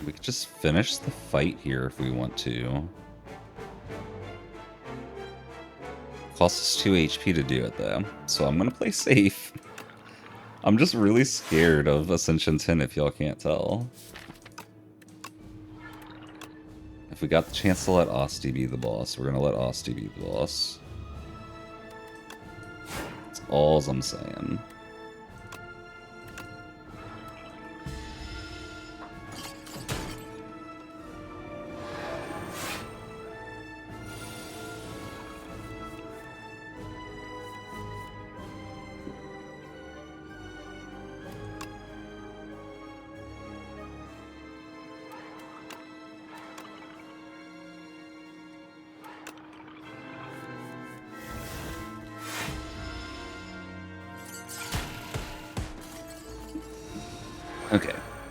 S1: We could just finish the fight here if we want to. Costs us 2 HP to do it though, so I'm gonna play safe. I'm just really scared of Ascension 10 if y'all can't tell. If we got the chance to let Osti be the boss, we're gonna let Osti be the boss. That's all I'm saying.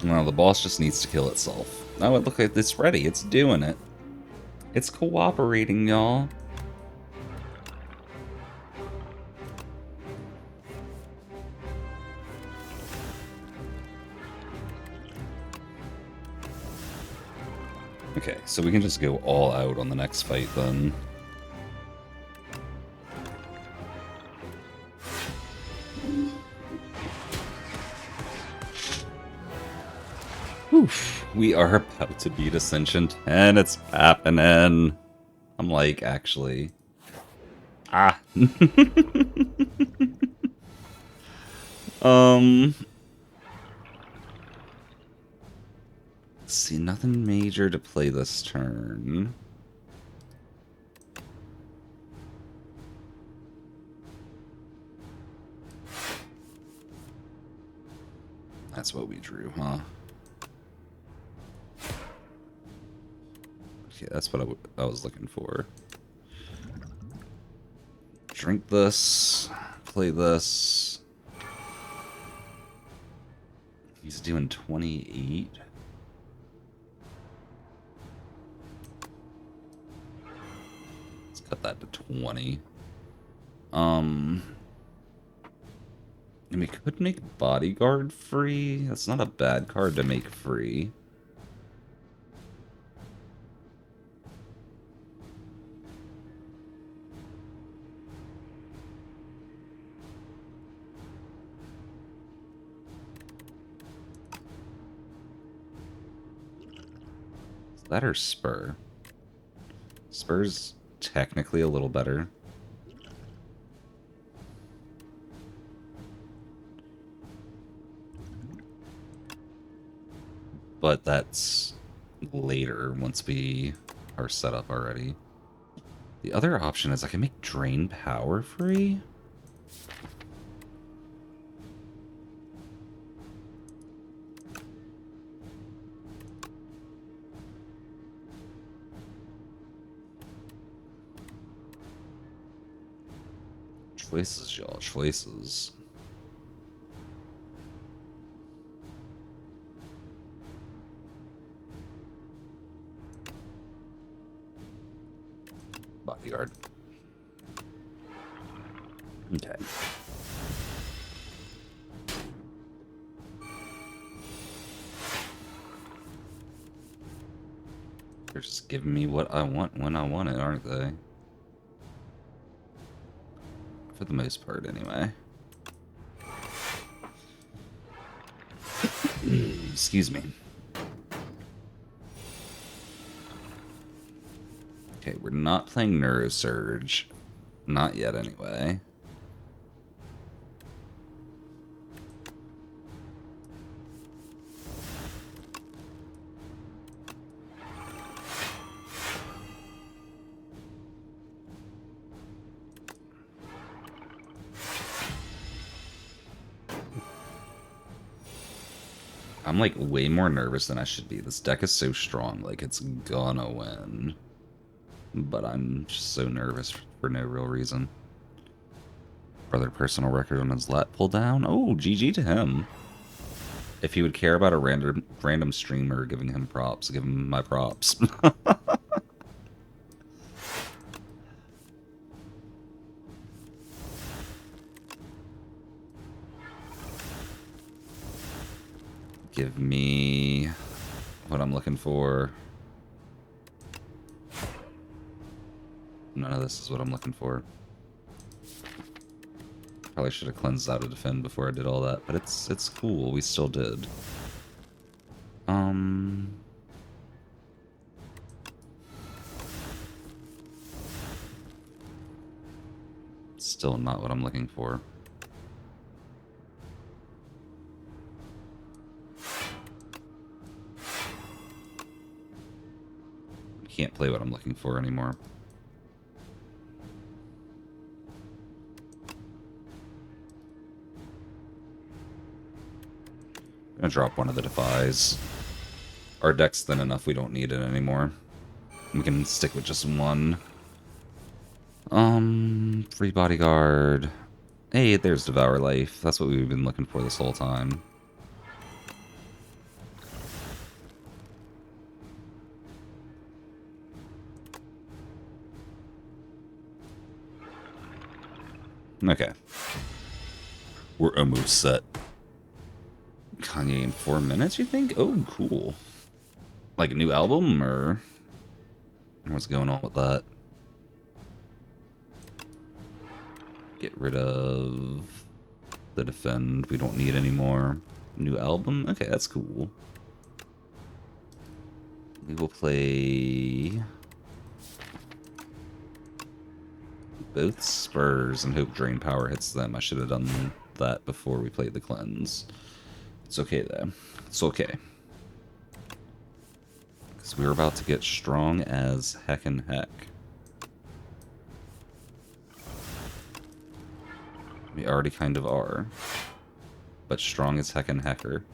S1: Well, the boss just needs to kill itself. Oh, it look like it's ready. It's doing it. It's cooperating, y'all. Okay, so we can just go all out on the next fight then. Oof, we are about to beat Ascension 10. It's happening. I'm like, actually. Ah. um. Let's see, nothing major to play this turn. That's what we drew, huh? Yeah, that's what I was looking for. Drink this. Play this. He's doing 28. Let's cut that to 20. And we could make Bodyguard free. That's not a bad card to make free. Is that or Spur? Spur's technically a little better. But that's later once we are set up already. The other option is I can make Drain Power free. Choices, y'all. Choices. Bodyguard. Okay. They're just giving me what I want when I want it, aren't they? For the most part, anyway. Excuse me. Okay, we're not playing Neurosurge. Not yet, anyway. I'm like way more nervous than I should be. This deck is so strong, like it's gonna win. But I'm just so nervous for no real reason. Brother personal record on his lat pull down. Oh, GG to him. If he would care about a random streamer giving him props, give him my props. Give me what I'm looking for. None of this is what I'm looking for. Probably should have cleansed out of defend before I did all that, but it's cool. We still did. Still not what I'm looking for. Can't play what I'm looking for anymore. I'm gonna drop one of the Defies. Our deck's thin enough, we don't need it anymore. We can stick with just one. Free Bodyguard. Hey, there's Devour Life. That's what we've been looking for this whole time. Okay. We're almost set. Kanye in 4 minutes, you think? Oh, cool. Like a new album, or what's going on with that? Get rid of the Defend. We don't need any more. New album? Okay, that's cool. We will play both Spurs and hope Drain Power hits them. I should have done that before we played the Cleanse. It's okay, though. It's okay. Because we're about to get strong as heckin' heck. We already kind of are. But strong as heckin' hecker.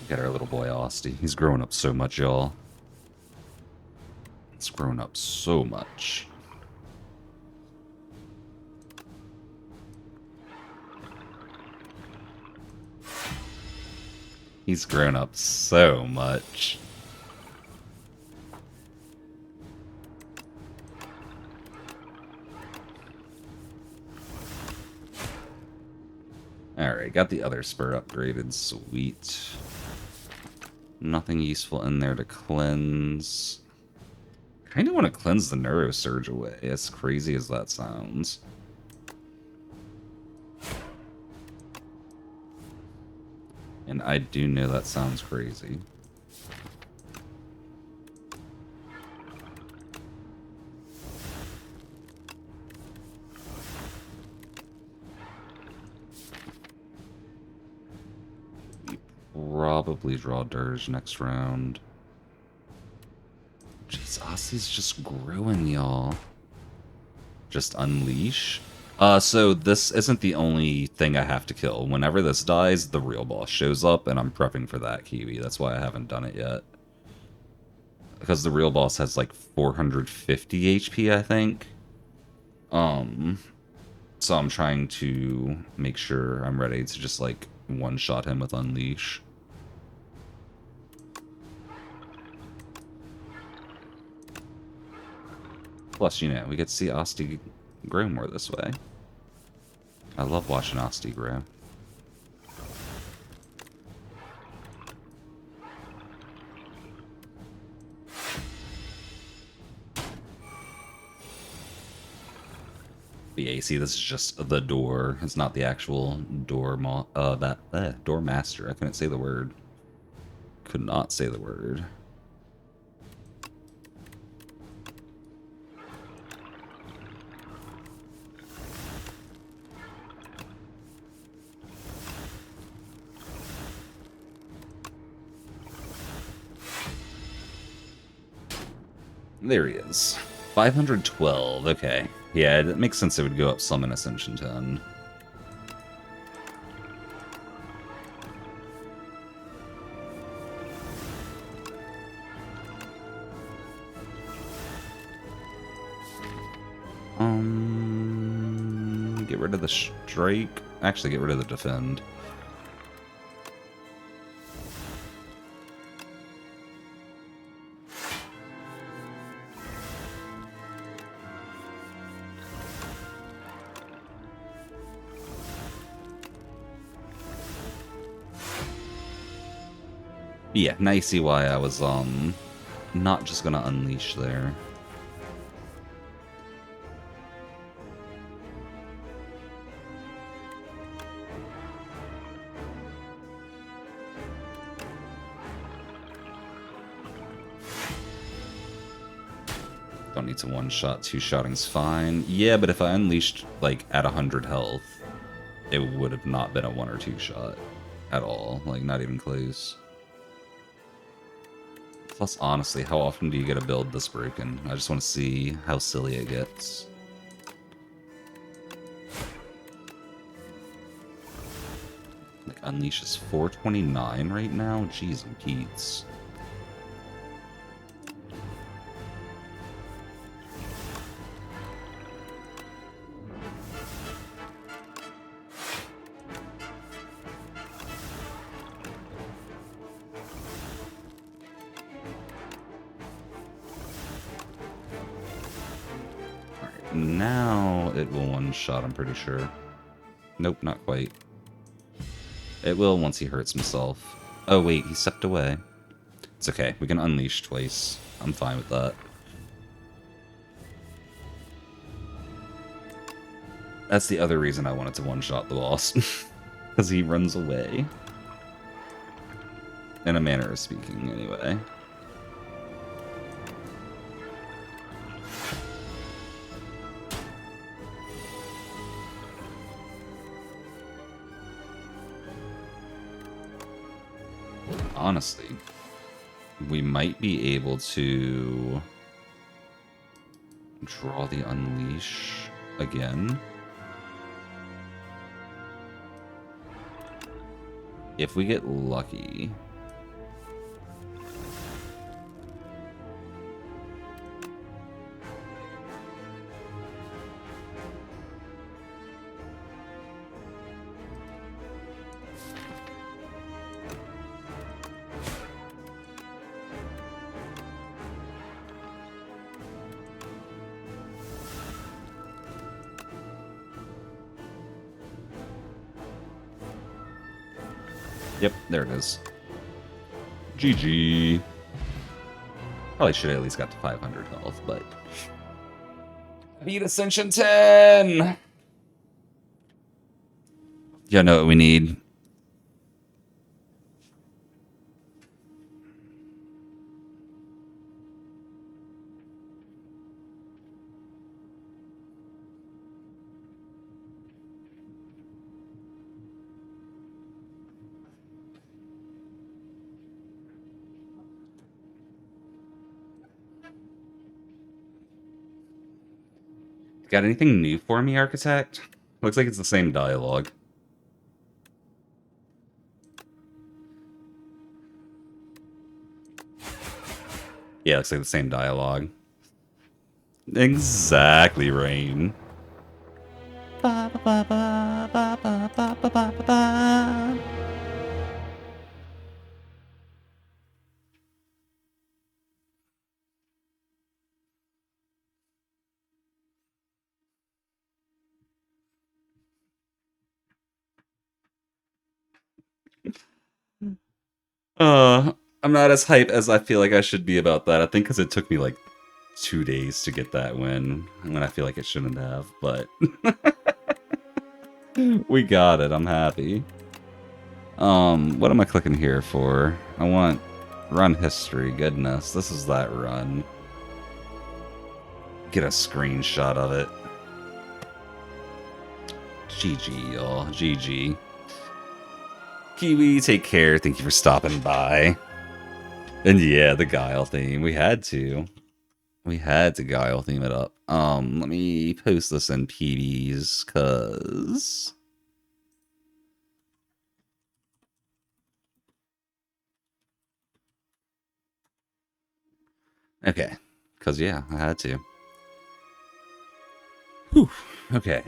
S1: Got our little boy Austie. He's grown up so much, y'all. He's grown up so much. He's grown up so much. Alright, got the other spur upgraded. Sweet. Nothing useful in there to cleanse. Kind of want to cleanse the Neurosurge away, as crazy as that sounds. And I do know that sounds crazy. Probably draw Dirge next round. Jeez, Aussie's just growing, y'all. Just unleash. So this isn't the only thing I have to kill. Whenever this dies, the real boss shows up, and I'm prepping for that, Kiwi. That's why I haven't done it yet. Because the real boss has like 450 HP, I think. So I'm trying to make sure I'm ready to just like one-shot him with Unleash. Plus, you know, we get to see Asti grow more this way. I love watching Asti grow. The AC, this is just the door. It's not the actual door door master. I couldn't say the word. Could not say the word. There he is. 512, okay. Yeah, it makes sense it would go up some in Ascension 10. Get rid of the Strike. Actually, get rid of the Defend. Yeah, now you see why I was, not just gonna Unleash there. Don't need to one-shot, two-shotting's fine. Yeah, but if I Unleashed, like, at 100 health, it would have not been a one or two shot at all. Like, not even close. Plus, honestly, how often do you get a build this broken? I just want to see how silly it gets. Like, Unleash is 429 right now? Jeez and Pete's. Now it will one-shot, I'm pretty sure. Nope, not quite. It will once he hurts himself. Oh wait, he stepped away. It's okay, we can unleash twice. I'm fine with that. That's the other reason I wanted to one-shot the boss. Because he runs away. In a manner of speaking, anyway. Honestly, we might be able to draw the unleash again. If we get lucky. Yep, there it is. GG. Probably should have at least got to 500 health, but... Beat Ascension 10! Yeah, know what we need. Got anything new for me, Architect? Looks like it's the same dialogue. Yeah, looks like the same dialogue. Exactly, Rain. Ba, ba, ba, ba, ba, ba, ba, ba, ba, ba. I'm not as hype as I feel like I should be about that. I think because it took me like 2 days to get that win, when I feel like it shouldn't have, but we got it. I'm happy. What am I clicking here for? I want run history. Goodness, this is that run. Get a screenshot of it. GG, y'all. GG. Kiwi, take care. Thank you for stopping by. And yeah, the Guile theme. We had to. We had to Guile theme it up. Let me post this in PBs, cause... Okay. Cause yeah, I had to. Whew. Okay.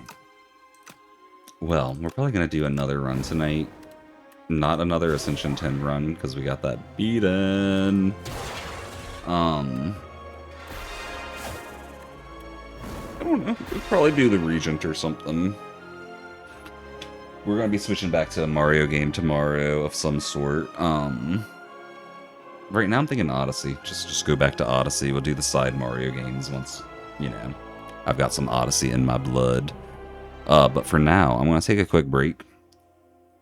S1: Well, we're probably gonna do another run tonight. Not another Ascension 10 run, because we got that beaten. I don't know. We'll probably do the Regent or something. We're gonna be switching back to a Mario game tomorrow of some sort. Right now I'm thinking Odyssey. Just go back to Odyssey. We'll do the side Mario games once, you know, I've got some Odyssey in my blood. But for now, I'm gonna take a quick break.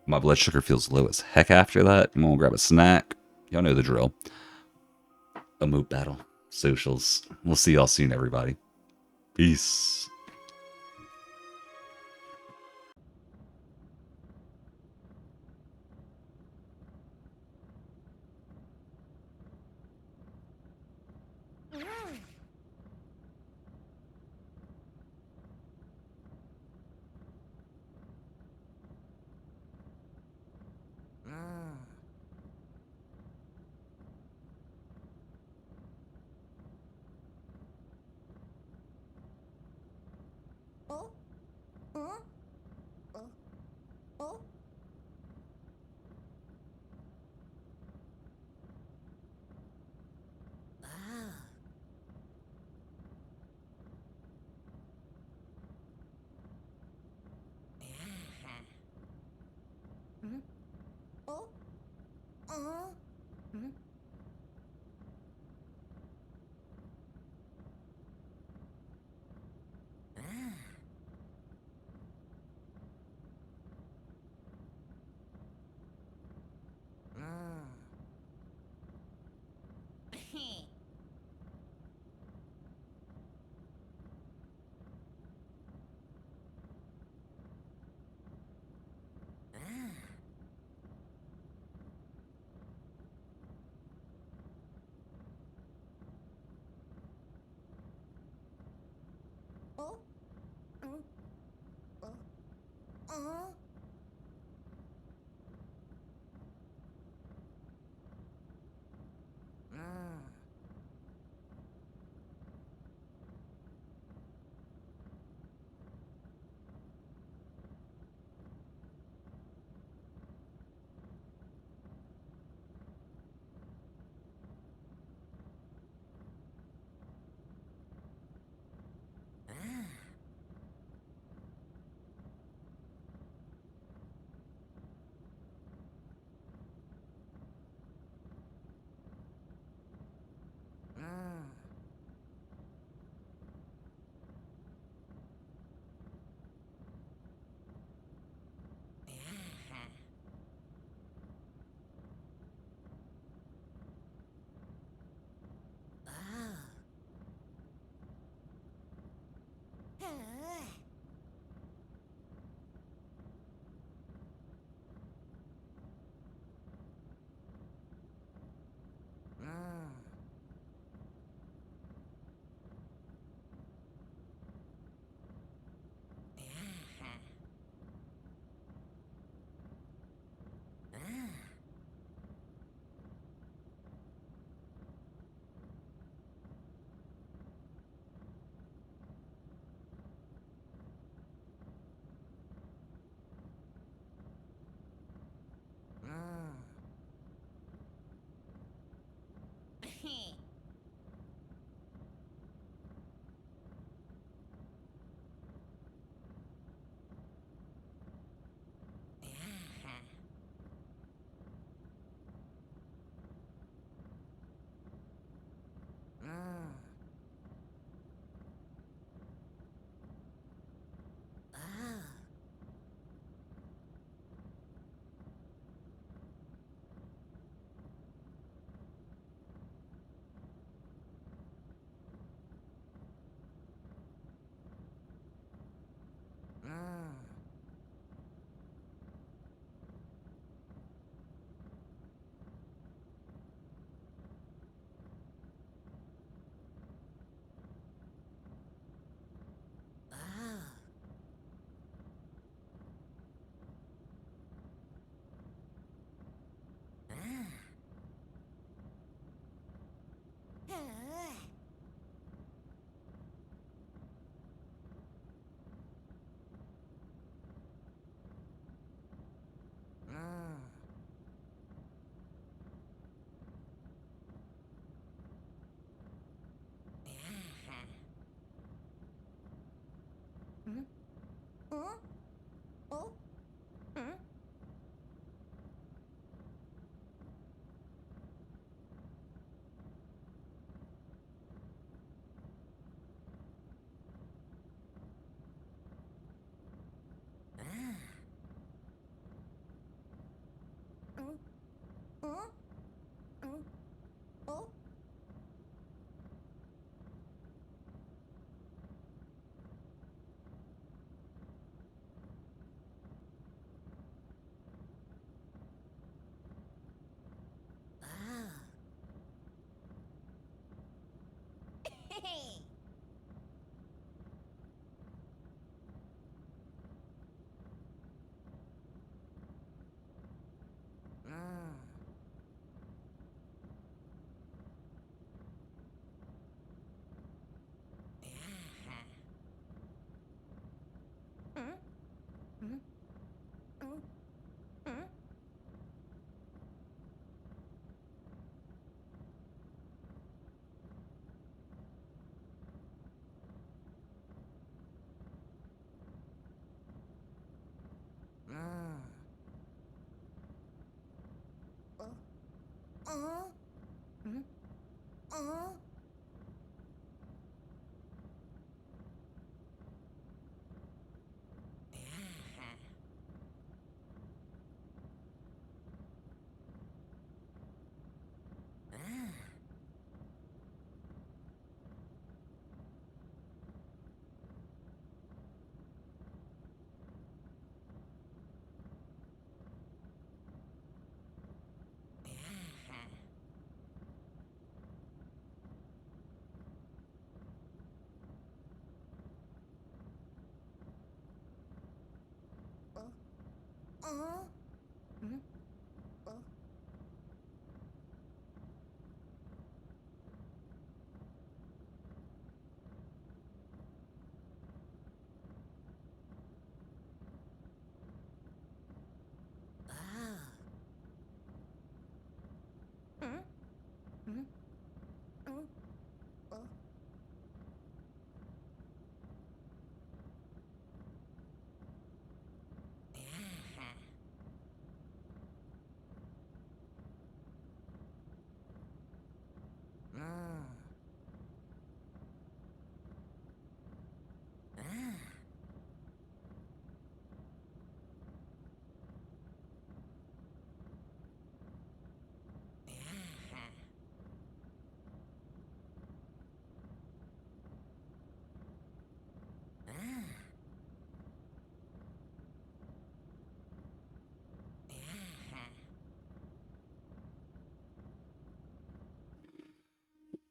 S1: My blood sugar feels low as heck after that. I'm gonna grab a snack. Y'all know the drill. A moot battle. Socials. We'll see y'all soon, everybody. Peace.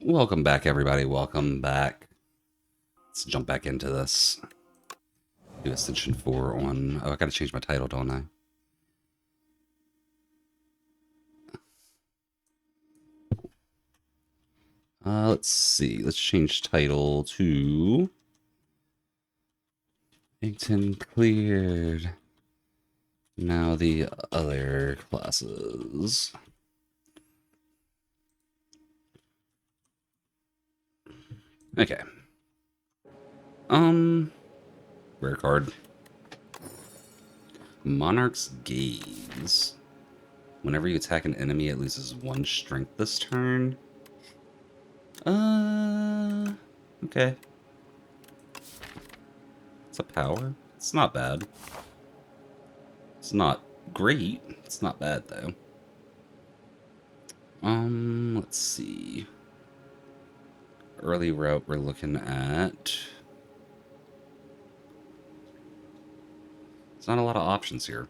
S1: Welcome back, everybody. Welcome back. Let's jump back into this. Do Ascension 4 on... Oh, I gotta change my title, don't I? Let's see. Let's change title to... A10 cleared. Now the other classes. Okay. Rare card. Monarch's Gaze. Whenever you attack an enemy, it loses 1 strength this turn. Okay. It's a power. It's not bad. It's not great. It's not bad, though. Let's see. Early route we're looking at. There's not a lot of options here.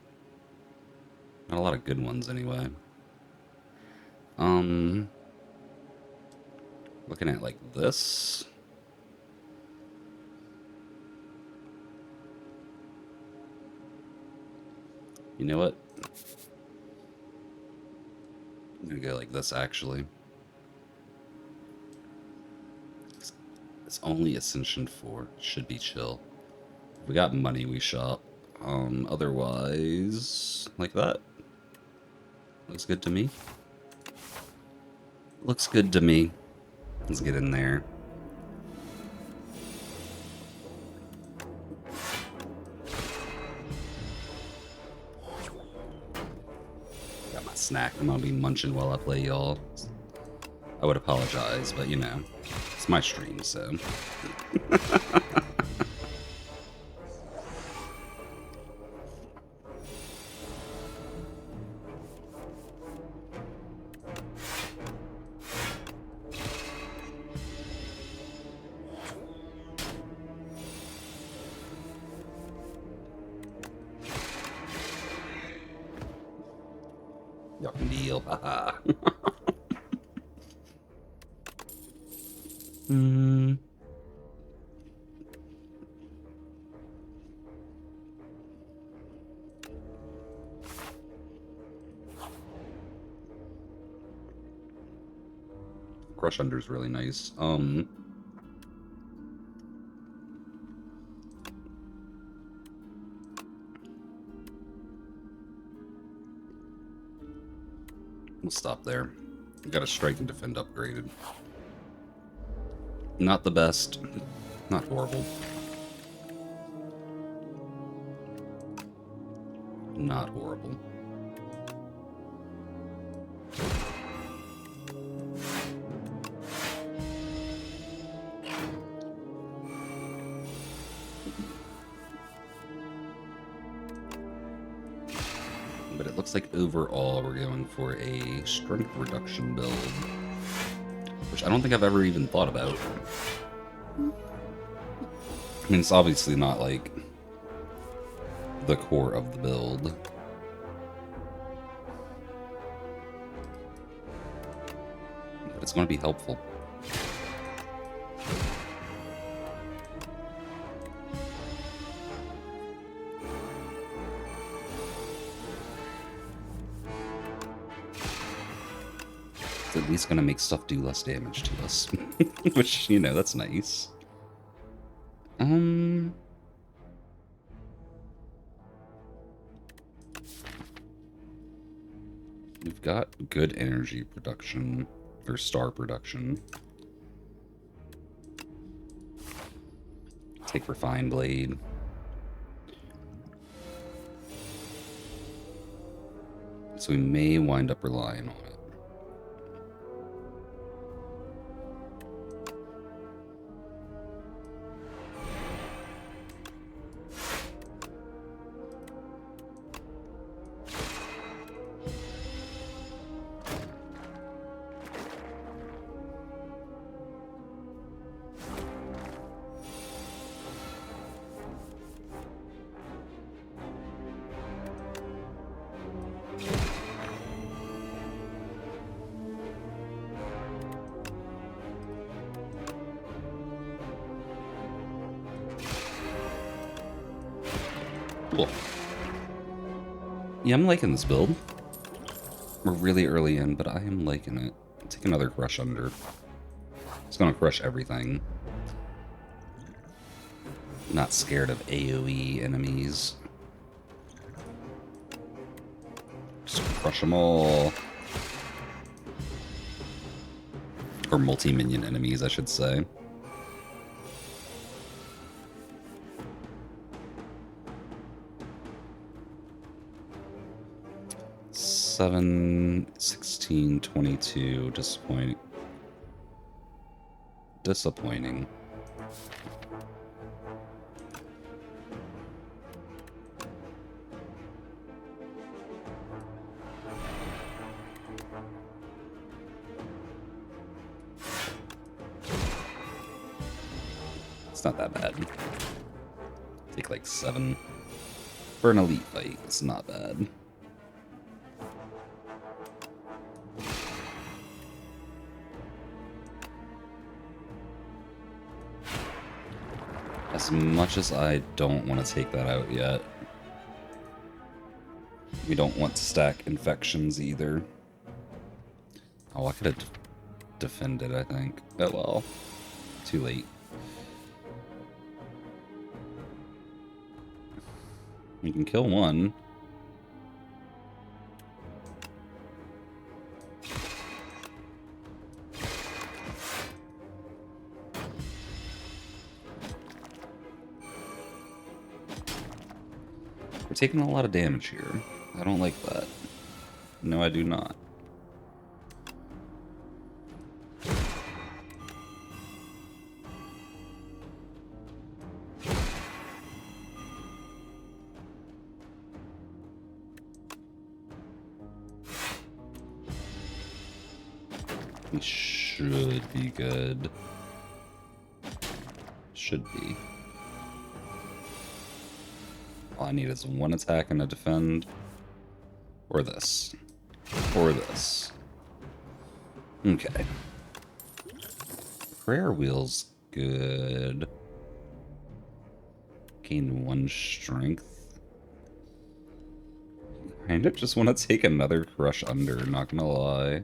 S1: Not a lot of good ones, anyway. Looking at, like, this. You know what? I'm gonna go like this, actually. It's only Ascension 4. Should be chill. If we got money, we shop. Otherwise, like that. Looks good to me. Looks good to me. Let's get in there. Got my snack. I'm gonna be munching while I play, y'all. I would apologize, but you know, it's my stream, so. Y'all can deal, haha. Crush Under's really nice. We'll stop there. Got a strike and defend upgraded. Not the best. Not horrible. Not horrible. But it looks like overall we're going for a strength reduction build, which I don't think I've ever even thought about. I mean, it's obviously not like the core of the build. But it's going to be helpful. It's at least gonna make stuff do less damage to us. Which, you know, that's nice. We've got good energy production, or star production. Take Refined Blade. So we may wind up relying on it. Cool. Yeah, I'm liking this build. We're really early in, but I am liking it. Take another crush under. It's gonna crush everything. Not scared of AoE enemies. Just crush them all. Or multi-minion enemies, I should say. Seven, 16, 22. Disappointing. Disappointing. It's not that bad. Take like 7. For an elite fight, it's not bad. As much as I don't want to take that out yet. We don't want to stack infections either. Oh, I could have defended, I think. Oh well. Too late. We can kill one. We're taking a lot of damage here. I don't like that. No, I do not. We should be good. Should be. All I need is one attack and a defend. Or this. Or this. Okay. Prayer wheel's good. Gain 1 strength. I kind of just want to take another crush under, not gonna lie.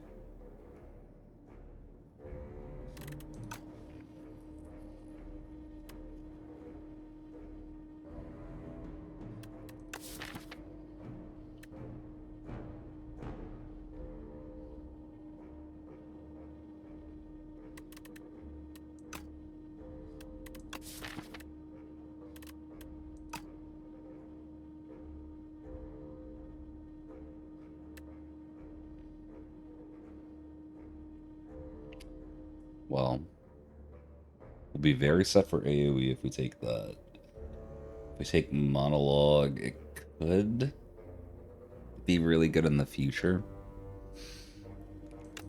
S1: Well, we'll be very set for AoE if we take that. If we take Monologue, it could be really good in the future.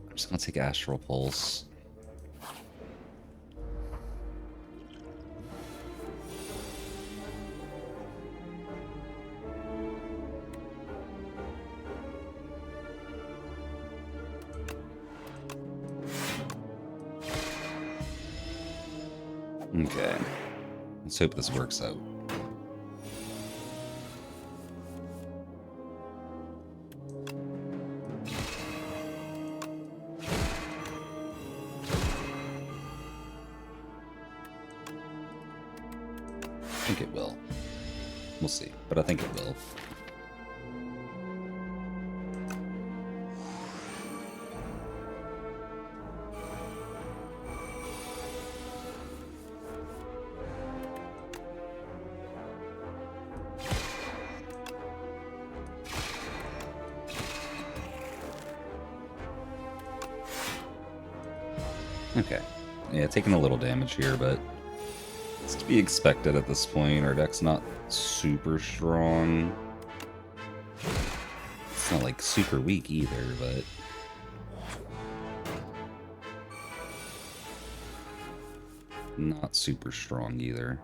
S1: I'm just gonna take Astral Pulse. Okay. Let's hope this works out. think it will. We'll see, but I think it will. Okay. Yeah, taking a little damage here, but it's to be expected at this point. Our deck's not super strong. It's not like super weak either, but not super strong either.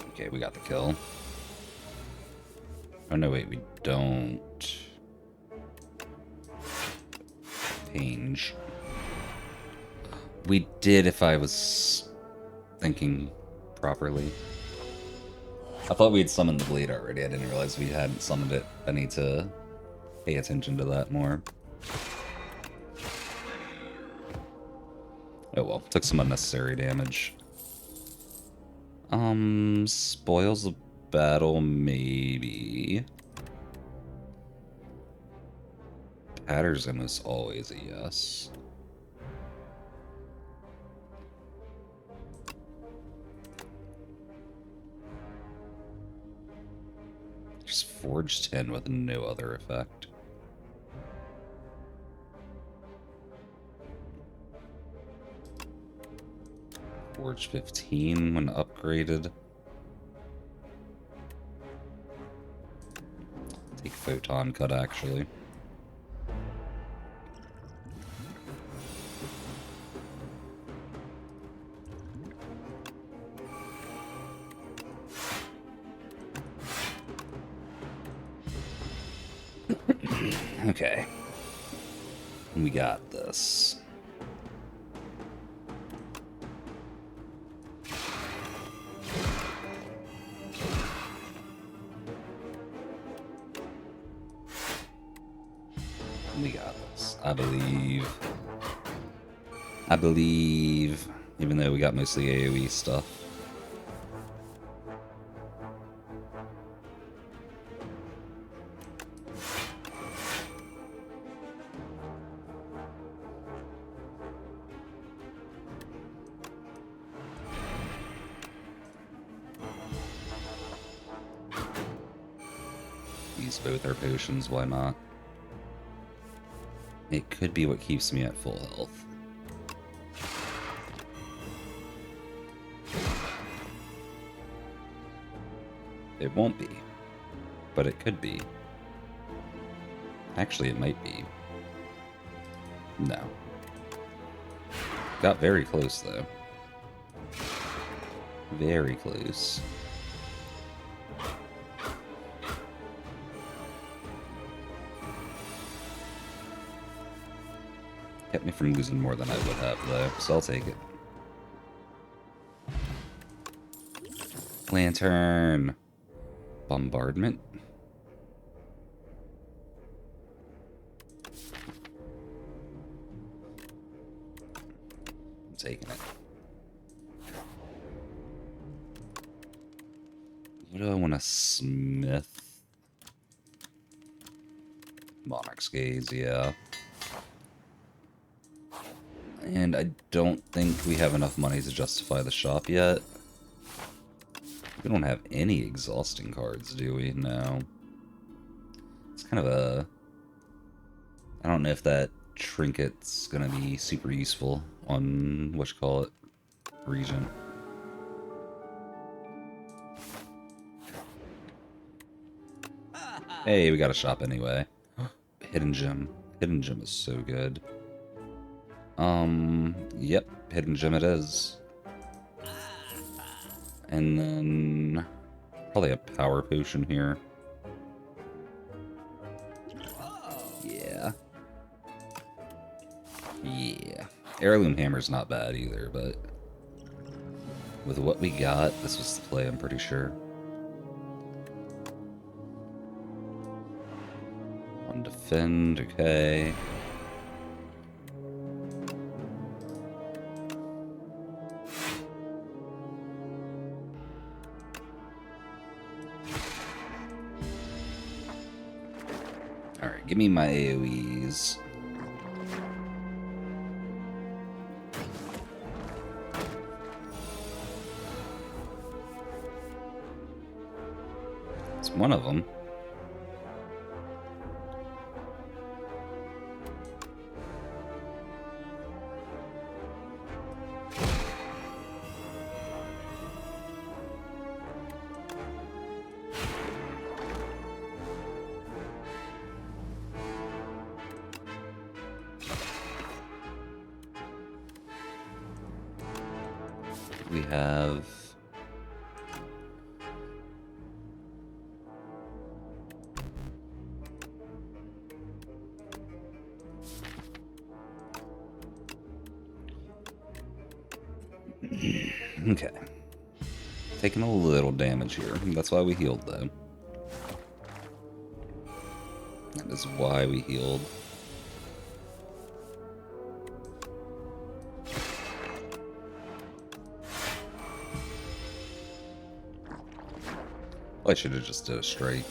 S1: Okay, we got the kill. Oh no, wait, we don't. Change. We did, if I was thinking properly. I thought we had summoned the blade already. I didn't realize we hadn't summoned it. I need to pay attention to that more. Oh well, took some unnecessary damage. Spoils the battle, maybe. Patterson is always a yes. Just Forge 10 with no other effect. Forge 15 when upgraded. Take Photon Cut, actually. Okay. We got this. We got this. I believe. Even though we got mostly AoE stuff. Use both our potions, why not? It could be what keeps me at full health. It won't be, but it could be. Actually, it might be. No. Got very close, though. Very close. Kept me from losing more than I would have, though, so I'll take it. Lantern. Bombardment. I'm taking it. What do I want to smith? Monarch's Gaze, yeah. And I don't think we have enough money to justify the shop yet. We don't have any exhausting cards, do we? No. It's kind of a... I don't know if that trinket's gonna be super useful on, whatchamacallit, Regent. Hey, we got a shop anyway. Hidden Gem. Hidden Gem is so good. Yep, Hidden Gem it is. And then probably a power potion here. Yeah. Yeah. Heirloom Hammer's not bad either, but with what we got, this was the play, I'm pretty sure. One defend, okay. Give me my AoEs. It's one of them. We have okay. Taking a little damage here. That's why we healed, though. That is why we healed. I should have just did a strike.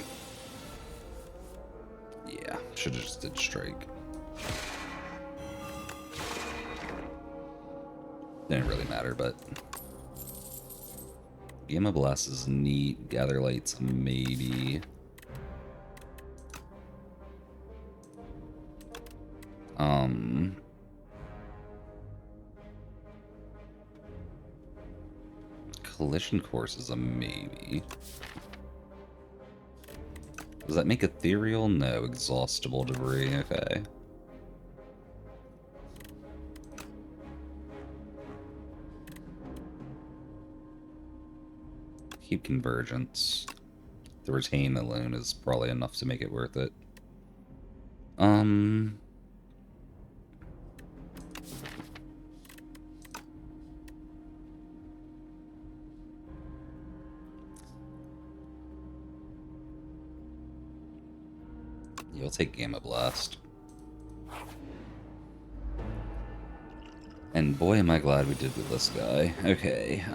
S1: Yeah, should have just did strike. Didn't really matter, but Gamma Blast is neat. Gather Light's maybe. Collision Course is a maybe. Does that make ethereal? No. Exhaustible debris. Okay. Keep convergence. The retain alone is probably enough to make it worth it. You'll take Gamma Blast. And boy, am I glad we did with this guy. Okay,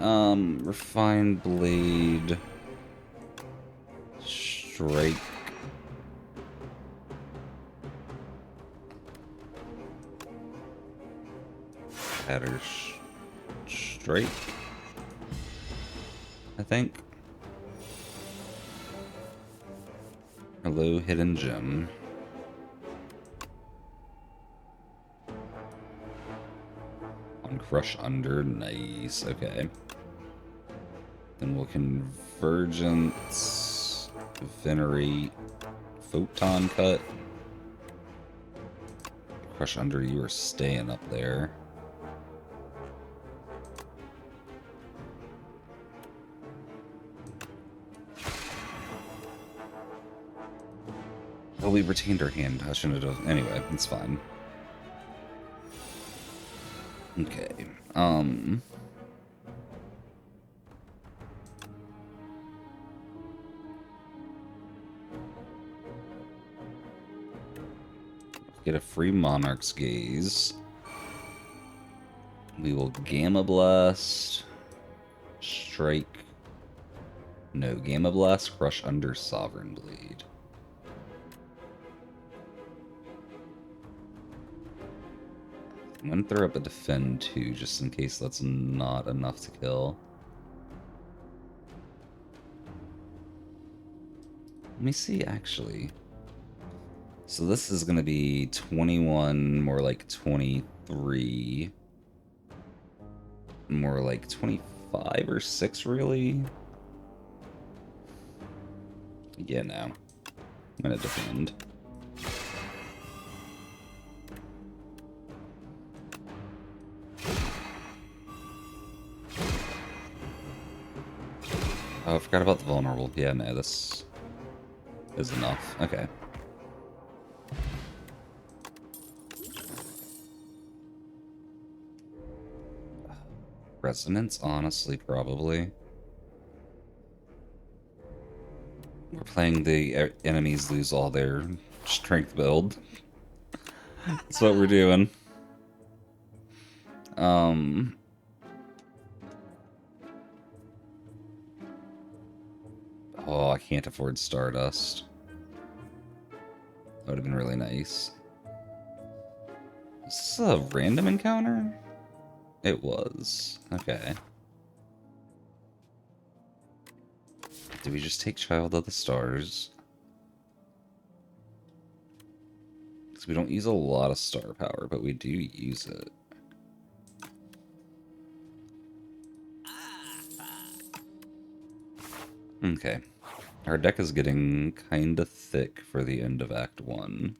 S1: Refined Blade. Strike. Shatter Strike. I think. Hello, Hidden Gem. On Crush Under, nice, okay. Then we'll Convergence, Venerate, Photon Cut. Crush Under, you are staying up there. Well, we retained our hand. I shouldn't have. Anyway, it's fine. Okay. Get a free Monarch's Gaze. We will Gamma Blast. Strike. No, Gamma Blast, Crush Under, Sovereign Blade. I'm gonna throw up a Defend too, just in case that's not enough to kill. Let me see, actually. So this is gonna be 21, more like 23. More like 25 or 6, really? Yeah, no. I'm gonna Defend. Oh, I forgot about the vulnerable. Yeah, no, this is enough. Okay. Resonance, honestly, probably. We're playing the enemies lose all their strength build. That's what we're doing. Oh, I can't afford Stardust. That would have been really nice. Is this a random encounter? It was. Okay. Do we just take Child of the Stars? Because we don't use a lot of star power, but we do use it. Okay. Our deck is getting kind of thick for the end of Act 1.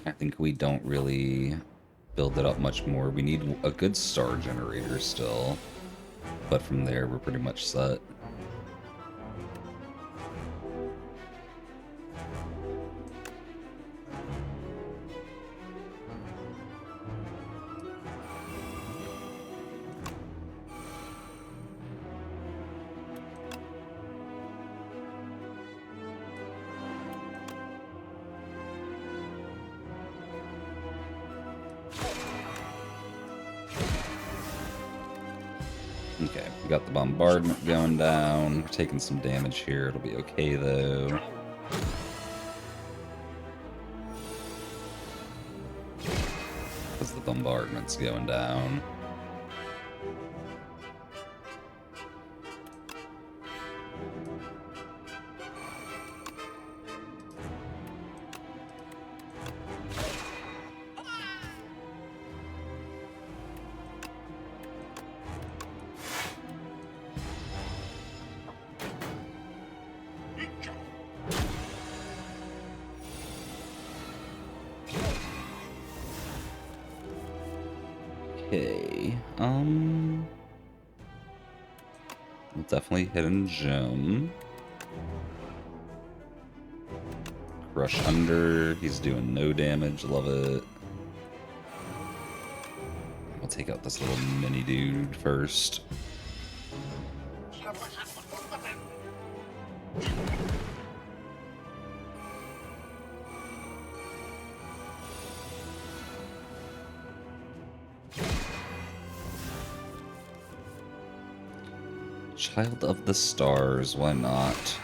S1: I think we don't really build it up much more. We need a good star generator still, but from there we're pretty much set. Okay, we got the bombardment going down. We're taking some damage here. It'll be okay, though. Because the bombardment's going down. Okay, we'll definitely hidden gem. Crush under, he's doing no damage, love it. We'll take out this little mini dude first. Child of the Stars, why not?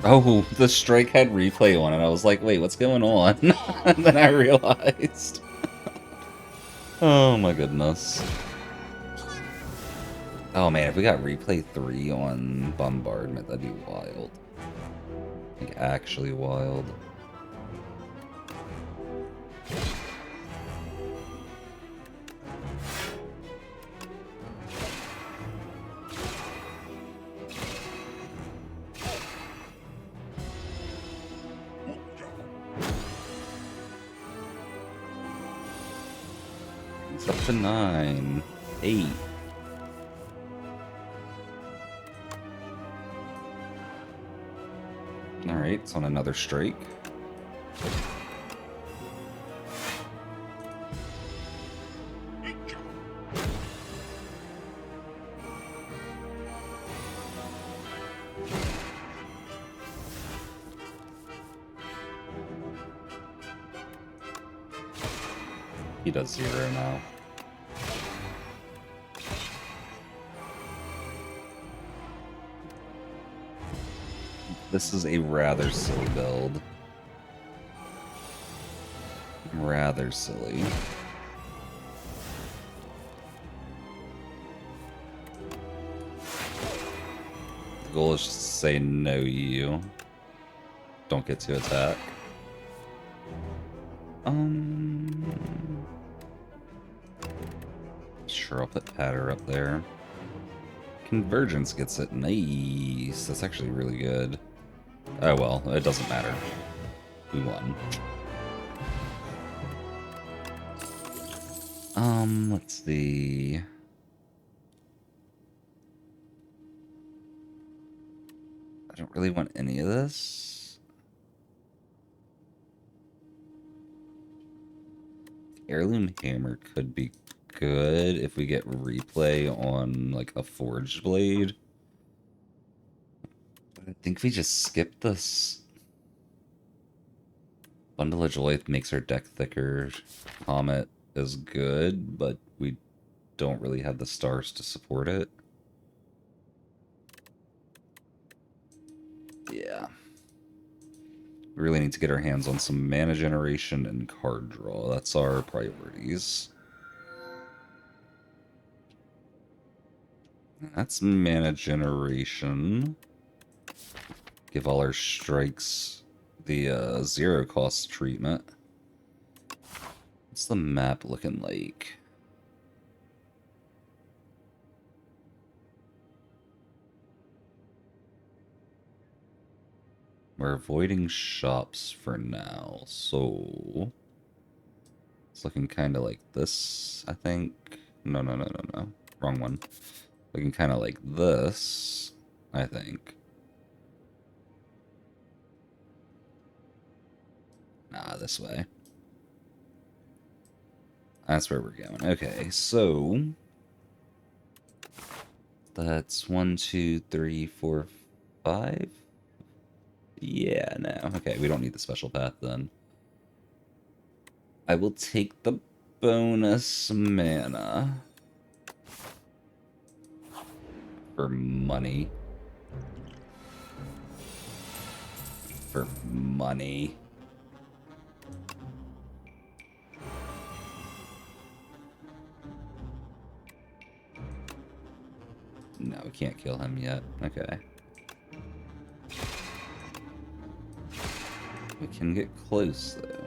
S1: Oh, the strike had replay on it. I was like, wait, what's going on? And then I realized. Oh my goodness. Oh man, if we got replay 3 on bombardment, that'd be wild. Like, actually wild. It's up to 9. 8. Alright, it's on another strike. He does 0 now. This is a rather silly build. Rather silly. The goal is just to say no, you. Don't get to attack. Sure, I'll put Patter up there. Convergence gets it. Nice. That's actually really good. Oh well, it doesn't matter. We won. Let's see. I don't really want any of this. Heirloom Hammer could be good if we get replay on like a forged blade. But I think we just skip this. Bundle of Joy makes our deck thicker. Comet is good, but we don't really have the stars to support it. Yeah. We really need to get our hands on some mana generation and card draw. That's our priorities. That's mana generation. Give all our strikes the zero cost treatment. What's the map looking like? We're avoiding shops for now, so it's looking kind of like this, I think. No, no, no, no, no. Wrong one. Looking kind of like this, I think. Nah, this way. That's where we're going. Okay, so that's 1, 2, 3, 4, 5. Yeah, no. Okay, we don't need the special path then. I will take the bonus mana for money. For money. No, we can't kill him yet. Okay. We can get close, though.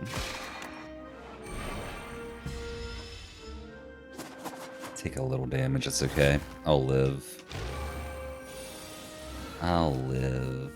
S1: Take a little damage, it's okay. I'll live. I'll live.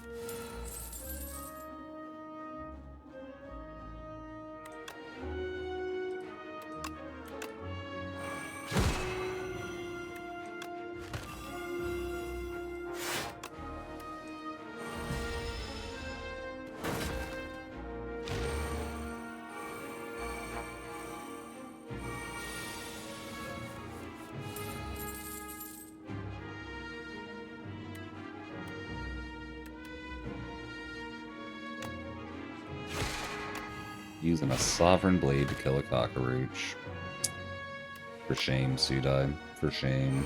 S1: Using a Sovereign Blade to kill a cockroach. For shame, Sudai. For shame.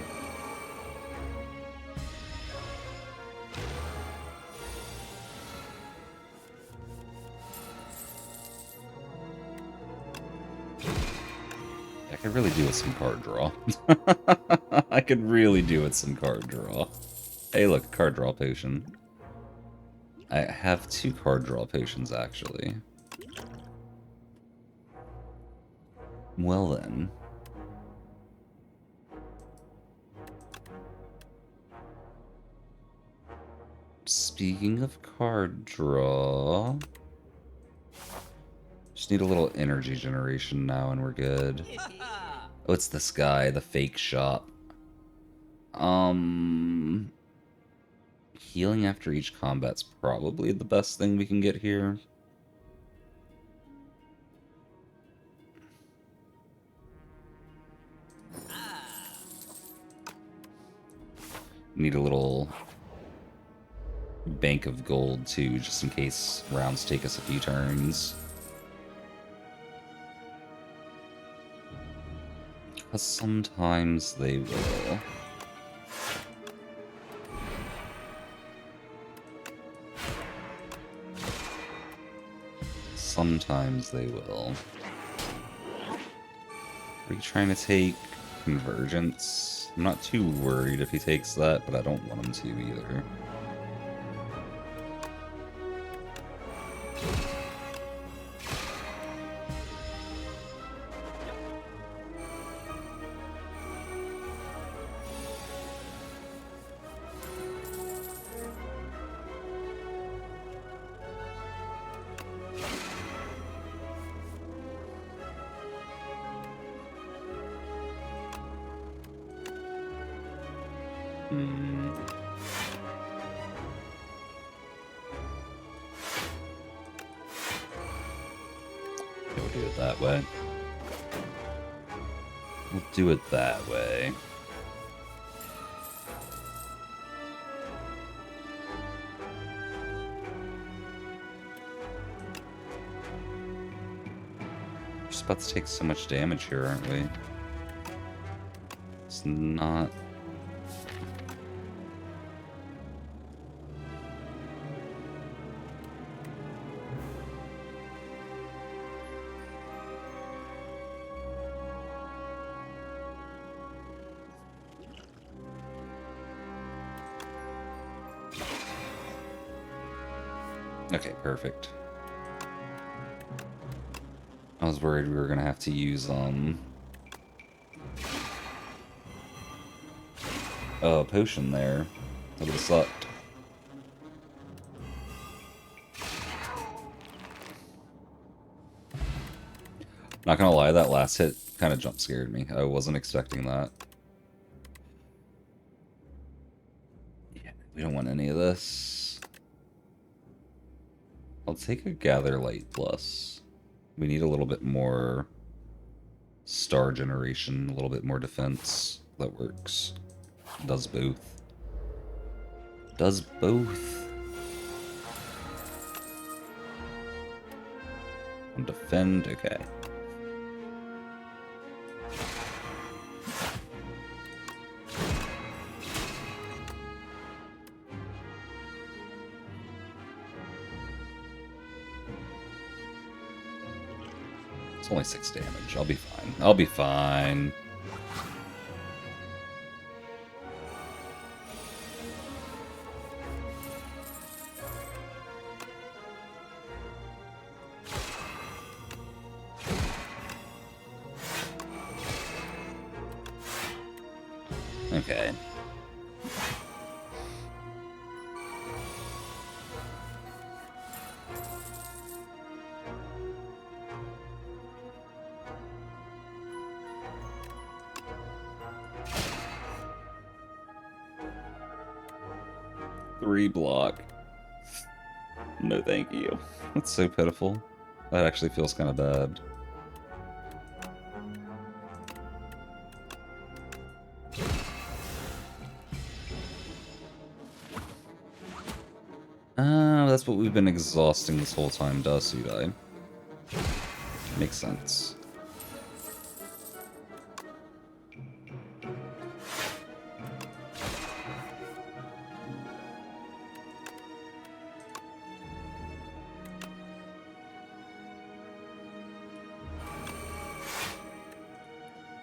S1: I could really do with some card draw. I could really do with some card draw. Hey, look, card draw potion. I have 2 card draw potions, actually. Well then. Speaking of card draw... Just need a little energy generation now and we're good. Oh, it's this guy, the fake shop. Healing after each combat's probably the best thing we can get here. Need a little bank of gold too, just in case rounds take us a few turns. Because sometimes they will. Sometimes they will. Are you trying to take Convergence? I'm not too worried if he takes that, but I don't want him to either. We'll do it that way. We'll do it that way. just about to take so much damage here, aren't we? It's not... Okay, perfect. I was worried we were gonna have to use, a potion there. That would've sucked. Not gonna lie, that last hit kind of jump scared me. I wasn't expecting that. Yeah, we don't want any of this. I'll take a Gather Light Plus. We need a little bit more star generation, a little bit more defense. That works. Does both. Does both. And defend, okay. It's only 6 damage. I'll be fine. I'll be fine. Okay. Three block. No thank you. That's so pitiful. That actually feels kind of bad. That's what we've been exhausting this whole time, does Sudai? Makes sense.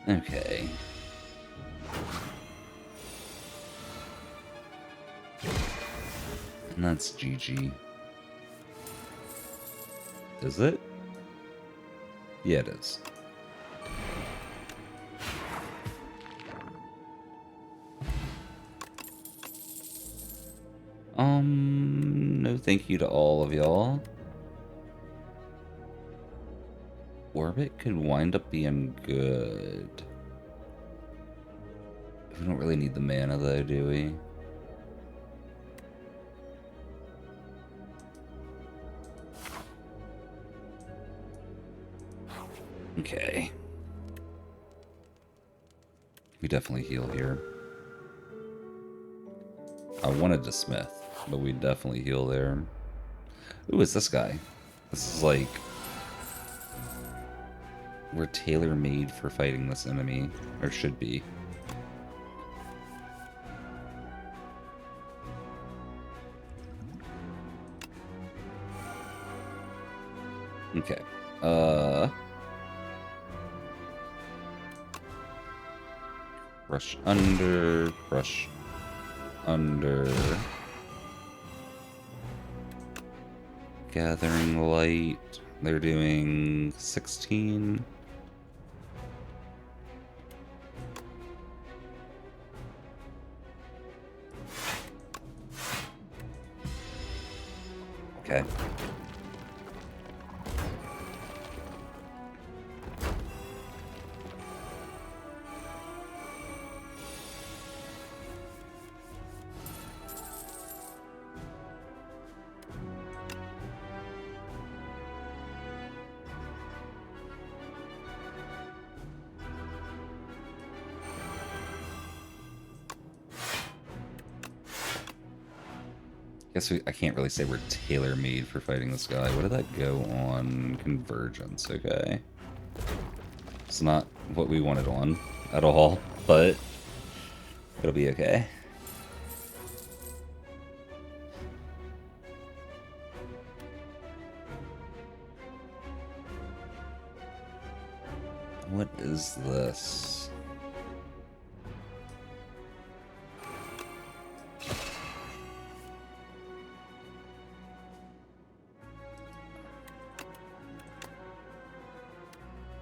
S1: Okay. And that's GG. Is it? Yeah, it is. No thank you to all of y'all. Orbit could wind up being good. We don't really need the mana though, do we? Okay. We definitely heal here. I wanted to smith, but we definitely heal there. Ooh, it's this guy. This is like... We're tailor-made for fighting this enemy. Or should be. Okay. Brush under, brush under. Gathering light. They're doing 16. Okay. I can't really say we're tailor-made for fighting this guy. What did that go on? Convergence, okay. It's not what we wanted on at all, but it'll be okay. What is this?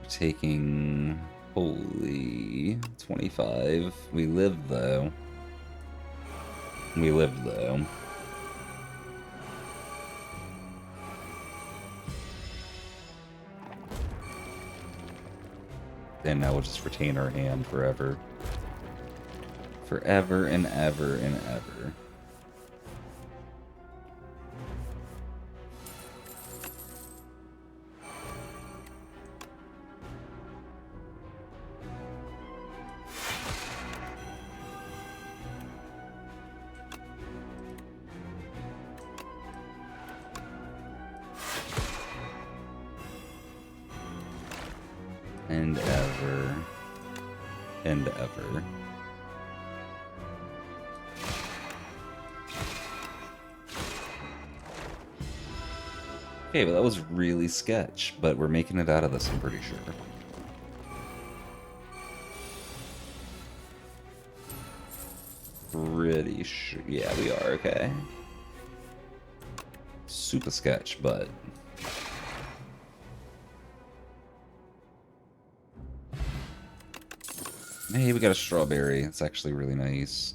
S1: We're taking... Holy... 25. We live, though. We live, though. And now we'll just retain our hand forever. Forever and ever and ever. And ever. And ever. Okay, well that was really sketch, but we're making it out of this, I'm pretty sure. Pretty sure. Yeah, we are, okay. Super sketch, but... Hey, we got a strawberry. It's actually really nice.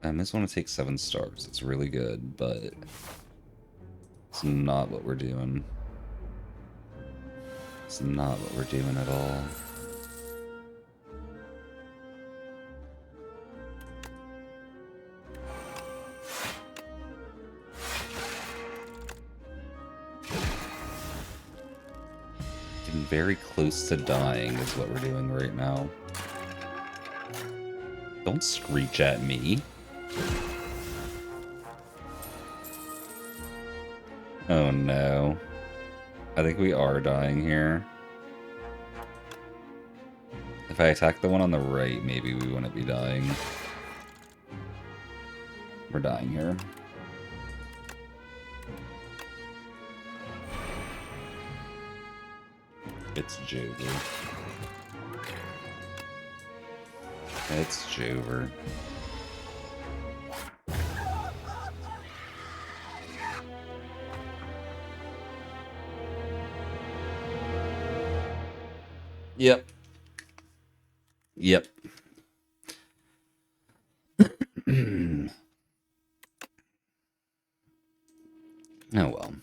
S1: I just want to take 7 stars. It's really good, but it's not what we're doing. It's not what we're doing at all. Getting very close to dying is what we're doing right now. Don't screech at me. Oh no. I think we are dying here. If I attack the one on the right, maybe we wouldn't be dying. We're dying here. It's Jover. It's Jover. Yep. Yep. Oh well.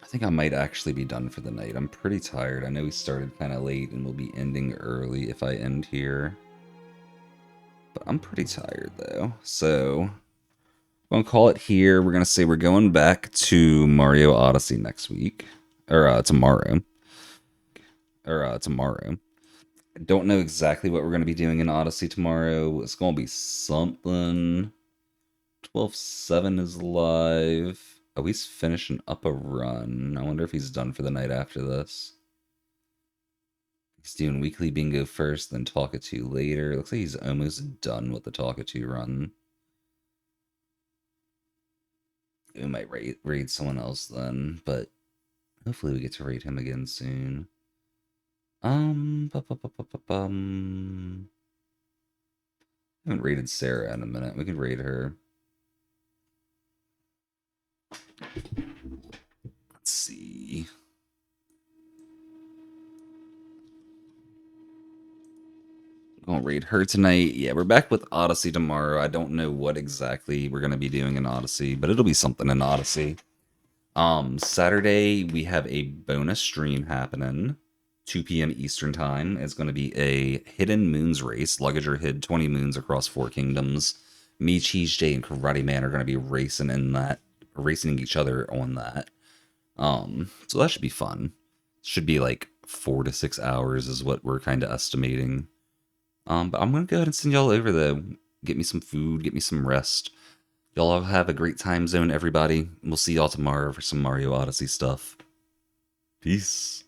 S1: I think I might actually be done for the night. I'm pretty tired. I know we started kind of late and we'll be ending early if I end here. But I'm pretty tired though. So, I'm going to call it here. We're going to say we're going back to Mario Odyssey next week. Or tomorrow. Tomorrow. I don't know exactly what we're going to be doing in Odyssey tomorrow. It's going to be something. 12-7 is live. Oh, he's finishing up a run. I wonder if he's done for the night after this. He's doing weekly bingo first, then Talkatoo later. Looks like he's almost done with the Talkatoo run. We might raid someone else then, but hopefully we get to raid him again soon. I haven't raided Sarah in a minute. We could raid her. Let's see. Gonna raid her tonight. Yeah, we're back with Odyssey tomorrow. I don't know what exactly we're gonna be doing in Odyssey, but it'll be something in Odyssey. Saturday we have a bonus stream happening. 2 p.m. Eastern Time. It's going to be a Hidden Moons race. Luggage or hid 20 moons across 4 kingdoms. Me, Cheese J, and Karate Man are going to be racing in that, racing each other on that. So that should be fun. Should be like 4 to 6 hours is what we're kind of estimating. But I'm going to go ahead and send y'all over though. Get me some food, get me some rest. Y'all all have a great time zone, everybody. We'll see y'all tomorrow for some Mario Odyssey stuff. Peace.